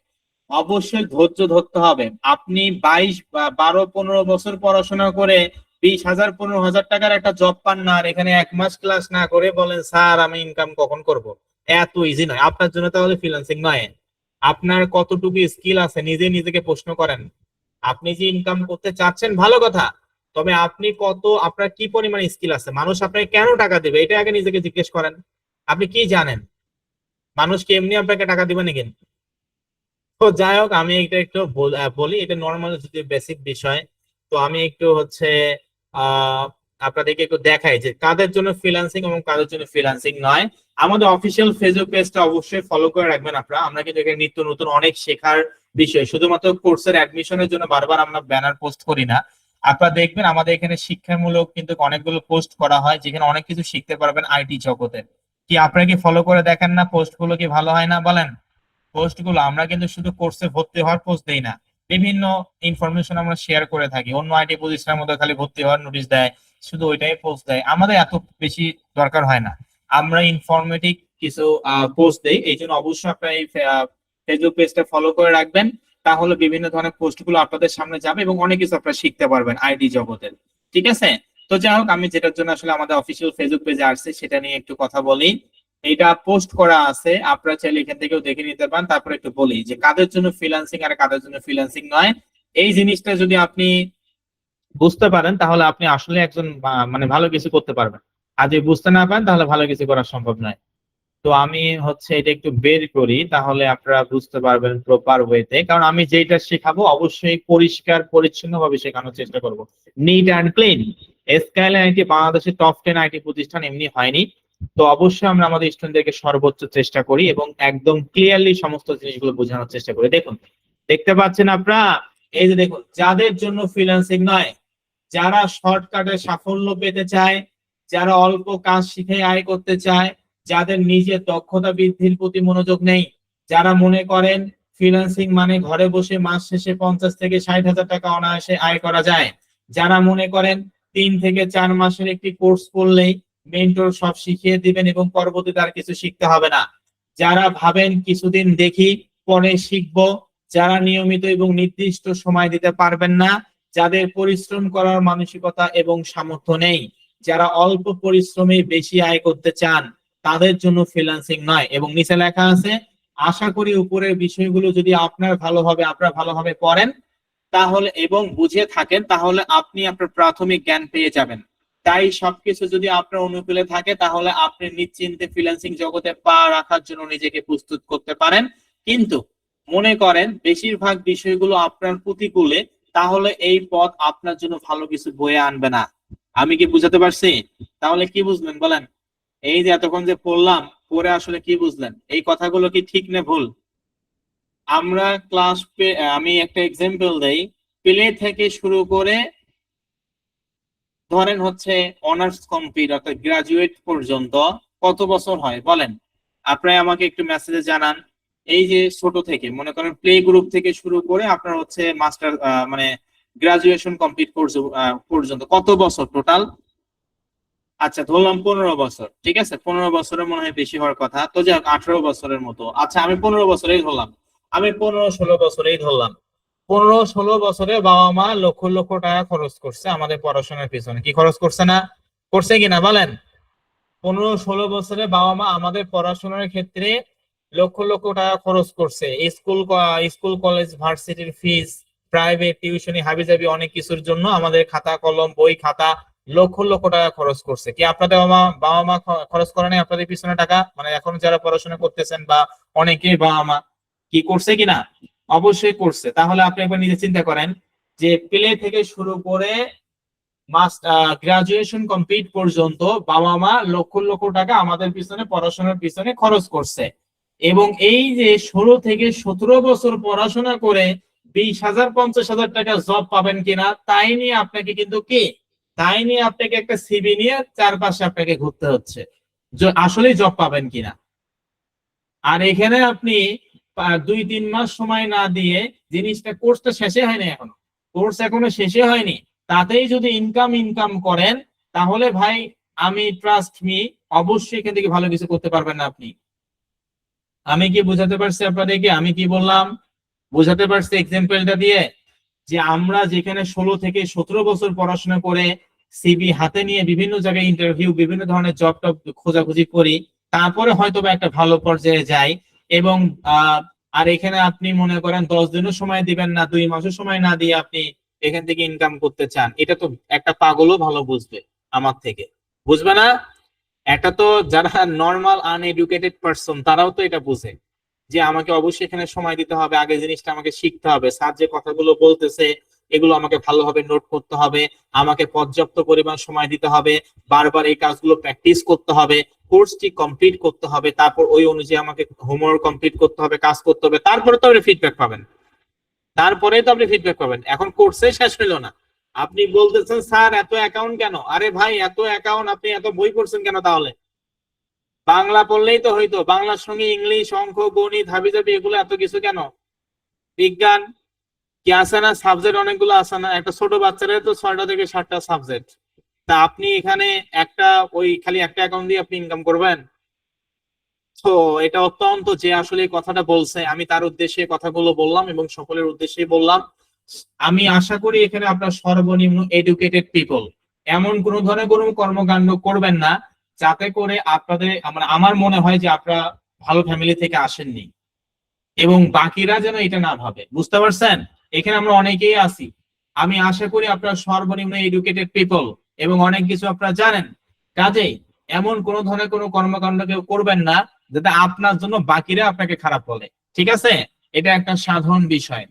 Speaker 1: অবশ্যই ধৈর্য ধরতে হবে। আপনি 22 বা 12 15 বছর পড়াশোনা করে 20,000 15,000 টাকার একটা জব পান না, আর এখানে 1 মাস ক্লাস না করে বলেন স্যার আমি ইনকাম কখন করব? এত ইজি নয় আপনার জন্য, তাহলে ফ্রিল্যান্সিং নয়। আপনার কতটুকু স্কিল আছে নিজে নিজেকে প্রশ্ন করেন। আপনি যে ইনকাম করতে চাচ্ছেন ভালো কথা, তবে আপনি আপনার কি পরিমাণ স্কিল আছে? মানুষ আপনাকে কেন টাকা দেবে এটা আগে নিজেকে জিজ্ঞেস করেন। আপনি কি জানেন? মানুষ কি এমনি আপনাকে টাকা দিবে নাকি? তো যাই হোক, আমি এটা একটু বলি, এটা নর্মাল যদি বেসিক বিষয়। তো আমি একটু হচ্ছে আহ আপনাদেরকে একটু দেখাই যে কাদের জন্য ফ্রিল্যান্সিং এবং কাদের জন্য ফ্রিল্যান্সিং নয়। আমাদের অফিসিয়াল ফেসবুক পেজটা অবশ্যই ফলো করে রাখবেন আপনারা। আমরা কিন্তু এখানে নিত্য নতুন অনেক শেখার বিষয়, শুধুমাত্র কোর্সের অ্যাডমিশনের জন্য বারবার আমরা ব্যানার পোস্ট করি না। আপনারা দেখবেন আমাদের এখানে শিক্ষামূলক কিন্তু অনেকগুলো পোস্ট করা হয়, যেখানে অনেক কিছু শিখতে পারবেন আইটি জগতে। কি আপনারা কি ফলো করে দেখেন না? পোস্ট গুলো কি ভালো হয় না বলেন? পোস্ট গুলো আমরা কিন্তু শুধু কোর্সে ভর্তি হওয়ার পোস্ট দেই না, বিভিন্ন ইনফরমেশন আমরা শেয়ার করে থাকি। অন্য আইটি প্রতিষ্ঠানের মধ্যে খালি ভর্তি হওয়ার নোটিশ দেয়, শুধু ওইটাই পোস্ট দেয়। আমাদের এত বেশি দরকার হয় না, আমরা ইনফরমেটিভ কিছু পোস্ট দেই। এই জন্য অবশ্যই আপনারা এই ফেসবুক পেজটা ফলো করে রাখবেন, তাহলে বিভিন্ন ধরনের পোস্ট গুলো আপনাদের সামনে যাবে এবং অনেক কিছু আপনারা শিখতে পারবেন আইটি জগতের। ঠিক আছে? তো যাই হোক, আমি যেটার জন্য আসলে আমাদের অফিসিয়াল ফেসবুক পেজে আসছে সেটা নিয়ে একটু কথা বলি। এটা পোস্ট করা আছে, আপনারা চাইলে এখান থেকেও দেখে নিতে পারেন। তারপরে একটু বলি যে কাদের জন্য ফ্রিল্যান্সিং আর কাদের জন্য ফ্রিল্যান্সিং নয়। এই জিনিসটা যদি আপনি বুঝতে পারেন তাহলে আপনি আসলে একজন মানে ভালো কিছু করতে পারবেন। আর যদি বুঝতে না পারেন তাহলে ভালো কিছু করা সম্ভব নয়। তো আমি হচ্ছে এটা একটু বের করি, তাহলে আপনারা বুঝতে পারবেন প্রপার ওয়েতে। কারণ আমি যেটা শেখাবো অবশ্যই পরিষ্কার পরিচ্ছন্ন ভাবে শেখানোর চেষ্টা করব, neat and clean. Skyline IT বাংলাদেশের টপ 10 আইটি প্রতিষ্ঠান এমনি হয়নি। তো অবশ্যই আমরা আমাদের স্টুডেন্টদেরকে সর্বোচ্চ চেষ্টা করি এবং একদম ক্লিয়ারলি সমস্ত জিনিসগুলো বোঝানোর চেষ্টা করি। দেখুন, দেখতে পাচ্ছেন আপনারা, এই যে দেখুন, যাদের জন্য ফ্রিল্যান্সিং নয়, যারা শর্টকাটে সাফল্য পেতে চায়, যারা অল্প কাজ শিখে আয় করতে চায়, যাদের নিজের দক্ষতা বৃদ্ধির প্রতি মনোযোগ নেই, যারা মনে করেন ফ্রিল্যান্সিং মানে ঘরে বসে মাস শেষে 50 থেকে 60 হাজার টাকা অনায়াসে আয় করা যায়, যারা মনে করেন 3 থেকে 4 মাসের একটি কোর্স করলেই মেন্টর সব শিখিয়ে দিবেন এবং পরবর্তীতে আর কিছু শিখতে হবে না, যারা ভাবেন কিছুদিন দেখি পরে শিখবো, যারা নিয়মিত এবং নির্দিষ্ট সময় দিতে পারবেন না, যাদের পরিশ্রম করার মানসিকতা এবং সামর্থ্য নেই, যারা অল্প পরিশ্রমে বেশি আয় করতে চান, তাদের জন্য ফ্রিল্যান্সিং নয়। এবং নিচে লেখা আছে, আশা করি উপরের বিষয়গুলো যদি আপনারা ভালোভাবে পড়েন তাহলে এবং বুঝে থাকেন তাহলে আপনি আপনার প্রাথমিক জ্ঞান পেয়ে যাবেন। তাই সবকিছু যদি আপনার অনুকূলে থাকে তাহলে আপনি নিশ্চিন্তে ফ্রিল্যান্সিং জগতে পা রাখার জন্য নিজেকে প্রস্তুত করতে পারেন। কিন্তু মনে করেন বেশিরভাগ বিষয়গুলো আপনার প্রতিকূলে, তাহলে এই পথ আপনার জন্য ভালো কিছু বয়ে আনবে না। আমি কি বুঝাতে পারছি? তাহলে কি বুঝলেন বলেন? এই যে এতক্ষণ যে পড়লাম, পড়ে আসলে কি বুঝলেন? এই কথাগুলো কি ঠিক না ভুল? আমরা আমি একটা এক্সাম্পল দেই, প্লে থেকে শুরু করে ধরেন হচ্ছে অনার্স কমপ্লিট অর্থাৎ গ্রাজুয়েট পর্যন্ত কত বছর হয় বলেন? আপনারা আমাকে একটু মেসেজে জানান। এই যে ছোট থেকে মনে করেন প্লে গ্রুপ থেকে শুরু করে আপনার হচ্ছে মাস্টার মানে গ্রাজুয়েশন কমপ্লিট পর্যন্ত কত বছর টোটাল? আচ্ছা ধরলাম 15 বছর, ঠিক আছে? 15 বছরের মনে হয় বেশি হওয়ার কথা, তো যাই হোক 18 বছরের মতো। আচ্ছা আমি 15 বছরেই ধরলাম, আমি 15-16 বছরেই ধরলাম। 15-16 বছরে বাবা মা লক্ষ লক্ষ টাকা খরচ করছে আমাদের পড়াশোনার পিছনে। কি খরচ করছে না? করছে কিনা বলেন? 15-16 বছরে বাবা মা আমাদের পড়াশোনার ক্ষেত্রে লক্ষ লক্ষ টাকা খরচ করছে। স্কুল কলেজ ভার্সিটির ফিস, প্রাইভেট টিউশনি হাবিজাবি অনেক কিছুর জন্য আমাদের খাতা কলম বই খাতা লক্ষ লক্ষ টাকা খরচ করছে। কি আপনাদের বাবা মা খরচ করে নাই আপনাদের পিছনে টাকা? মানে এখন যারা পড়াশোনা করতেছেন বা অনেকেই বাবা মা কি করছে কিনা? অবশ্যই করছে। তাহলে আপনি একবার নিজে চিন্তা করেন যে প্লে থেকে শুরু করে গ্রাজুয়েশন কমপ্লিট পর্যন্ত বাবা মা লক্ষ লক্ষ টাকা আমাদের পিছনে পড়াশোনার পিছনে খরচ করছে। এবং এই যে 16 থেকে 17 বছর পড়াশোনা করে 20,000 50,000 টাকা জব পাবেন কিনা তাই নিয়ে আপনাকে কিন্তু তাই নিয়ে আপনাকে একটা সিভি নিয়ে চারপাশে আপনাকে ঘুরতে হচ্ছে আসলে জব পাবেন কিনা। আর এখানে আপনি 2-3 মাস সময় না দিয়ে কোর্সটা শেষে হয়নি, কোর্স এখনো শেষে হয়নি, তাতেই যদি ইনকাম করেন তাহলে ভাই আমি ট্রাস্ট মি অবশ্যই এখান থেকে ভালো কিছু করতে পারবেন না আপনি। আমি কি বুঝাতে পারছি আপনাদেরকে? আমি কি বললাম বুঝাতে পারছি এক্সাম্পলটা দিয়ে? যে আমরা যেখানে 16 থেকে 17 বছর পড়াশোনা করে সিভি হাতে নিয়ে বিভিন্ন জায়গায় ইন্টারভিউ বিভিন্ন ধরনের জব টব খোঁজাখুঁজি করি, তারপরে হয়তো বা একটা ভালো পর্যায়ে যাই। এবং আর এখানে আপনি মনে করেন 10 দিনও সময় দিবেন না, 2 মাসও সময় না দিয়ে আপনি এখান থেকে ইনকাম করতে চান, এটা তো একটা পাগলও ভালো বুঝবে আমার থেকে, বুঝবে না? এটা তো যারা নর্মাল আনএডুকেটেড পারসন তারাও তো এটা বুঝে যে আমাকে অবশ্যই এখানে সময় দিতে হবে, আগে জিনিসটা আমাকে শিখতে হবে, স্যার যে কথাগুলো বলতেছে এগুলো আমাকে ভালোভাবে নোট করতে হবে, আমাকে পর্যাপ্ত পরিমাণ সময় দিতে হবে, বারবার এই কাজগুলো প্র্যাকটিস করতে হবে, কোর্সটি কমপ্লিট করতে হবে, তারপর ওই অনুযায়ী আমাকে হোমওয়ার্ক কমপ্লিট করতে হবে, কাজ করতে হবে, তারপরে তো আপনি ফিডব্যাক পাবেন। এখন কোর্সে শেষ হইলো না, আপনি বলতেছেন স্যার এত অ্যাকাউন্ট কেন? আরে ভাই, এত অ্যাকাউন্ট, আপনি এত বই পড়ছেন কেন? তাহলে বাংলা পড়লেই তো হইতো, বাংলার সঙ্গে ইংলিশ, অঙ্ক, গণিত, হাবিজাবি, এগুলো এত কিছু কেন? বিজ্ঞান কি আছে না, সাবজেক্ট অনেকগুলো আছে না? একটা ছোট বাচ্চাদের তো 6টা থেকে 7টা সাবজেক্ট। তা আপনি এখানে একটা ওই খালি একটা অ্যাকাউন্ট দিয়ে আপনি ইনকাম করবেন? তো এটা অত্যন্ত, যে আসলে এই কথাটা বলছে আমি তার উদ্দেশ্যে কথাগুলো বললাম এবং সকলের উদ্দেশ্যে বললাম। আমি আশা করি এখানে আপনার সর্বনিম্ন এডুকেটেড পিপল, এমন কোন ধরনের কোনো কর্মকাণ্ড করবেন না যাতে করে আপনাদের, আমার মনে হয় যে আপনারা ভালো ফ্যামিলি থেকে আসেননি, এবং বাকিরা যেন এটা না ভাবে। বুঝতে পারছেন? এখানে আমরা অনেকেই আছি, আমি আশা করি আপনারা সর্বনিম্ন এডুকেটেড পিপল এবং অনেক কিছু আপনারা জানেন। কাজেই এমন কোন ধরনের কোনো কর্মকাণ্ড কেউ করবেন না যাতে আপনার জন্য বাকিরা আপনাকে খারাপ বলে। ঠিক আছে? এটা একটা সাধারণ বিষয়।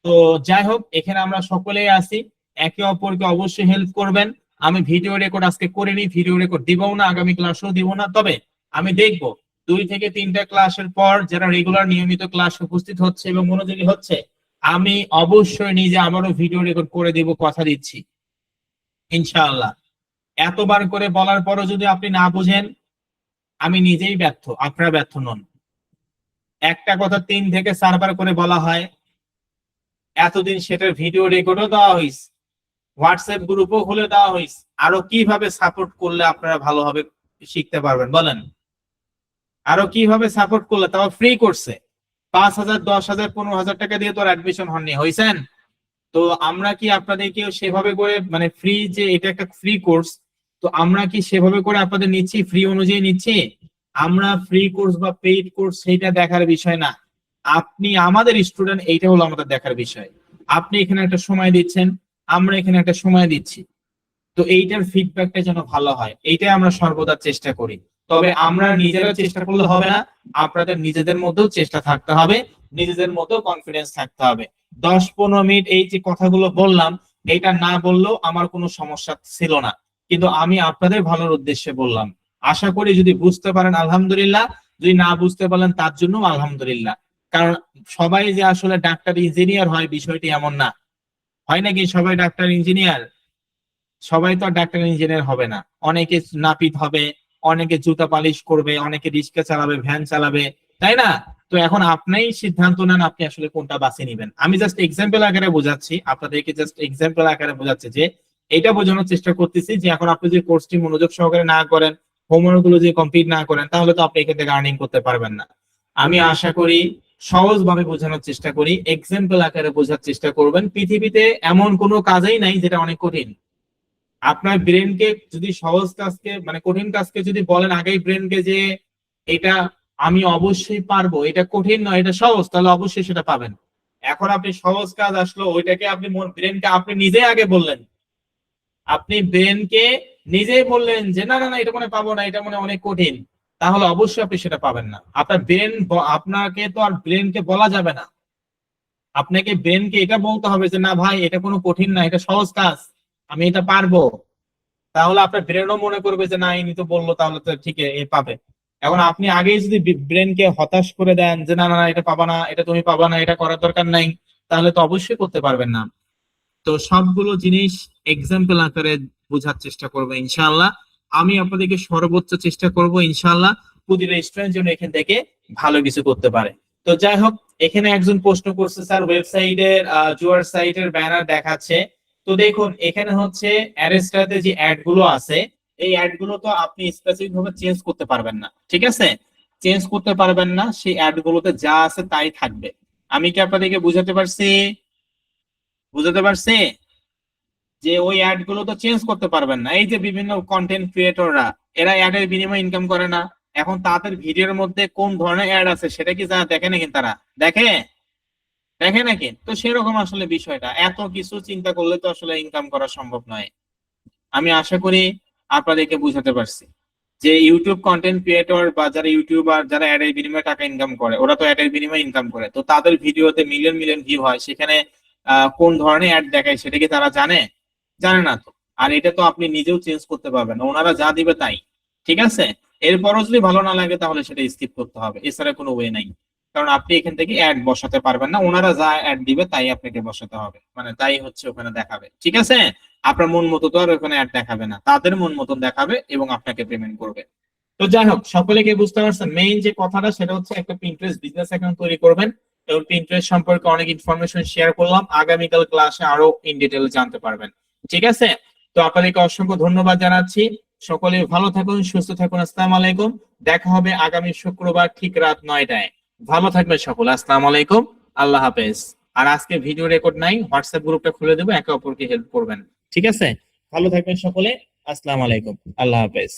Speaker 1: তো যাই হোক, এখানে আমরা সকলেই আছি, একে অপরকে অবশ্যই হেল্প করবেন। আমি ভিডিও রেকর্ড আজকে করিনি, ভিডিও রেকর্ড দিবও না, আগামী ক্লাসও দিব না। তবে আমি দেখব 2 থেকে 3টা ক্লাসের পর যারা রেগুলার নিয়মিত ক্লাস উপস্থিত হচ্ছে এবং মনোযোগী হচ্ছে, আমি অবশ্যই নিজে আবারও ভিডিও রেকর্ড করে দিব, কথা দিচ্ছি ইনশাআল্লাহ। এতবার করে বলার পরও যদি আপনি না বুঝেন, আমি নিজেই ব্যর্থ, আপনারা ব্যর্থ নন। একটা কথা 3 থেকে 4বার করে বলা হয়, এতদিন সেটার ভিডিও রেকর্ডও দেওয়া হয়েছে, হোয়াটসঅ্যাপ গ্রুপও খুলে দেওয়া হয়েছে। আরো কিভাবে সাপোর্ট করলে আপনারা ভালোভাবে শিখতে পারবেন বলেন? আরো কিভাবে সাপোর্ট করলে, তাও ফ্রি করছে। 5,000, 10,000, 15,000 টাকা দিয়ে তো অ্যাডমিশন হননি, হয়েছেন? তো আমরা কি আপনাদেরকে সেভাবে করে, ফ্রি, যে এটা একটা ফ্রি কোর্স, তো আমরা কি সেভাবে করে আপনাদের নিচ্ছি, ফ্রি অনুযায়ী নিচ্ছি? আমরা ফ্রি কোর্স বা পেইড কোর্স সেটা দেখার বিষয় না, আপনি আমাদের স্টুডেন্ট, এইটা হলো আমাদের দেখার বিষয়। আপনি এখানে একটা সময় দিচ্ছেন, আমরা এখানে একটা সময় দিচ্ছি, তো এইটার ফিডব্যাকটা যেন ভালো হয়, এইটাই আমরা সর্বদা চেষ্টা করি। তবে আমরা নিজেরা চেষ্টা করলে হবে না, আপনাদের নিজেদের মধ্যেও চেষ্টা থাকতে হবে, নিজেদের মতো কনফিডেন্স থাকতে হবে। 10-15 মিনিট এই যে কথাগুলো বললাম, এটা না বললেও আমার কোনো সমস্যা ছিল না, কিন্তু আমি আপনাদের ভালোর উদ্দেশ্যে বললাম। আশা করি যদি বুঝতে পারেন আলহামদুলিল্লাহ, যদি না বুঝতে পারেন তার জন্য আলহামদুলিল্লাহ। কারণ সবাই যে আসলে ডাক্তার ইঞ্জিনিয়ার হয় বিষয়টি এমন না। হয় নাকি সবাই ডাক্তার ইঞ্জিনিয়ার? সবাই তো আর ডাক্তার ইঞ্জিনিয়ার হবে না। অনেকে নাপিত হবে, অনেকে জুতা পালিশ করবে, অনেকে রিক্সা চালাবে, ভ্যান চালাবে, তাই না? তো এখন আপনিই সিদ্ধান্ত নেন আপনি আসলে কোনটা বাছে নিবেন। আমি জাস্ট এক্সাম্পল আকারে বোঝাচ্ছি আপনাদেরকে, জাস্ট এক্সাম্পল আকারে বোঝাচ্ছি, যে এটা বোঝানোর চেষ্টা করতেছি যে এখন আপনি যে কোর্সটি মনোযোগ সহকারে না করেন, হোমওয়ার্ক গুলো যে কমপ্লিট না করেন, তাহলে তো আপনি এখান থেকে আর্নিং করতে পারবেন না। আমি আশা করি সহজভাবে বোঝানোর চেষ্টা করি, এক্সাম্পল আকারে বোঝার চেষ্টা করবেন। পৃথিবীতে এমন কোনো কাজই নাই যেটা অনেক কঠিন। আপনার ব্রেনকে যদি সহজ কাজকে, কঠিন কাজকে যদি বলেন আগেই ব্রেনকে যে এটা আমি অবশ্যই পারবো, এটা কঠিন নয়, এটা সহজ, তাহলে অবশ্যই সেটা পাবেন। এখন আপনি সহজ কাজ আসলো, ওইটাকে আপনি ব্রেনকে আপনি নিজেই আগে বললেন, আপনি ব্রেনকে নিজেই বললেন যে না না না, এটা মনে পাবো না, এটা মনে অনেক কঠিন, তাহলে অবশ্যই আপনি সেটা পাবেন না। আপনার ব্রেন, আপনাকে তো আর ব্রেনকে বলা যাবে না, আপনাকে ব্রেনকে এটা বলতে হবে যে না ভাই, এটা কোনো কঠিন না, এটা সহজ কাজ, আমি এটা পারবো। তাহলে আপনার ব্রেনও মনে করবে যে না, ইনি তো বললো, তাহলে তো ঠিক এ পাবে। এখন আপনি আগেই যদি ব্রেনকে হতাশ করে দেন যে না না না, এটা পাবা না, এটা তুমি পাবা না, এটা করার দরকার নাই, তাহলে তো অবশ্যই করতে পারবেন না। তো সবগুলো জিনিস এক্সাম্পল আকারে বোঝার চেষ্টা করবো ইনশাআল্লাহ। আমি আপনাদেরকে সর্বোচ্চ চেষ্টা করব ইনশাআল্লাহ, প্রতিটা স্টুডেন্ট যেন এখান থেকে ভালো কিছু করতে পারে। তো যাই হোক, এখানে একজন প্রশ্ন করছে স্যার, ওয়েবসাইটের জুয়ার সাইটের ব্যানার দেখাচ্ছে। তো দেখুন, এখানে হচ্ছে অ্যারেস্টাতে যে অ্যাড গুলো আছে, এই অ্যাড গুলো তো আপনি স্পেসিফিক ভাবে চেঞ্জ করতে পারবেন না, ঠিক আছে? চেঞ্জ করতে পারবেন না, সেই অ্যাড গুলোতে যা আছে তাই থাকবে। আমি কি আপনাদেরকে বুঝাতে পারছি? বুঝাতে পারছি যে ওই অ্যাড গুলো তো চেঞ্জ করতে পারবেন না। এই যে বিভিন্ন কন্টেন্ট ক্রিয়েটররা, এরা অ্যাডের বিনিময়ে ইনকাম করে না? এখন তাদের ভিডিওর মধ্যে কোন ধরনের অ্যাড আছে সেটা কি যারা দেখে নাকি? তারা দেখে দেখে নাকি? তো সেরকম আসলে বিষয়টা, এত কিছু চিন্তা করলে তো আসলে ইনকাম করা সম্ভব নয়। আমি আশা করি আপনাদেরকে বুঝাতে পারছি যে ইউটিউব কন্টেন্ট ক্রিয়েটর বা যারা ইউটিউবার, যারা অ্যাডের বিনিময়ে টাকা ইনকাম করে, ওরা তো অ্যাডের বিনিময়ে ইনকাম করে, তো তাদের ভিডিওতে মিলিয়ন মিলিয়ন ভিউ হয়, সেখানে কোন ধরনের অ্যাড দেখায় সেটা কি তারা জানে না তো। আর এটা তো আপনি নিজেও চেঞ্জ করতে পারবেন না, ওনারা যা দিবে তাই। ঠিক আছে, এরপরও যদি ভালো না লাগে তাহলে সেটা স্কিপ করতে হবে, এছাড়া কোনো ওয়ে নাই। কারণ আপনি এখান থেকে অ্যাড বসাতে পারবেন না, ওনারা যা অ্যাড দিবে তাই আপনাকে বসাতে হবে, মানে তাই হচ্ছে ওখানে দেখাবে। ঠিক আছে, আপনার মন মতো তো আর ওখানে অ্যাড দেখাবে না, তাদের মন মতন দেখাবে এবং আপনাকে পেমেন্ট করবে। তো যাই হোক, সকলে কি বুঝতে পারছেন মেইন যে কথাটা, সেটা হচ্ছে একটা পিন্টারেস্ট বিজনেস অ্যাকাউন্ট তৈরি করবেন। এবং পিন্টারেস্ট সম্পর্কে অনেক ইনফরমেশন শেয়ার করলাম, আগামীকাল ক্লাসে আরো ইন ডিটেল জানতে পারবেন। ঠিক আছে, তো আপনাদেরকে অসংখ্য ধন্যবাদ জানাচ্ছি। সকলে ভালো থাকুন, সুস্থ থাকুন। আসসালামু আলাইকুম। দেখা হবে আগামী শুক্রবার ঠিক রাত 9টায়। ভালো থাকবেন সকলে। আসসালামু আলাইকুম। আল্লাহ হাফেজ। আর আজকে ভিডিও রেকর্ড নাই, হোয়াটসঅ্যাপ গ্রুপটা খুলে দেবো, একে অপরকে হেল্প করবেন। ঠিক আছে, ভালো থাকবেন সকলে। আসসালামু আলাইকুম। আল্লাহ হাফেজ।